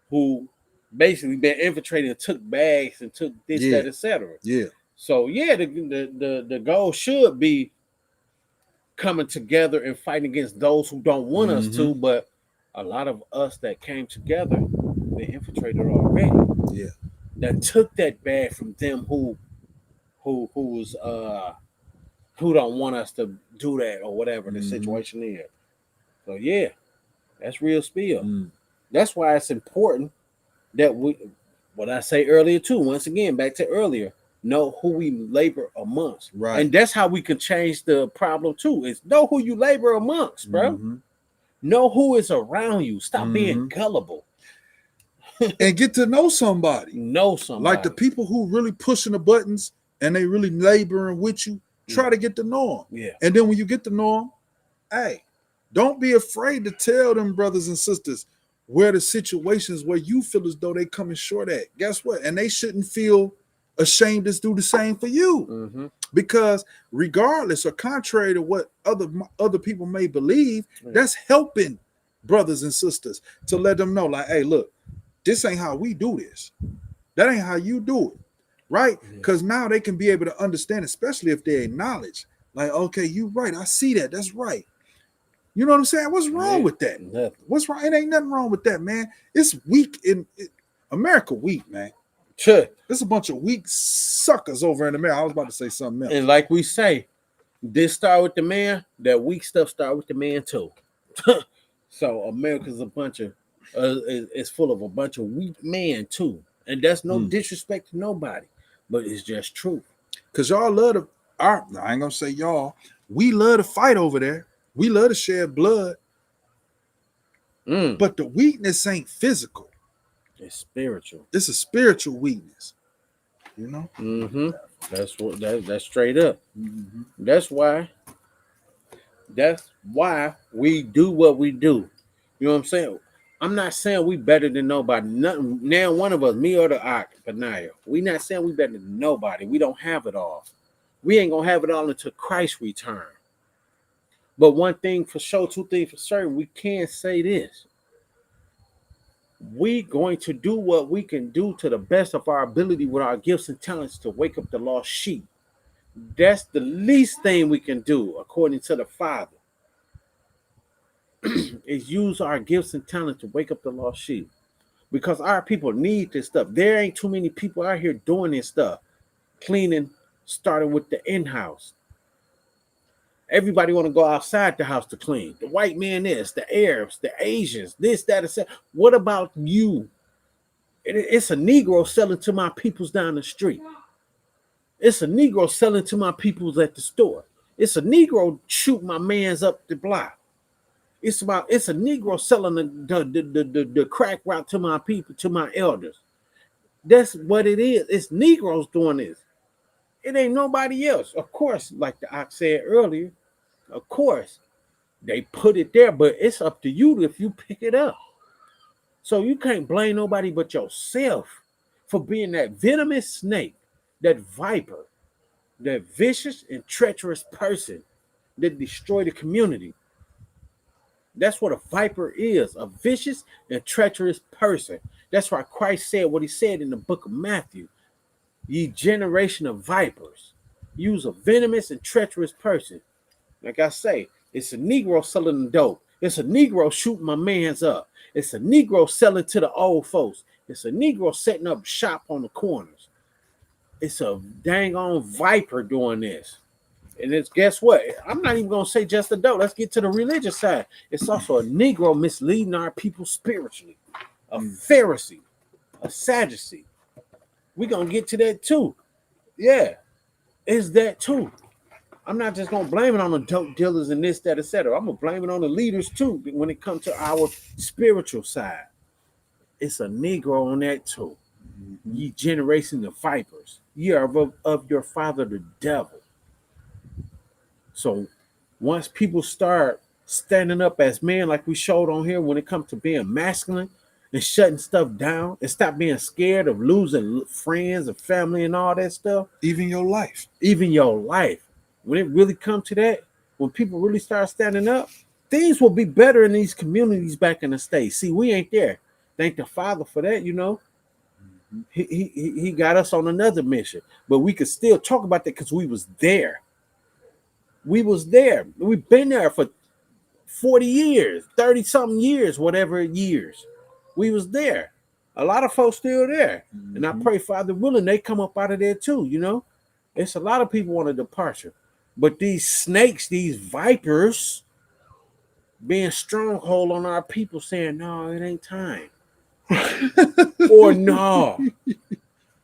who basically been infiltrated and took bags and took this, Yeah. that, etc. Yeah. So yeah, the goal should be coming together and fighting against those who don't want us to. But a lot of us that came together, they infiltrated already. Yeah. That took that bag from them who don't want us to do that or whatever the situation is. So yeah, that's real spill. That's why it's important that we, what I say earlier too, once again, back to earlier, know who we labor amongst. Right. And that's how we can change the problem too, is know who you labor amongst, bro. Know who is around you. Stop being gullible. And get to know somebody. Know somebody. Like the people who really pushing the buttons and they really laboring with you, try to get to know them. Yeah. And then when you get to know them, hey, don't be afraid to tell them brothers and sisters where the situations where you feel as though they coming short at. Guess what? And they shouldn't feel ashamed to do the same for you. Because regardless or contrary to what other people may believe, that's helping brothers and sisters to let them know, like, hey, look, this ain't how we do this. That ain't how you do it. Right? Because now they can be able to understand, especially if they acknowledge, like, okay, you're right. I see that. That's right. You know what I'm saying? What's wrong with that? Nothing. What's wrong? It ain't nothing wrong with that, man. It's weak in America, weak, man. Sure. There's a bunch of weak suckers over in America. I was about to say something else. And like we say, this start with the man, that weak stuff start with the man too. So America's a bunch of it's full of a bunch of weak men too. And that's no disrespect to nobody, but it's just truth. Because y'all love to, I ain't gonna say y'all, we love to fight over there. We love to shed blood. But the weakness ain't physical. It's spiritual. It's a spiritual weakness. You know? That's what that's straight up. That's why we do what we do. You know what I'm saying? I'm not saying we better than nobody. Nothing. Now, one of us, me or the Panaya, we not saying we better than nobody. We don't have it all. We ain't gonna have it all until Christ return. But one thing for sure, two things for certain, we can say this. We going to do what we can do to the best of our ability with our gifts and talents to wake up the lost sheep. That's the least thing we can do, according to the Father, is use our gifts and talents to wake up the lost sheep. Because our people need this stuff. There ain't too many people out here doing this stuff. Cleaning, starting with the in-house. Everybody want to go outside the house to clean. The white man this, the Arabs, the Asians, this, that, etc. What about you? It's a Negro selling to my peoples down the street. It's a Negro selling to my peoples at the store. It's a Negro shooting my mans up the block. It's a Negro selling the crack route to my people, to my elders. That's what it is. It's Negroes doing this. It ain't nobody else. Of course, like the Ox said earlier, of course, they put it there, but it's up to you if you pick it up. So you can't blame nobody but yourself for being that venomous snake, that viper, that vicious and treacherous person that destroyed the community. That's what a viper is, a vicious and treacherous person. That's why Christ said what he said in the book of Matthew. Ye generation of vipers, use a venomous and treacherous person. Like I say, it's a Negro selling the dope. It's a Negro shooting my mans up. It's a Negro selling to the old folks. It's a Negro setting up shop on the corners. It's a dang on viper doing this. And it's, guess what? I'm not even going to say just the dope. Let's get to the religious side. It's also a Negro misleading our people spiritually. A Pharisee, a Sadducee. We're going to get to that too. Yeah, it's that too. I'm not just going to blame it on the dope dealers and this, that, etc. I'm going to blame it on the leaders too when it comes to our spiritual side. It's a Negro on that too. Ye generation of vipers. Ye are of your father the devil. So once people start standing up as men, like we showed on here, when it comes to being masculine and shutting stuff down and stop being scared of losing friends and family and all that stuff. Even your life. Even your life. When it really comes to that, when people really start standing up, things will be better in these communities back in the States. See, we ain't there. Thank the Father for that, you know. He got us on another mission. But we could still talk about that because we was there. We was there. We've been there for 40 years, 30-something years, whatever years. We was there. A lot of folks still there. And I pray, Father willing, they come up out of there too, you know. It's a lot of people on a departure. But these snakes, these vipers, being stronghold on our people saying, no, it ain't time. Or no,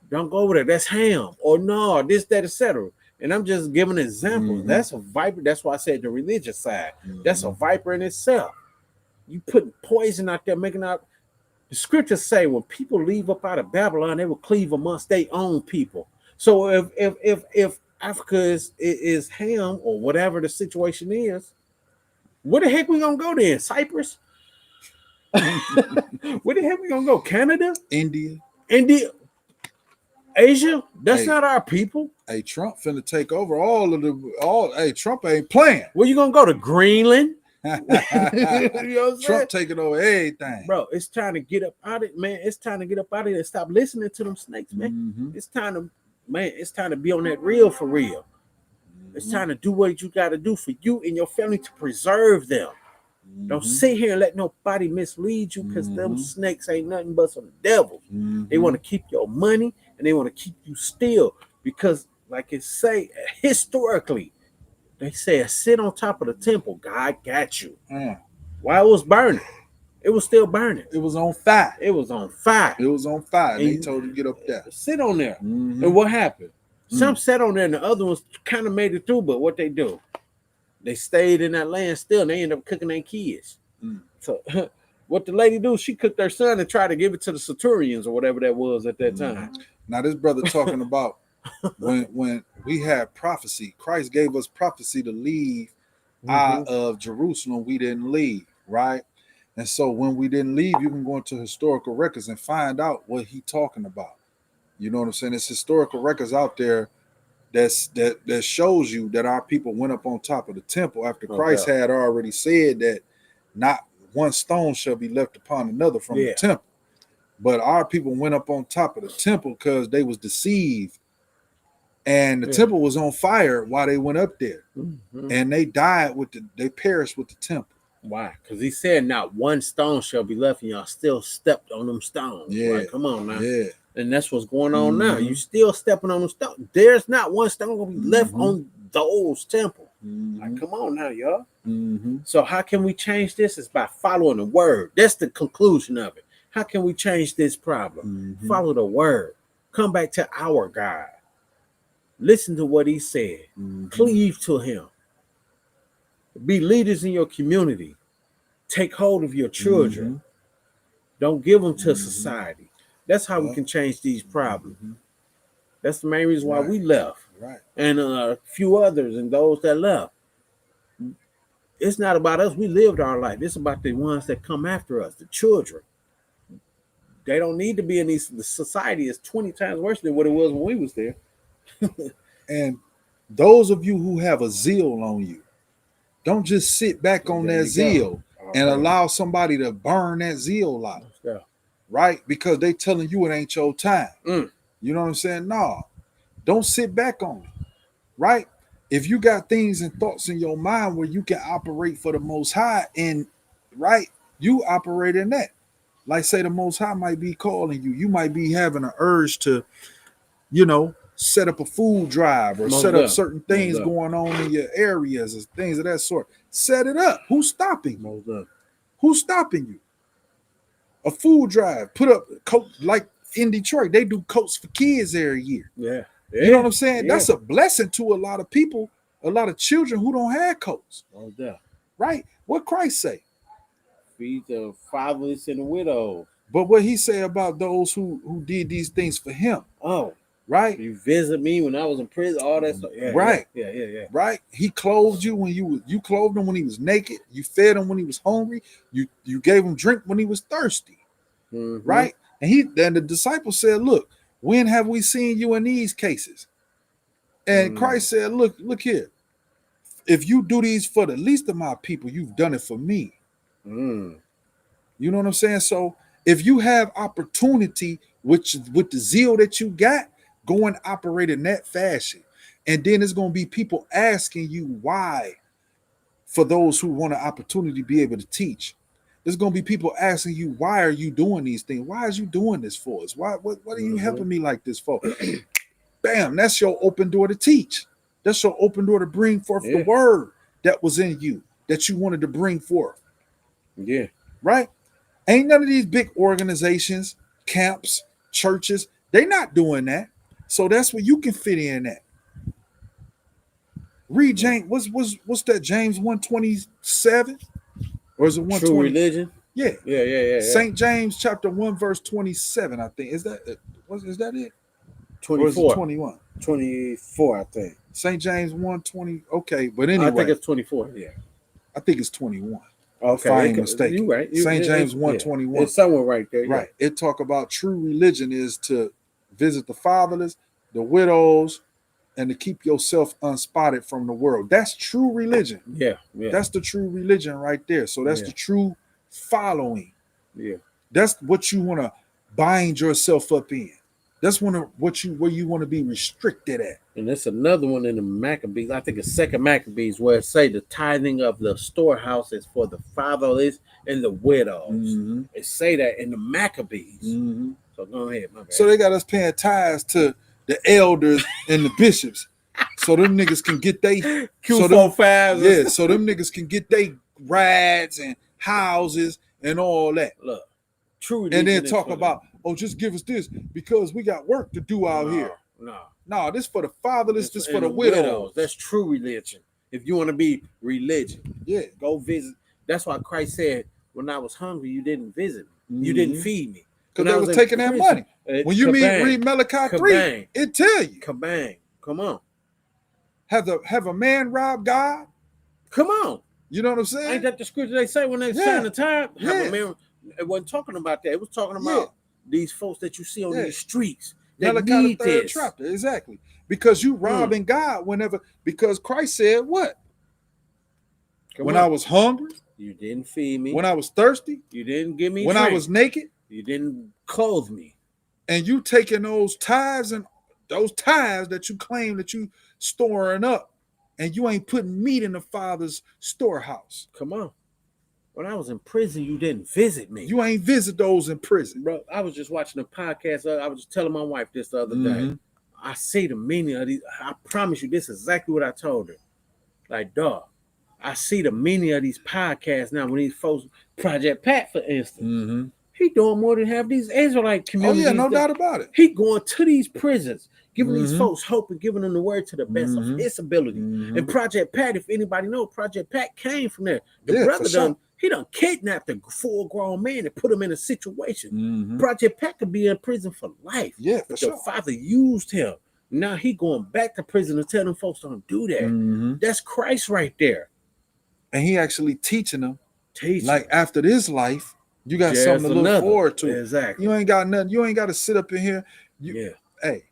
don't go over there. That's ham. Or no, this, that, etc. And I'm just giving examples. That's a viper. That's why I said the religious side. That's a viper in itself. You put poison out there, making out. The scriptures say when people leave up out of Babylon, they will cleave amongst their own people. So if Africa is ham or whatever the situation is, where the heck we gonna go then? Cyprus? Where the heck we gonna go? Canada? India? Asia? That's not our people. Hey, Trump finna take over hey, Trump ain't playing. Where you gonna go to Greenland? You know what I'm Trump taking over everything. Bro, it's time to get up out of it, man. It's time to get up out of it and stop listening to them snakes, man. It's time to be on that real for real. It's time to do what you got to do for you and your family to preserve them. Don't sit here and let nobody mislead you because them snakes ain't nothing but some devils. They want to keep your money and they want to keep you still because, like it say, historically, they say, sit on top of the temple. God got you. While it was burning, it was still burning. It was on fire. It was on fire. It was on fire. And they told you to get up there. Sit on there. And what happened? Some sat on there and the other ones kind of made it through, but what they do? They stayed in that land still and they ended up cooking their kids. So what the lady do? She cooked their son and tried to give it to the Centurions or whatever that was at that time. Now this brother talking about when we had prophecy, Christ gave us prophecy to leave out of Jerusalem. We didn't leave, right? And so when we didn't leave, you can go into historical records and find out what he talking about. You know what I'm saying? There's historical records out there that shows you that our people went up on top of the temple after Christ had already said that not one stone shall be left upon another from the temple. But our people went up on top of the temple because they was deceived. And the temple was on fire while they went up there. And they died they perished with the temple. Why? Because he said not one stone shall be left, and y'all still stepped on them stones. Yeah. Like, come on now. Yeah. And that's what's going on now. You still stepping on them stones. There's not one stone gonna be left on those temples. Like, come on now, y'all. So how can we change this? It's by following the word. That's the conclusion of it. How can we change this problem? Follow the word. Come back to our God. Listen to what he said. Cleave to him. Be leaders in your community. Take hold of your children. Don't give them to society. That's how we can change these problems. That's the main reason why we left. And a few others and those that left. It's not about us. We lived our life. It's about the ones that come after us, the children. They don't need to be in these. The society is 20 times worse than what it was when we was there. And those of you who have a zeal on you, don't just sit back on that zeal and allow somebody to burn that zeal out. Right? Because they telling you it ain't your time. You know what I'm saying? No, don't sit back on it. Right? If you got things and thoughts in your mind where you can operate for the Most High, and right, you operate in that. Like say the Most High might be calling you. You might be having an urge to, set up a food drive or set up certain things going on in your areas and things of that sort. Set it up. Who's stopping you? Who's stopping you? A food drive. Put up like in Detroit, they do coats for kids every year. Yeah. You know what I'm saying? That's a blessing to a lot of people, a lot of children who don't have coats. Right? What Christ say? Feed the fatherless and the widows. But what he say about those who did these things for him? Oh, right. You visit me when I was in prison, all that stuff. Right. Yeah. Right. He clothed you when you clothed him when he was naked. You fed him when he was hungry. You gave him drink when he was thirsty. Right. And the disciples said, look, when have we seen you in these cases? And Christ said, look here. If you do these for the least of my people, you've done it for me. You know what I'm saying? So if you have opportunity with the zeal that you got, go and operate in that fashion. And then there's going to be people asking you why. For those who want an opportunity to be able to teach, there's going to be people asking you, why are you doing these things? Why is you doing this for us? What are you helping me like this for? Bam, that's your open door to teach. That's your open door to bring forth the word that was in you, that you wanted to bring forth. Yeah. Right? Ain't none of these big organizations, camps, churches, they not doing that. So that's where you can fit in at. Read James, what's that, James 1:27? Or is it 1:20? True religion? Yeah. St. James chapter 1, verse 27, I think. Is that it? 24. Or is it 21? 24, I think. St. James 1:20. Okay, but anyway. I think it's 24. Yeah. I think it's 21. Okay. If I ain't mistaken. You're right. St. James 1:21. It's somewhere right there. Right. It talk about true religion is to visit the fatherless, the widows, and to keep yourself unspotted from the world. That's true religion. Yeah. That's the true religion right there. So that's the true following. Yeah. That's what you want to bind yourself up in. That's where you want to be restricted at. And there's another one in the Maccabees. I think it's 2nd Maccabees, where it say the tithing of the storehouse is for the fatherless and the widows. It say that in the Maccabees. So go ahead, my bad. So they got us paying tithes to the elders and the bishops, so them niggas can get they Q45s. So them niggas can get they rides and houses and all that. Look, true. And then talk about, just give us this because we got work to do out here. No, this for the fatherless, this for the widows. That's true religion. If you want to be religion, go visit. That's why Christ said, when I was hungry, you didn't visit me. You didn't feed me. Because they was taking that money. When you read Malachi 3, it tell you. Kabang. Come on. Have a man rob God? Come on. You know what I'm saying? Ain't that the scripture they say when they sign the time? Have a man. It wasn't talking about that. It was talking about these folks that you see on these streets. Malachi the 3rd chapter, exactly. Because you robbing God because Christ said what? I was hungry, you didn't feed me. When I was thirsty, you didn't give me when drink. I was naked, You didn't clothe me. And you taking those tithes and those tithes that you claim that you storing up, and you ain't putting meat in the Father's storehouse. Come on. When I was in prison, you didn't visit me. You ain't visit those in prison. Bro, I was just watching a podcast. I was just telling my wife this the other day. I see the meaning of these. I promise you, this is exactly what I told her. Like, dog, I see the meaning of these podcasts now. When these folks, Project Pat, for instance, he doing more than half these Israelite communities. Oh yeah, no doubt about it. He going to these prisons, giving these folks hope and giving them the word to the best of his ability. And Project Pat, if anybody know, Project Pat came from there. The brother done. He done kidnapped a full-grown man and put him in a situation. Project Pat could be in prison for life. Yeah, for but sure. the Father used him. Now he going back to prison and telling folks don't do that. That's Christ right there. And he actually teaching them. Like after this life, you got something to look forward to. Exactly. You ain't got nothing. You ain't got to sit up in here. Hey.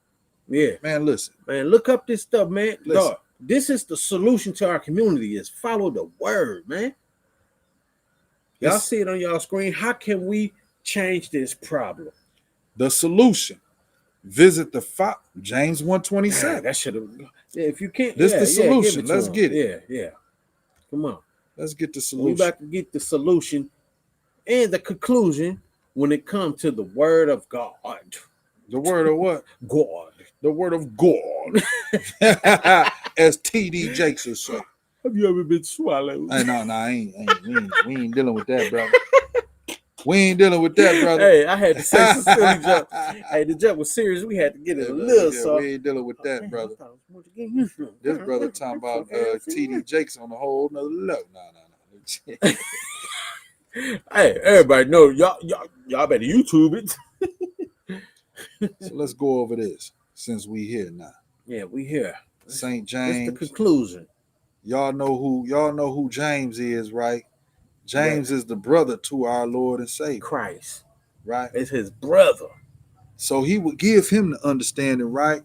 Yeah. Man, listen. Man, look up this stuff, man. Dog, this is the solution to our community is follow the word, man. Y'all see it on y'all screen. How can we change this problem? The solution. Visit the James 1:27. That should have. Yeah, if you can't. This the solution. Let's get it. Yeah. Come on. Let's get the We solution. about to get the solution and the conclusion when it comes to the word of God. The word of what? God. The word of God. As TD Jakes would say. Have you ever been swallowed? Hey, no, we ain't dealing with that, brother. We ain't dealing with that, brother. Hey, I had to say some silly joke. Hey, the joke was serious. We had to get it a little soft. We ain't dealing with that, brother. This brother talking about TD Jakes on a whole nother level. No. Hey, everybody know y'all better YouTube it. So let's go over this since we here now. Yeah, we here. St. James. That's the conclusion. Y'all know who James is, right? James is the brother to our Lord and Savior. Christ. Right? It's his brother. So he would give him the understanding, right?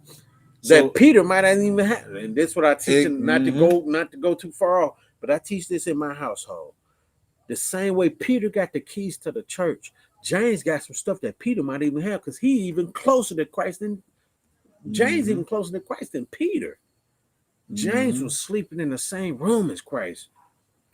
That Peter might not even have. And that's what I teach not to go too far off, but I teach this in my household. The same way Peter got the keys to the church, James got some stuff that Peter might even have because he even closer to Christ than James, even closer to Christ than Peter. James was sleeping in the same room as Christ.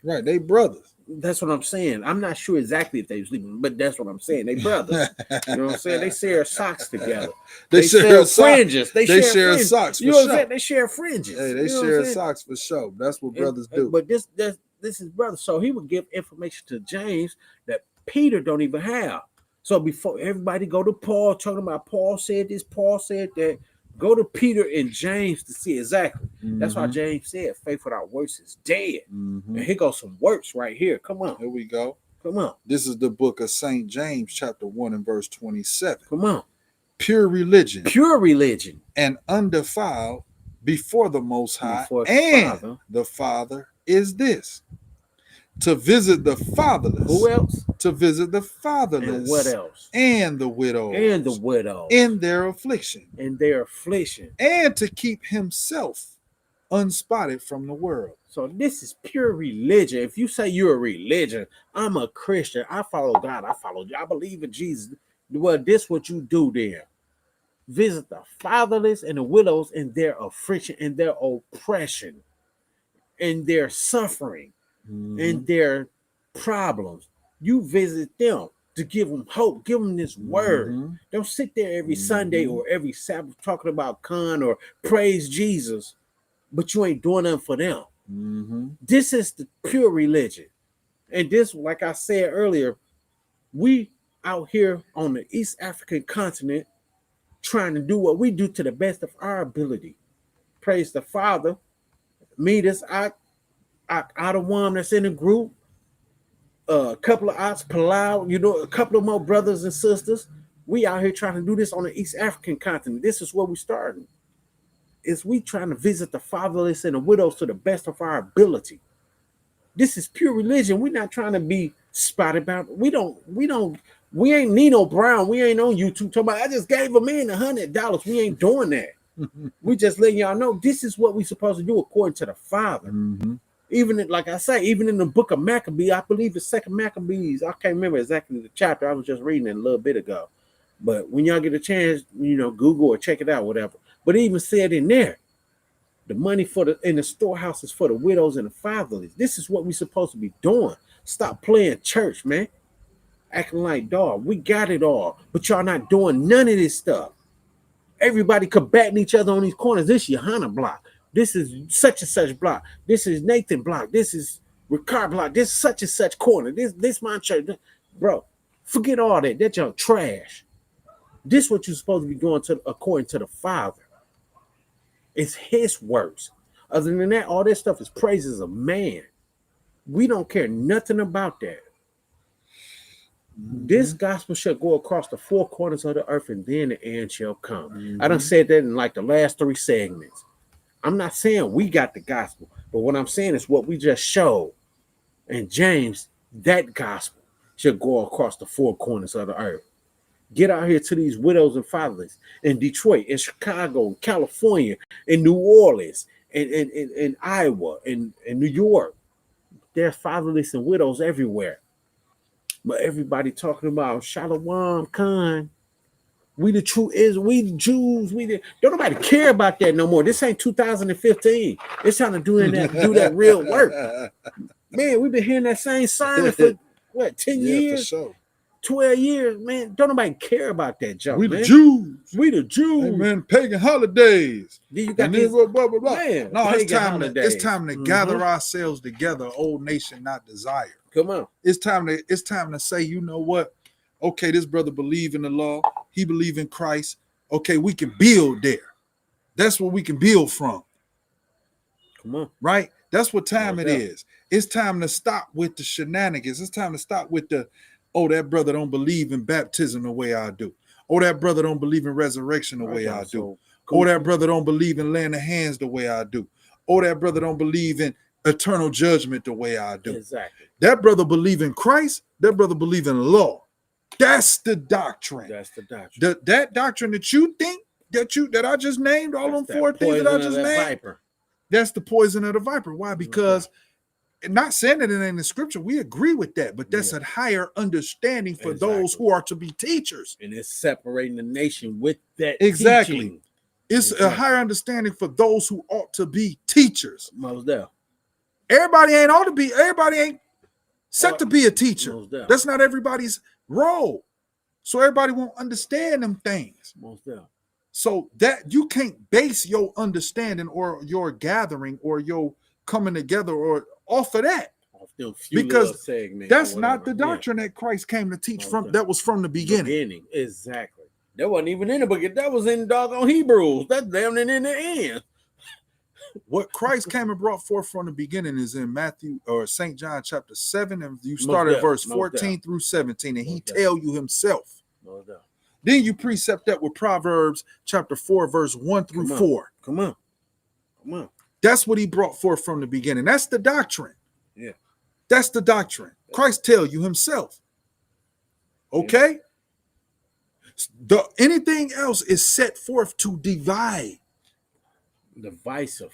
Right, they brothers. That's what I'm saying. I'm not sure exactly if they were sleeping, but that's what I'm saying. They brothers. You know what I'm saying? They share socks together. They share fringes. They share socks. You know what I'm saying? They share fringes. Hey, they share socks for sure. That's what brothers do. But this is brother. So he would give information to James that Peter don't even have. So before everybody go to Paul talking about Paul said this, Paul said that, go to Peter and James to see exactly. That's why James said faith without works is dead. And here goes some works right here. Come on. Here we go. Come on. This is the book of St. James, chapter 1 and verse 27. Come on. Pure religion and undefiled before the Most High and the Father is this: to visit the fatherless. Who else? To visit the fatherless. And what else? And the widows. And the widows. In their affliction. In their affliction. And to keep himself unspotted from the world. So this is pure religion. If you say you're a religion, I'm a Christian, I follow God, I believe in Jesus. Well, this what you do there. Visit the fatherless and the widows in their affliction, in their oppression, in their suffering, in their problems. You visit them to give them hope, give them this word. Don't sit there every Sunday or every Sabbath talking about Khan or praise Jesus, but you ain't doing nothing for them. This is the pure religion. And this, like I said earlier, we out here on the East African continent trying to do what we do to the best of our ability. Praise the Father. Me, this Adawam that's in the group, a couple of Ots Palau, you know, a couple of more brothers and sisters. We out here trying to do this on the East African continent. This is where we started. Is we trying to visit the fatherless and the widows to the best of our ability. This is pure religion. We're not trying to be spotted about. We ain't Nino Brown. We ain't on YouTube talking about, I just gave a man $100. We ain't doing that. We just letting y'all know this is what we supposed to do according to the Father. Even like I say, even in the book of Maccabees, I believe the second Maccabees, I can't remember exactly the chapter. I was just reading it a little bit ago. But when y'all get a chance, Google or check it out, whatever. But it even said in there, the money in the storehouses for the widows and the fatherless. This is what we're supposed to be doing. Stop playing church, man. Acting like, dog, we got it all. But y'all not doing none of this stuff. Everybody combating each other on these corners. This is Johanna block. This is such and such block. This is Nathan block. This is Ricard block. This is such and such corner. This my church. Bro, forget all that. That y'all trash. This is what you're supposed to be doing according to the Father. It's his works. Other than that, all that stuff is praises of man. We don't care nothing about that. This gospel shall go across the four corners of the earth, and then the end shall come. I done said that in like the last 3 segments. I'm not saying we got the gospel, but what I'm saying is what we just showed. And James, that gospel shall go across the four corners of the earth. Get out here to these widows and fatherless in Detroit, in Chicago, in California, in New Orleans, in Iowa, in New York. There's fatherless and widows everywhere. But everybody talking about Shalom Khan. We the true is we the Jews. Don't nobody care about that no more. This ain't 2015. It's time to do that real work. Man, we've been hearing that same sermon for what 10 years? For sure. 12 years, man. Don't nobody care about that junk. We man. the Jews. We the Jews. Hey, man, pagan holidays. Then you got and these, blah, blah, blah, blah. Man, no, it's holidays. time to gather ourselves together, old nation, not desire. Come on. It's time to say, you know what? Okay, this brother believe in the law. He believe in Christ. Okay, we can build there. That's what we can build from. Come on. Right? That's what time it is. It's time to stop with the shenanigans. It's time to stop with the, oh, that brother don't believe in baptism the way I do. Oh, that brother don't believe in resurrection the way I do. Oh, that brother don't believe in laying of hands the way I do. Oh, that brother don't believe in eternal judgment the way I do. Exactly. That brother believe in Christ. That brother believe in law. That's the doctrine. That's the doctrine. That doctrine that you think that I just named, all them 4 things that I just named. Viper. That's the poison of the viper. Why? Because not saying that it ain't in the scripture, we agree with that, but that's a higher understanding for those who are to be teachers. And it's separating the nation with that. Exactly. Teaching. It's a higher understanding for those who ought to be teachers. Most definitely. Everybody ain't set to be a teacher. That's not everybody's role. So everybody won't understand them things. Most definitely. So that you can't base your understanding or your gathering or your coming together or off of that. Because that's not the doctrine that Christ came to teach that was from the beginning. Exactly. That wasn't even in the book. That was in doggone Hebrews. That's damn near in the end. What Christ came and brought forth from the beginning is in Matthew or St. John chapter 7, and you start at verse 14 through 17, and he tell you himself. Then you precept that with Proverbs chapter 4, verse 1 through 4. Come on. That's what he brought forth from the beginning. That's the doctrine. Yeah. That's the doctrine. Christ tell you himself. Okay? Anything else is set forth to divide. Divisive.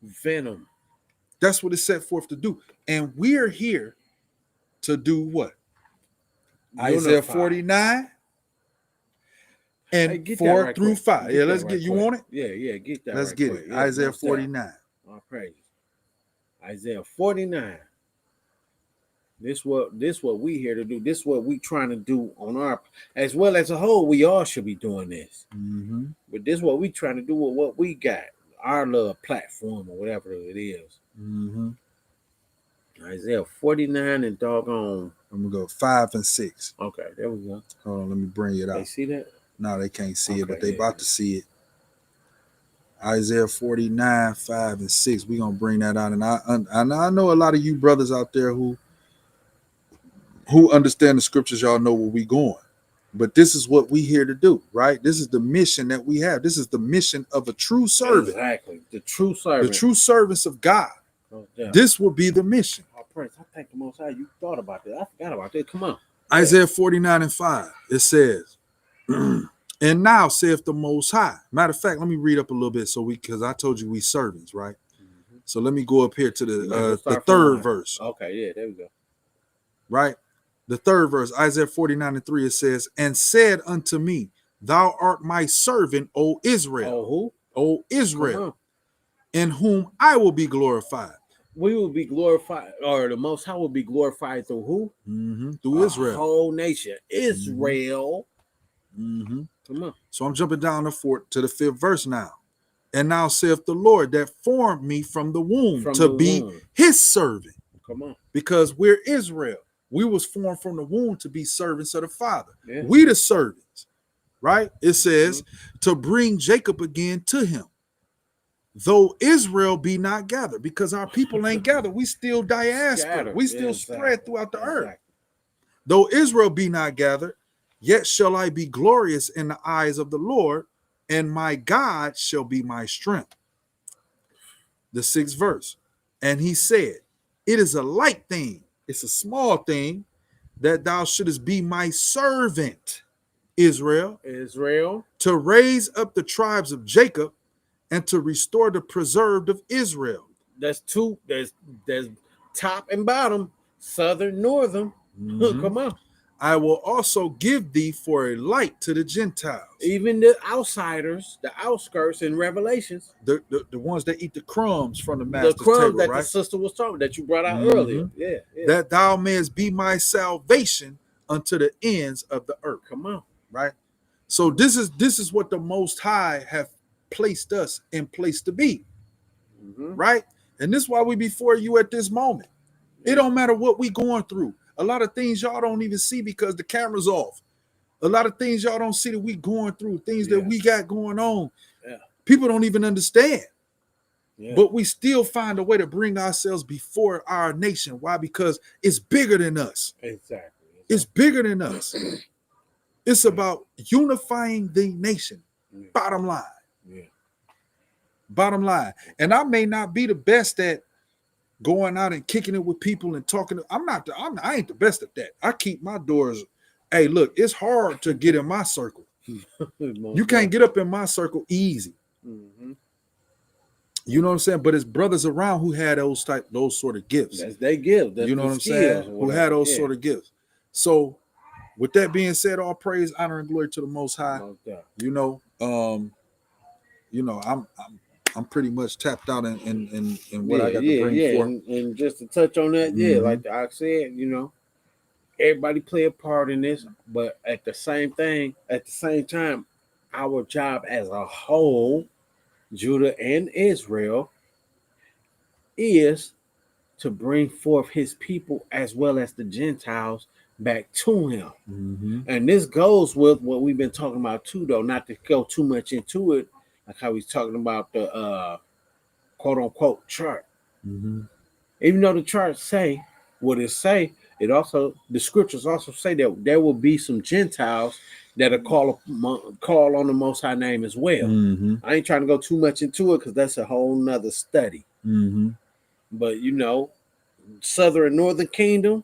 Venom. That's what it's set forth to do. And we're here to do what? Isaiah 49 and 4 through 5. Yeah, let's get, you want it? Yeah, get that. Let's get it. Isaiah 49. All praise. Isaiah 49. This what we here to do. This what we trying to do on our, as well as a whole. We all should be doing this. Mm-hmm. But this what we trying to do with what we got, our little platform or whatever it is. Mm-hmm. Isaiah 49 and doggone. I'm gonna go 5 and 6. Okay, there we go. Hold on, let me bring it out. They see that? No, they can't see it, but they about to see it. Isaiah 49, 5 and 6. We're gonna bring that out, and I know a lot of you brothers out there who understand the scriptures. Y'all know where we going, but this is what we here to do, right? This is the mission that we have. This is the mission of a true servant. Exactly, the true servant, the true service of God. Oh, yeah. This will be the mission. Oh, praise! I thank the Most High. You thought about that. I forgot about that. Come on. Isaiah 49 and 5. It says, "And now saith the Most High." Matter of fact, let me read up a little bit because I told you we servants, right? Mm-hmm. So let me go up here to You might as well the start from third one. verse. Okay, yeah, there we go. Right? The third verse, Isaiah 49:3, it says, and said unto me, thou art my servant, O Israel. Oh, who? O Come Israel, on. in whom I will be glorified. We will be glorified, or the Most High will be glorified through who? Through A Israel. whole nation. Israel. Come on. So I'm jumping down to the fifth verse now. And now saith the Lord that formed me from the womb From to the be womb. his servant. Come on. Because we're Israel. We was formed from the womb to be servants of the Father. Yeah. We the servants, right? It says to bring Jacob again to him. Though Israel be not gathered, because our people ain't gathered, we still diaspora. Scattered. We still Exactly. spread throughout the earth. Exactly. Though Israel be not gathered, yet shall I be glorious in the eyes of the Lord, and my God shall be my strength. The sixth verse. And he said, it is a light thing, it's a small thing, that thou shouldest be my servant, Israel, to raise up the tribes of Jacob and to restore the preserved of Israel. That's two. There's top and bottom, southern, northern. Come on. I will also give thee for a light to the Gentiles. Even the outsiders, the outskirts in Revelations. The ones that eat the crumbs from the master's The crumbs table, that right? the sister was talking, that you brought out earlier. Yeah, yeah. That thou mayest be my salvation unto the ends of the earth. Come on. Right? So this is what the Most High have placed us in place to be. Right? And this is why we before you at this moment. It don't matter what we going through. A lot of things y'all don't even see because the camera's off. A lot of things y'all don't see that we going through, things that we got going on. Yeah. People don't even understand. Yeah. But we still find a way to bring ourselves before our nation. Why? Because it's bigger than us. Exactly. It's bigger than us. It's about unifying the nation. Bottom line. Yeah. Bottom line. And I may not be the best at going out and kicking it with people and talking. I ain't the best at that. I keep my doors. Hey, look, it's hard to get in my circle. You can't get up in my circle easy. You know what I'm saying? But it's brothers around who had those sort of gifts. That's they give. That's You know the what I'm skills saying? or Who whatever. had those Yeah. sort of gifts. So with that being said, all praise, honor, and glory to the Most High. No doubt. I'm pretty much tapped out in what I got to bring forth. And just to touch on that, like I said, everybody play a part in this, but at the same time, our job as a whole, Judah and Israel, is to bring forth his people as well as the Gentiles back to him. And this goes with what we've been talking about too, though, not to go too much into it, like how he's talking about the quote unquote chart. Even though the charts say what it say, the scriptures also say that there will be some Gentiles that'll call on the Most High name as well. I ain't trying to go too much into it because that's a whole nother study. But Southern and Northern Kingdom,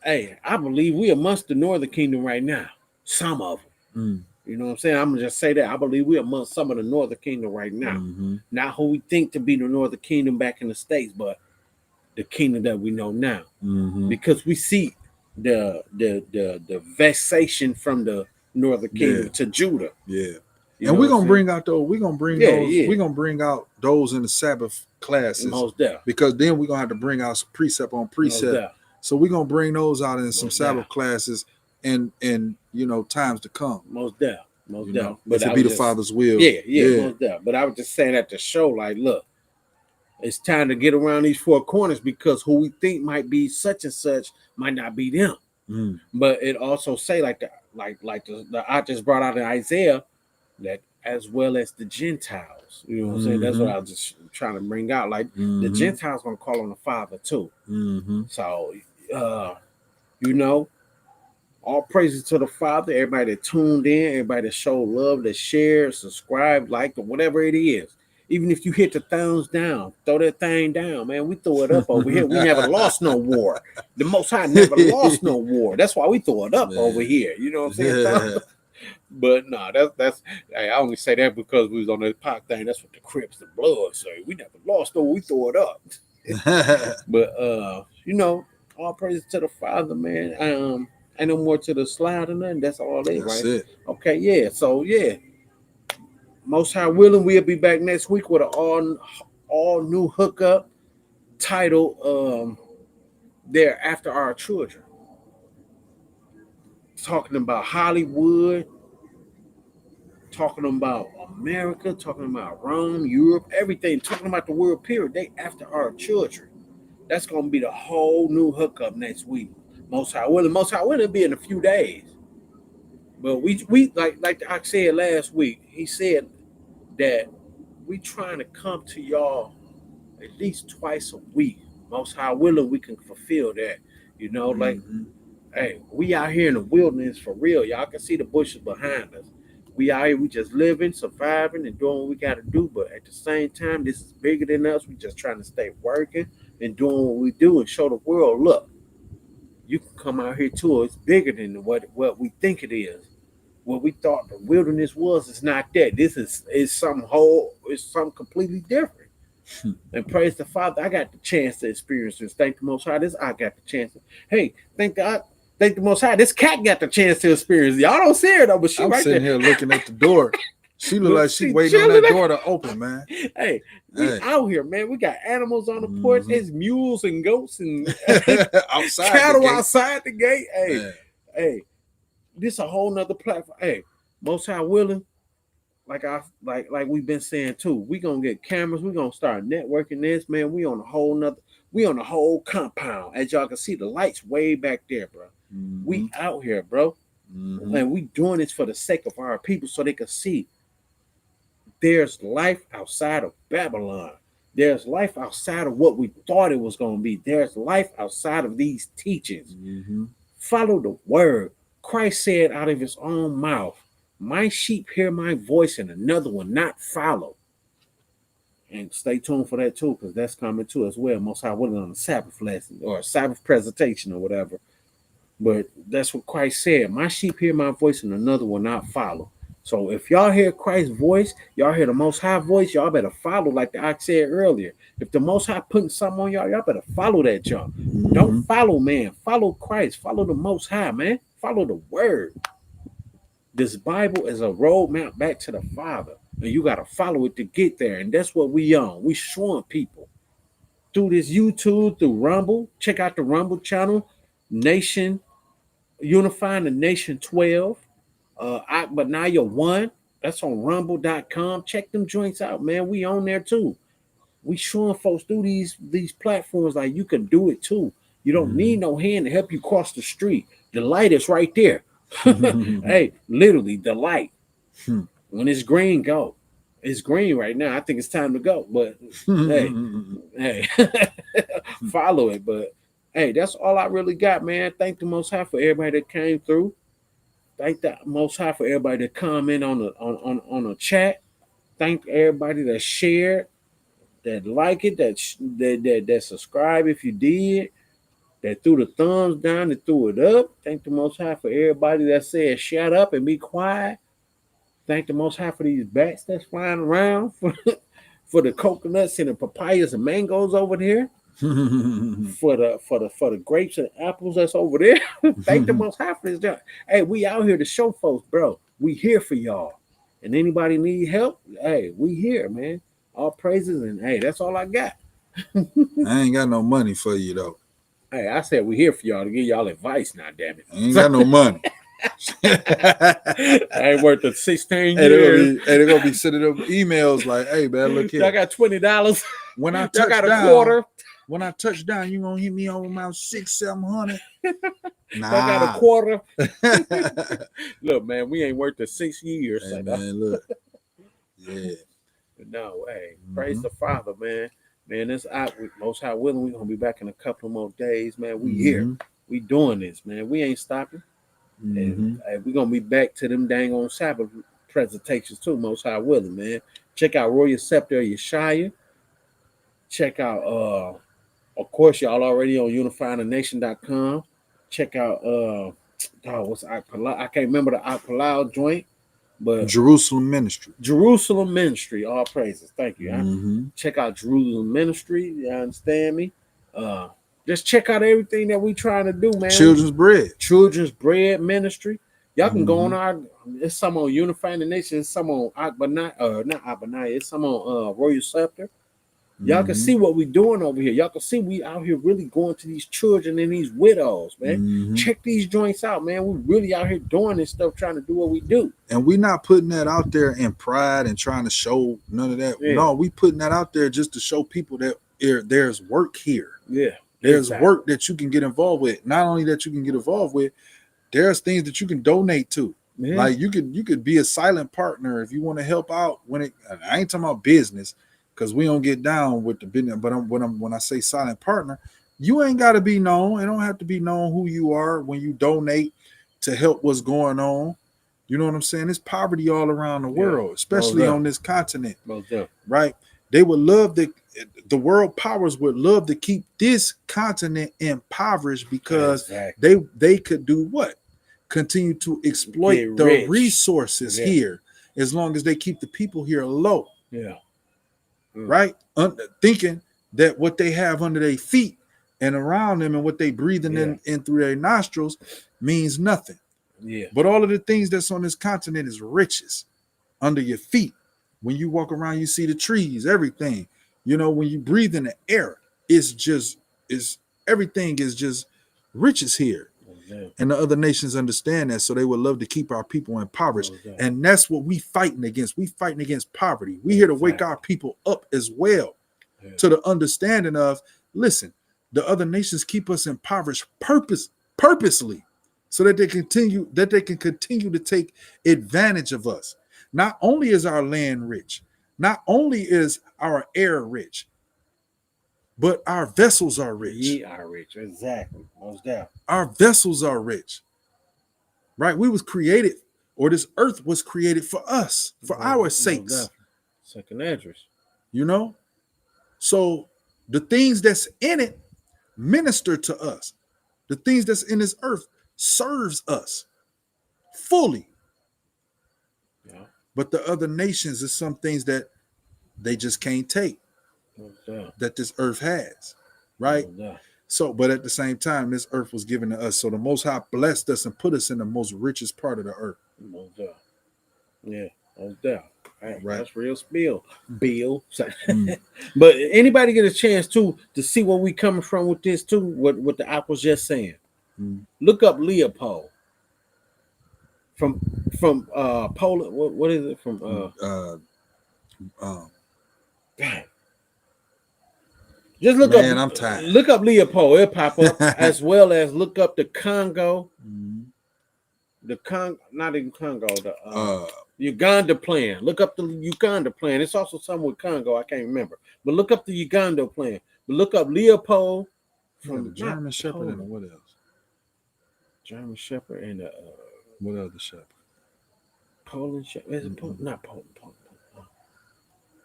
hey, I believe we amongst the Northern Kingdom right now. Some of them. You know what I'm saying? I'm gonna just say that I believe we amongst some of the Northern Kingdom right now. Not who we think to be the Northern Kingdom back in the States, but the kingdom that we know now. Because we see the vexation from the Northern Kingdom to Judah. And we're gonna bring out those. We're gonna bring those. Yeah. We're gonna bring out those in the Sabbath classes. Most definitely. Because then we're gonna have to bring out some precept on precept. So we're gonna bring those out in some Sabbath classes and times to come. Most definitely. Most definitely. But to be the Father's will. Yeah. Most definitely. But I was just saying at the show, like, look, it's time to get around these four corners because who we think might be such and such might not be them. But it also say like I just brought out in Isaiah that as well as the Gentiles. You know what I'm saying? That's what I was just trying to bring out. Like the Gentiles gonna call on the Father too. So all praises to the Father. Everybody that tuned in, everybody that showed love, that shared, subscribed, liked, or whatever it is. Even if you hit the thumbs down, throw that thing down, man. We throw it up over here. We never lost no war. The Most High never lost no war. That's why we throw it up over here. You know what I'm saying? But no, that's hey, I only say that because we was on the Pac thing. That's what the Crips and Bloods say. We never lost though, we throw it up. But all praise to the Father, man. Ain't no more to the slide or nothing. That's all it, That's right? it. Okay, yeah. So yeah. Most High willing, we'll be back next week with an all new hookup title. They're After Our Children. Talking about Hollywood, talking about America, talking about Rome, Europe, everything, talking about the world period. They after our children. That's gonna be the whole new hookup next week. Most High willing be in a few days. But we like I said last week, he said that we trying to come to y'all at least twice a week. Most High willing, we can fulfill that. Hey, we out here in the wilderness for real. Y'all can see the bushes behind us. We out here, we just living, surviving, and doing what we got to do. But at the same time, this is bigger than us. We just trying to stay working and doing what we do and show the world, look, you can come out here too. It's bigger than what we think it is. What we thought the wilderness was is not that. This is something completely different. And praise the Father, I got the chance to experience this. Thank the Most High. I got the chance. Hey, thank the Most High. This cat got the chance to experience. Y'all don't see her though, but I'm right sitting here looking at the door. She look like she waiting on that door to open, man. Hey, we out here, man. We got animals on the porch. There's mules and goats and outside cattle outside the gate. Hey, this a whole nother platform. Hey, Most High willing, like we've been saying too. We gonna get cameras. We gonna start networking this, man. We on a whole compound. As y'all can see, the lights way back there, bro. We out here, bro. And we doing this for the sake of our people so they can see there's life outside of Babylon. There's life outside of what we thought it was going to be. There's life outside of these teachings. Follow the word. Christ said out of his own mouth, my sheep hear my voice and another one not follow. And stay tuned for that too, because that's coming too as well. Most High willing on a Sabbath lesson or a Sabbath presentation or whatever. But that's what Christ said. My sheep hear my voice and another will not follow. So if y'all hear Christ's voice, y'all hear the Most High voice, y'all better follow like I said earlier. If the Most High putting something on y'all, y'all better follow that jump. Don't follow man. Follow Christ. Follow the Most High, man. Follow the word. This Bible is a roadmap back to the Father. And you got to follow it to get there. And that's what we on. We showing people. Through this YouTube, through Rumble. Check out the Rumble channel. Nation, Unifying the Nation 12. But now you're one. That's on rumble.com. Check them joints out, man. We on there too. We showing folks through these platforms like you can do it too. You don't need no hand to help you cross the street. The light is right there. Hey, literally the light. When it's green, go. It's green right now. I think it's time to go. But hey, follow it. But hey, that's all I really got, man. Thank the Most High for everybody that came through. Thank the Most High for everybody that comment on the chat. Thank everybody that shared, that like it, that subscribe if you did, that threw the thumbs down and threw it up. Thank the Most High for everybody that said shut up and be quiet. Thank the Most High for these bats that's flying around, for the coconuts and the papayas and mangoes over there. for the grapes and apples that's over there. Thank the Most High for this job. Hey, we out here to show folks, bro. We here for y'all. And anybody need help? Hey, we here, man. All praises, and hey, that's all I got. I ain't got no money for you though. Hey, I said we here for y'all to give y'all advice now, damn it. I ain't got no money. I ain't worth the 16 years. They're gonna be sending them emails like, hey man, look here. I got $20. When I touch got a quarter. When I touch down, you gonna hit me on about 600-700. Nah. I got a quarter. Look, man, we ain't worth the 6 years. Hey, man, look. Yeah. No, hey, praise the Father, man. Man, this out with Most High willing. We're gonna be back in a couple more days, man. We here. We doing this, man. We ain't stopping. And we're gonna be back to them dang on Sabbath presentations too, Most High willing, man. Check out Royal Scepter Yeshaya. Check out of course, y'all already on unifyingthenation.com. Check out what's Akpalau? I can't remember the Akpalau joint, but Jerusalem Ministry. Jerusalem Ministry. All praises. Thank you. Mm-hmm. Check out Jerusalem Ministry. You understand me? Just check out everything that we trying to do, man. Children's Bread Ministry. Y'all can go on our. It's some on Unifying the Nation. It's some on not Akbanai. It's some on Royal Scepter. Y'all can see what we doing over here. Y'all can see we out here really going to these children and these widows, man. Check these joints out, man. We really out here doing this stuff, trying to do what we do. And we not putting that out there in pride and trying to show none of that. Yeah. No, we putting that out there just to show people that there's work here. Yeah. There's work that you can get involved with. Not only that you can get involved with, there's things that you can donate to. Yeah. Like you could be a silent partner if you want to help out I ain't talking about business, because we don't get down with the business. But when I say silent partner, you ain't got to be known. It don't have to be known who you are when you donate to help what's going on. You know what I'm saying? There's poverty all around the world, especially on this continent. Right? They would love the world powers would love to keep this continent impoverished because they could do what? Continue to exploit the resources here as long as they keep the people here low. Yeah. Right? Thinking that what they have under their feet and around them and what they breathing in through their nostrils means nothing. Yeah. But all of the things that's on this continent is riches under your feet. When you walk around, you see the trees, everything. You know, when you breathe in the air, everything is just riches here. And the other nations understand that, so they would love to keep our people impoverished. And that's what we fighting against. We fighting against poverty. We here to wake our people up as well to the understanding of, listen, the other nations keep us impoverished purposely so that they can continue to take advantage of us. Not only is our land rich, not only is our air rich, but our vessels are rich. We are rich, exactly. Most definitely. Our vessels are rich, right? We was created, or this earth was created for us, for our sakes. Second address. You know? So the things that's in it minister to us. The things that's in this earth serves us fully. Yeah. But the other nations is some things that they just can't take. That this earth has, right? So, but at the same time, this earth was given to us. So the Most High blessed us and put us in the most richest part of the earth. Yeah, no doubt. Right. That's real spill, Bill. But anybody get a chance to see where we coming from with this too? What the Ak was just saying. Look up Leopold from Poland. What is it from? Just look up. I'm tired. Look up Leopold. It'll pop up, as well as look up the Congo. Not even Congo. The Uganda plan. Look up the Uganda plan. It's also something with Congo. I can't remember. But look up the Uganda plan. But look up Leopold from the German Shepherd and what else? German Shepherd and what other Shepherd? Poland Shepherd. Is it not Poland?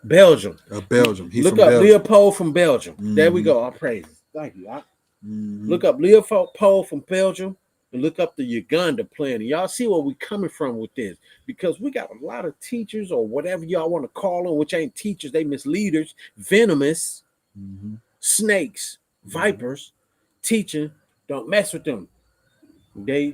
Belgium. Belgium. He's look from up Belgium. Leopold from Belgium. There we go. All praises. Thank you. Look up Leopold from Belgium and look up the Uganda plan. And y'all see where we coming from with this, because we got a lot of teachers, or whatever y'all want to call them, which ain't teachers, they misleaders, venomous, snakes, vipers, teaching. Don't mess with them. They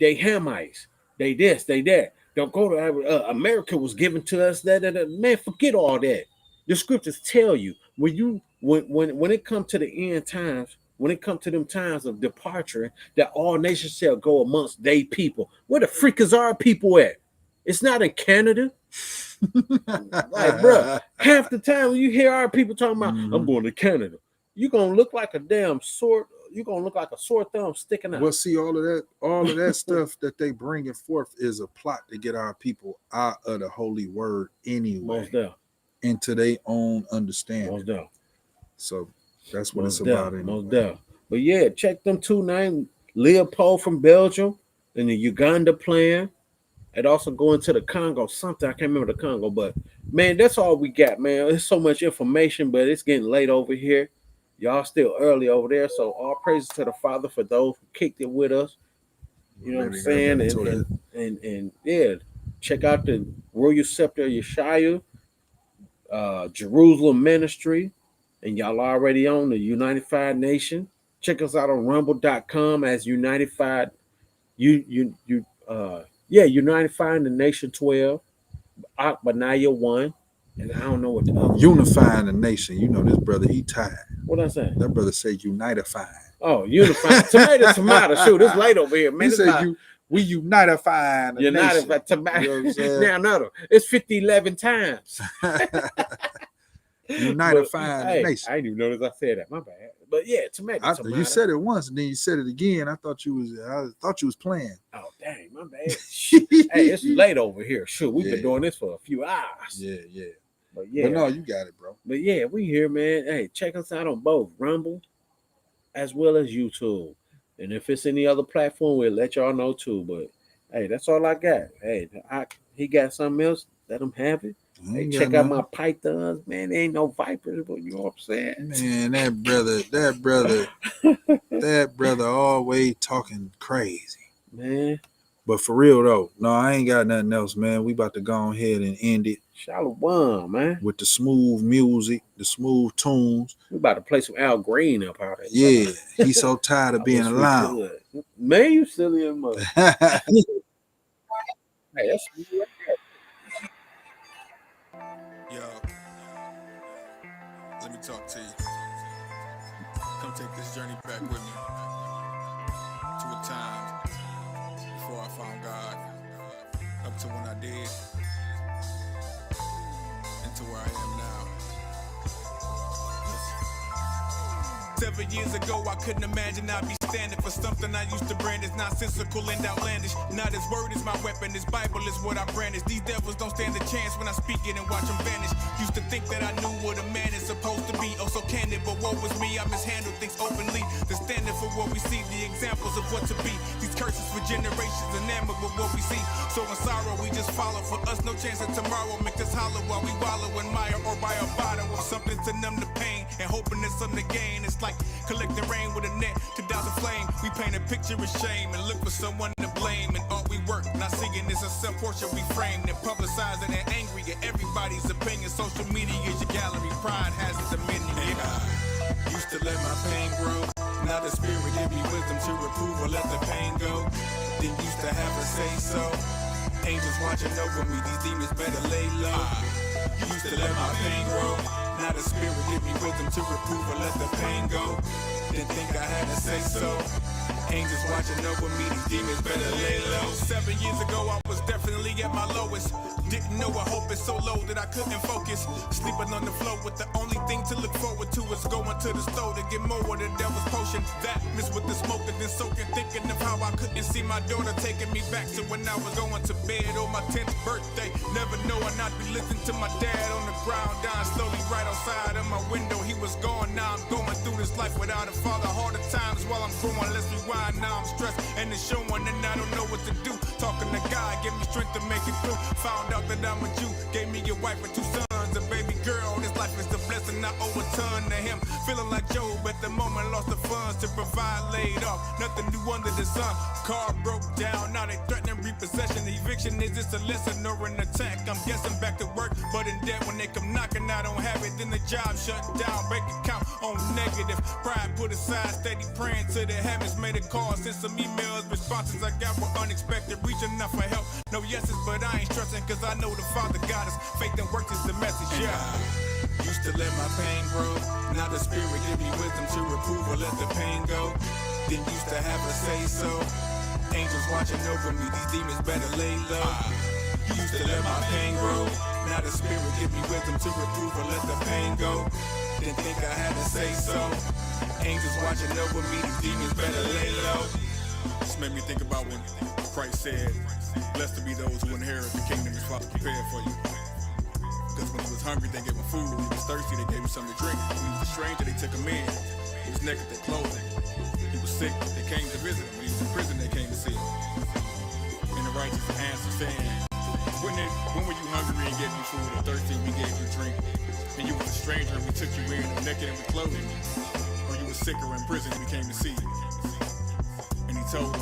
Hamites. They this, they that. Don't go to America was given to us. That man, forget all that. The scriptures tell you when it comes to the end times, when it comes to them times of departure, that all nations shall go amongst they people. Where the freak is our people at? It's not in Canada. Like, bro, half the time when you hear our people talking about, I'm going to Canada, you're gonna look like a damn sword. You're gonna look like a sore thumb sticking out. Well, see, all of that stuff that they bringing forth is a plot to get our people out of the holy word anyway, into their own understanding. So that's what it's about anyway. But yeah, check them two names: Leopold from Belgium and the Uganda plan. And also going to the Congo, something I can't remember the Congo, but man, that's all we got, man. There's so much information, but it's getting late over here. Y'all still early over there, so all praises to the Father for those who kicked it with us. You know what I'm saying? And yeah, check out the Royal Scepter Yeshaya, Jerusalem Ministry, and y'all already on the Unified Nation. Check us out on rumble.com as Unified. Unifying the Nation 12, Akbanaya 1, and I don't know what the other Unifying the Nation. You know this brother, he tired. What I say? That brother said unitifying. Oh, unifying. Tomato. Shoot, it's late over here, man. He said we unitifying the nation. Tomato. You know what I'm saying? Now, no, it's 11 times. Unifying the nation. I didn't even notice I said that. My bad. But yeah, tomato. You said it once, and then you said it again. I thought you was playing. Oh, dang, my bad. Hey, it's late over here. Shoot, we've been doing this for a few hours. Yeah. But yeah. But no, you got it, bro. But yeah, we here, man. Hey, check us out on both Rumble as well as YouTube. And if it's any other platform, we'll let y'all know too. But hey, that's all I got. Hey, he got something else. Let him have it. Hey, check out my pythons, man. There ain't no vipers, but you know what I'm saying. Man, that brother always talking crazy, man. But for real though, no, I ain't got nothing else, man. We about to go ahead and end it. Shalom, man. With the smooth music, the smooth tunes. We about to play some Al Green up out there. Yeah, he's so tired of being alone. Man, you silly as mother. Hey, that's Yo, let me talk to you. Come take this journey back with me to a time before I found God, up to when I did, and to where I am now. 7 years ago, I couldn't imagine I'd be standing for something I used to brand as nonsensical and outlandish. Not his word is my weapon, his Bible is what I brandish. These devils don't stand a chance when I speak it and watch them vanish. Used to think that I knew what a man is supposed to be, oh so candid, but woe was me, I mishandled things openly. The standard for what we see, the examples of what to be. These curses for generations, enamored with what we see. So in sorrow, we just follow. For us, no chance of tomorrow. Make us hollow while we wallow in mire or by a bottle of something to numb the pain and hoping there's something to gain. It's like collecting rain with a net to douse a flame. We paint a picture of shame and look for someone to blame. And all we work, not seeing is a self-portrait we framed and publicizing and angry at everybody's opinion. Social media is your gallery, pride has its dominion. And I used to let my pain grow. Now the spirit give me wisdom to reprove or let the pain go. Then used to have a say so. Angels watching over me, these demons better lay low. Used to let my pain grow. Now the spirit give me wisdom to reprove or let the pain go. Didn't think I had to say so. Angels watching over me, these demons better lay low. 7 years ago, I was definitely at my lowest. Didn't know I hope it's so low that I couldn't focus. Sleeping on the floor with the only thing to look forward to is going to the store to get more of the devil's potion. That mixed with the smoke and then soaking, thinking of how I couldn't see my daughter taking me back to when I was going to bed on my 10th birthday. Never knowing I'd be listening to my dad on the ground, dying slowly right outside of my window. He was gone, now I'm going through this life without a father. Harder times while I'm growing, let's rewind. Now I'm stressed and it's showing and I don't know what to do. Talking to God, give me strength to make it through. Found out that I'm a Jew, gave me a wife and 2 sons, a baby girl. This life is a blessing, I owe a ton to him. Feeling like Job at the moment, lost the funds to provide, laid off. Nothing new under the sun. Car broke down, now they threatening repossession. Eviction, is this a lesson or an attack? I'm guessing back to work, but in debt when they come knocking, I don't have it. Then the job shut down, bank account on negative. Pride put aside, steady praying to the heavens. Made a call, sent some emails, responses I got were unexpected. Reaching out for help, no yeses, but I ain't stressing, cause I know the Father got us. Faith and work is the message, yeah. Used to let my pain grow. Now the spirit give me wisdom to reprove or let the pain go. Then used to have a say so. Angels watching over me, these demons better lay low. Used to let my pain grow. Now the spirit give me wisdom to reprove or let the pain go. Didn't think I had to say so. Angels watching over me, these demons better lay low. This made me think about when Christ said, blessed to be those who inherit the kingdom his Father prepared for you. Because when he was hungry, they gave him food. When he was thirsty, they gave him something to drink. When he was a stranger, they took him in. He was naked, they clothed him. He was sick, they came to visit him. When he was in prison, they came to see him. And the righteous answer saying, when were you hungry and gave you food, or thirsty and we gave you drink? And you was a stranger and we took you in, or naked and we clothed you? Or you were sick or in prison and we came to see you? And he told him,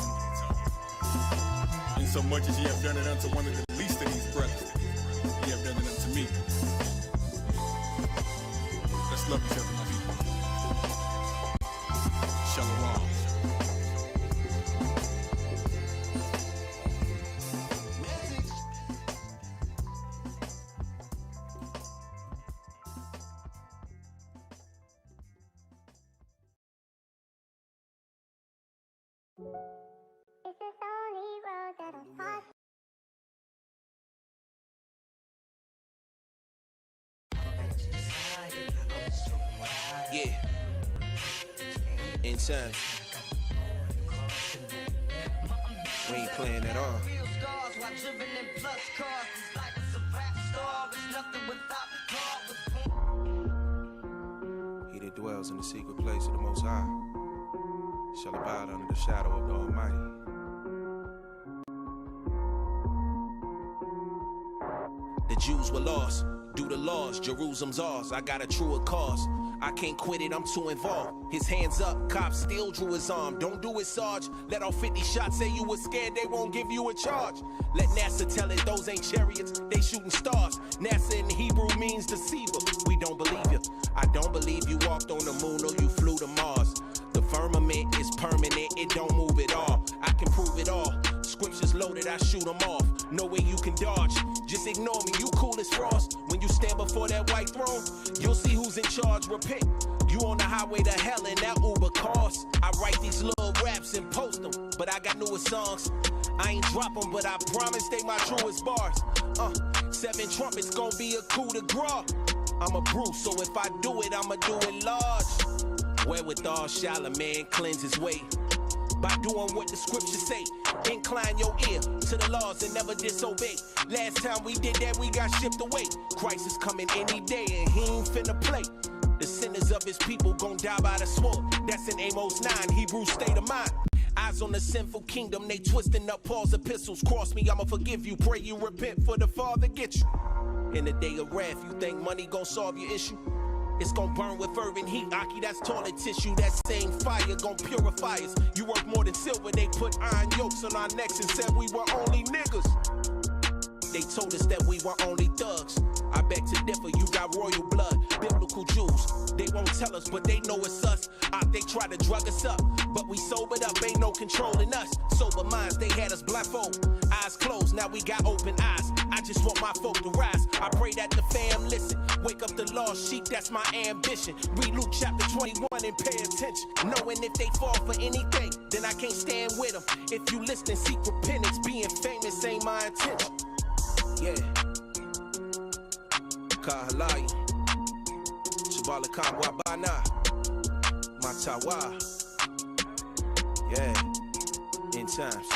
In so much as ye have done it unto one of the least of these brothers, ye have done it unto me. Let's love each other, my people. Shalom. It's this only road that I'm talking. Yeah. In time. We ain't playing at all. He that dwells in the secret place of the Most High shall abide under the shadow of the Almighty. The Jews were lost, due to laws, Jerusalem's ours. I got a truer cause, I can't quit it, I'm too involved. His hands up, cops still drew his arm. Don't do it, Sarge. Let off 50 shots, say you was scared, they won't give you a charge. Let NASA tell it, those ain't chariots, they shooting stars. NASA in Hebrew means deceiver. We don't believe you. I don't believe you walked on the moon or you flew to Mars. The firmament is permanent, it don't move at all. I can prove it all. Scriptures loaded, I shoot them off. No way you can dodge, just ignore me, you cool as frost. When you stand before that white throne, you'll see who's in charge, repent. You on the highway to hell and that Uber costs. I write these little raps and post them, but I got newer songs. I ain't drop them, but I promise they my truest bars. 7 trumpets gon' be a coup de grace. I'm a Bruce, so if I do it, I'ma do it large. Wherewithal shall a man cleanse his way by doing what the scriptures say. Incline your ear to the laws and never disobey. Last time we did that, we got shipped away. Christ is coming any day and he ain't finna play. The sinners of his people gon' die by the sword. That's in Amos 9, Hebrew state of mind. Eyes on the sinful kingdom, they twisting up Paul's epistles. Cross me, I'ma forgive you. Pray you repent for the Father get you. In the day of wrath, you think money gon' solve your issue? It's gon' burn with fervent heat, Aki, that's toilet tissue. That same fire gon' purify us. You worth more than silver, they put iron yokes on our necks and said we were only niggas. They told us that we were only thugs. I beg to differ, you got royal blood, biblical Jews. They won't tell us, but they know it's us. They try to drug us up, but we sobered up, ain't no controlling us. Sober minds, they had us blindfold. Eyes closed, now we got open eyes. I just want my folk to rise. I pray that the fam listen. Wake up the lost sheep, that's my ambition. Read Luke chapter 21 and pay attention. Knowing if they fall for anything, then I can't stand with them. If you listen, seek repentance. Being famous ain't my intention. Yeah. Kahalaya. Shabala Kamwa Bana. Matawa. Yeah. In times.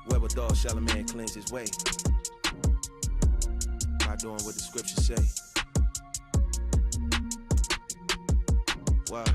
Wherewithal shall a man cleanse his way by doing what the scriptures say. Wow.